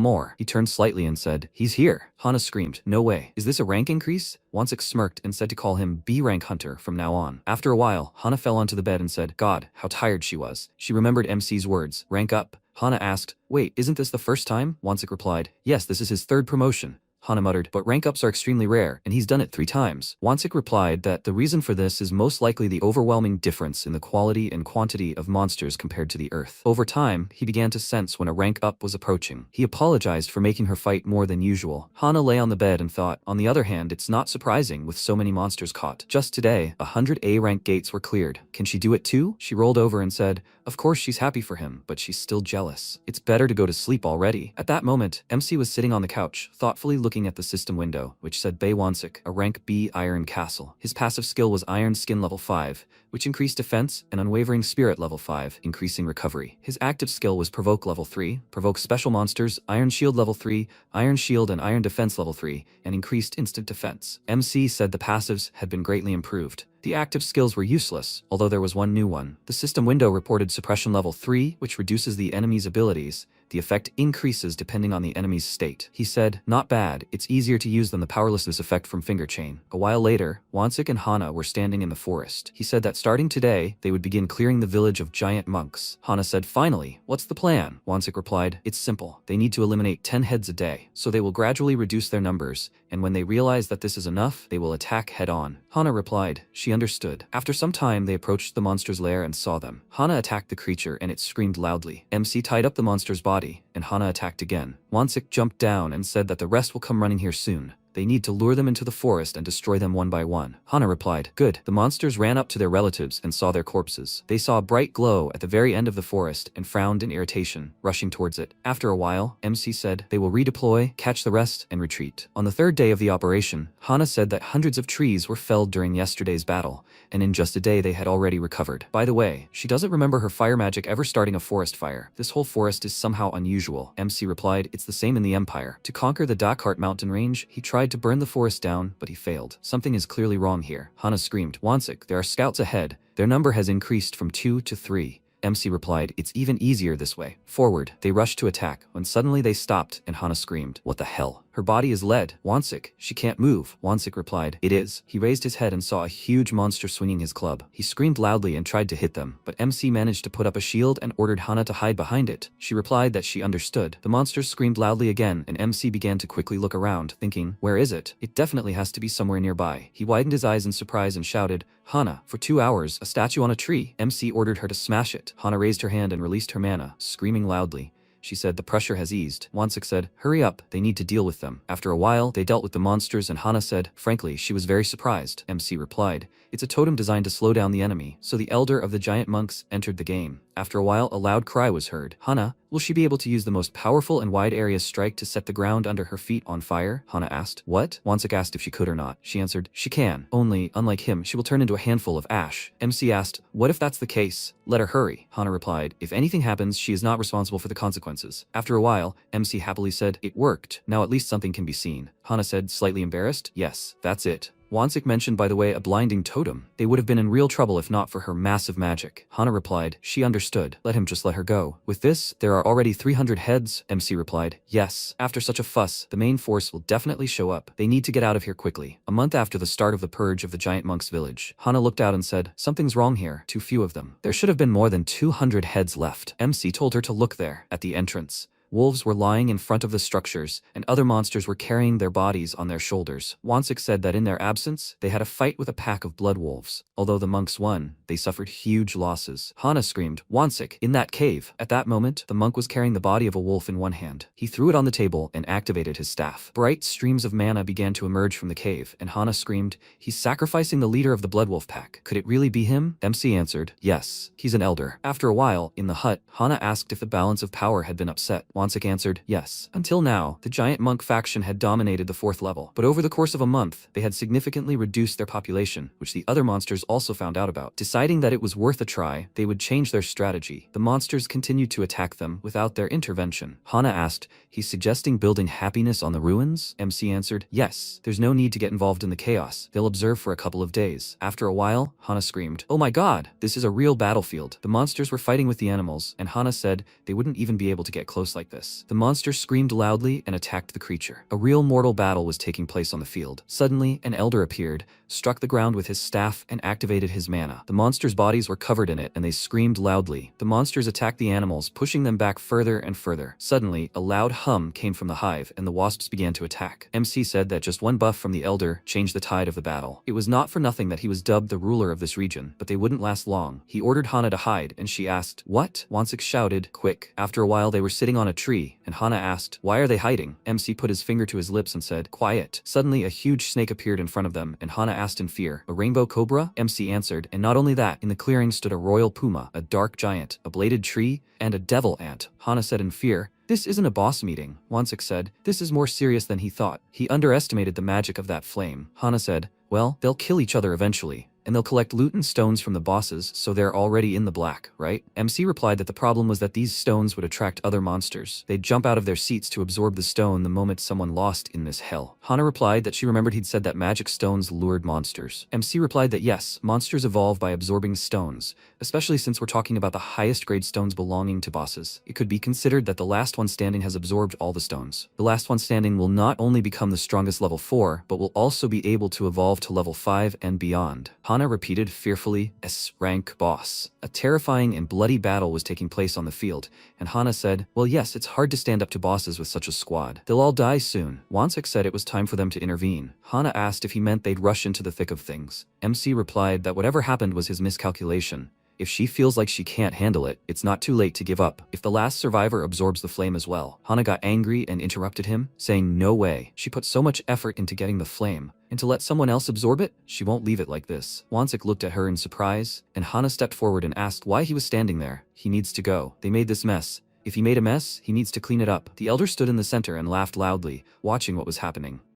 S1: more. He turned slightly and said, he's here. Hana screamed, no way. Is this a rank increase? Wansik smirked and said to call him B-rank hunter from now on. After a while, Hana fell onto the bed and said, God, how tired she was. She remembered MC's words, rank up. Hana asked, wait, isn't this the first time? Wansik replied, yes, this is his 3rd promotion. Hana muttered, but rank-ups are extremely rare, and he's done it 3 times. Wansik replied that the reason for this is most likely the overwhelming difference in the quality and quantity of monsters compared to the Earth. Over time, he began to sense when a rank-up was approaching. He apologized for making her fight more than usual. Hana lay on the bed and thought, on the other hand, it's not surprising with so many monsters caught. Just today, 100 A-rank gates were cleared. Can she do it too? She rolled over and said, of course she's happy for him, but she's still jealous. It's better to go to sleep already. At that moment, MC was sitting on the couch, thoughtfully looking at the system window, which said Bay Wansik, a rank B Iron Castle. His passive skill was Iron Skin level 5, which increased defense, and Unwavering Spirit level 5, increasing recovery. His active skill was Provoke level 3, Provoke Special Monsters, Iron Shield level 3, Iron Shield and Iron Defense level 3, and increased instant defense. MC said the passives had been greatly improved. The active skills were useless, although there was one new one. The system window reported Suppression level 3, which reduces the enemy's abilities. The effect increases depending on the enemy's state. He said, not bad, it's easier to use than the powerlessness effect from Finger Chain. A while later, Wansik and Hana were standing in the forest. He said that starting today, they would begin clearing the village of giant monks. Hana said, finally, what's the plan? Wansik replied, it's simple. They need to eliminate 10 heads a day, so they will gradually reduce their numbers, and when they realize that this is enough, they will attack head-on. Hana replied, she understood. After some time, they approached the monster's lair and saw them. Hana attacked the creature and it screamed loudly. MC tied up the monster's body, and Hana attacked again. Wansik jumped down and said that the rest will come running here soon. They need to lure them into the forest and destroy them one by one. Hana replied, good. The monsters ran up to their relatives and saw their corpses. They saw a bright glow at the very end of the forest and frowned in irritation, rushing towards it. After a while, MC said they will redeploy, catch the rest, and retreat. On the third day of the operation, Hana said that hundreds of trees were felled during yesterday's battle, and in just a day they had already recovered. By the way, she doesn't remember her fire magic ever starting a forest fire. This whole forest is somehow unusual. MC replied, it's the same in the Empire. To conquer the Dakart mountain range, he tried to burn the forest down, but he failed. Something is clearly wrong here. Hana screamed, Wansik, there are scouts ahead. Their number has increased from 2 to 3. MC replied, it's even easier this way. Forward, they rushed to attack, when suddenly they stopped, and Hana screamed, what the hell? Her body is lead. Wansik, she can't move. Wansik replied, it is. He raised his head and saw a huge monster swinging his club. He screamed loudly and tried to hit them, but MC managed to put up a shield and ordered Hana to hide behind it. She replied that she understood. The monsters screamed loudly again, and MC began to quickly look around, thinking, where is it? It definitely has to be somewhere nearby. He widened his eyes in surprise and shouted, Hana, for 2 hours, a statue on a tree. MC ordered her to smash it. Hana raised her hand and released her mana, screaming loudly. She said the pressure has eased. Wansik said, hurry up, they need to deal with them. After a while, they dealt with the monsters and Hana said, frankly, she was very surprised. MC replied, it's a totem designed to slow down the enemy. So the elder of the giant monks entered the game. After a while, a loud cry was heard. Hana, will she be able to use the most powerful and wide area strike to set the ground under her feet on fire? Hana asked. What? Wansik asked if she could or not. She answered, she can. Only, unlike him, she will turn into a handful of ash. MC asked, what if that's the case? Let her hurry. Hana replied, if anything happens, she is not responsible for the consequences. After a while, MC happily said, it worked. Now at least something can be seen. Hana said, slightly embarrassed, yes, that's it. Wansik mentioned, by the way, a blinding totem. They would have been in real trouble if not for her massive magic. Hana replied, she understood. Let him just let her go. With this, there are already 300 heads. MC replied, yes. After such a fuss, the main force will definitely show up. They need to get out of here quickly. A month after the start of the purge of the giant monks village, Hana looked out and said, something's wrong here. Too few of them. There should have been more than 200 heads left. MC told her to look there, at the entrance. Wolves were lying in front of the structures, and other monsters were carrying their bodies on their shoulders. Wansik said that in their absence, they had a fight with a pack of blood wolves. Although the monks won, they suffered huge losses. Hana screamed, Wansik, in that cave. At that moment, the monk was carrying the body of a wolf in one hand. He threw it on the table and activated his staff. Bright streams of mana began to emerge from the cave, and Hana screamed, he's sacrificing the leader of the blood wolf pack. Could it really be him? MC answered, yes, he's an elder. After a while, in the hut, Hana asked if the balance of power had been upset. Wansik answered, yes. Until now, the giant monk faction had dominated the 4th level, but over the course of a month, they had significantly reduced their population, which the other monsters also found out about. Deciding that it was worth a try, they would change their strategy. The monsters continued to attack them without their intervention. Hana asked, he's suggesting building happiness on the ruins? MC answered, yes. There's no need to get involved in the chaos. They'll observe for a couple of days. After a while, Hana screamed, oh my god, this is a real battlefield. The monsters were fighting with the animals, and Hana said they wouldn't even be able to get close like this. The monster screamed loudly and attacked the creature. A real mortal battle was taking place on the field. Suddenly, an elder appeared, struck the ground with his staff, and activated his mana. The monsters' bodies were covered in it, and they screamed loudly. The monsters attacked the animals, pushing them back further and further. Suddenly, a loud hum came from the hive, and the wasps began to attack. MC said that just one buff from the elder changed the tide of the battle. It was not for nothing that he was dubbed the ruler of this region, but they wouldn't last long. He ordered Hana to hide, and she asked, what? Wansik shouted, quick. After a while, they were sitting on a tree, and Hana asked, why are they hiding? MC put his finger to his lips and said, quiet. Suddenly, a huge snake appeared in front of them, and Hana asked in fear, a rainbow cobra? MC answered, and not only that, in the clearing stood a royal puma, a dark giant, a bladed tree, and a devil ant. Hana said in fear, this isn't a boss meeting. Wansik said, this is more serious than he thought. He underestimated the magic of that flame. Hana said, well, they'll kill each other eventually. And they'll collect loot and stones from the bosses, so they're already in the black, right? MC replied that the problem was that these stones would attract other monsters. They'd jump out of their seats to absorb the stone the moment someone lost in this hell. Hana replied that she remembered he'd said that magic stones lured monsters. MC replied that yes, monsters evolve by absorbing stones, especially since we're talking about the highest grade stones belonging to bosses. It could be considered that the last one standing has absorbed all the stones. The last one standing will not only become the strongest level 4, but will also be able to evolve to level 5 and beyond. Hana repeated fearfully, S-rank boss. A terrifying and bloody battle was taking place on the field, and Hana said, well yes, it's hard to stand up to bosses with such a squad. They'll all die soon. Wansik said it was time for them to intervene. Hana asked if he meant they'd rush into the thick of things. MC replied that whatever happened was his miscalculation. If she feels like she can't handle it, it's not too late to give up. If the last survivor absorbs the flame as well. Hana got angry and interrupted him, saying no way. She put so much effort into getting the flame, and to let someone else absorb it, she won't leave it like this. Wansik looked at her in surprise, and Hana stepped forward and asked why he was standing there. He needs to go. They made this mess. If he made a mess, he needs to clean it up. The elder stood in the center and laughed loudly, watching what was happening.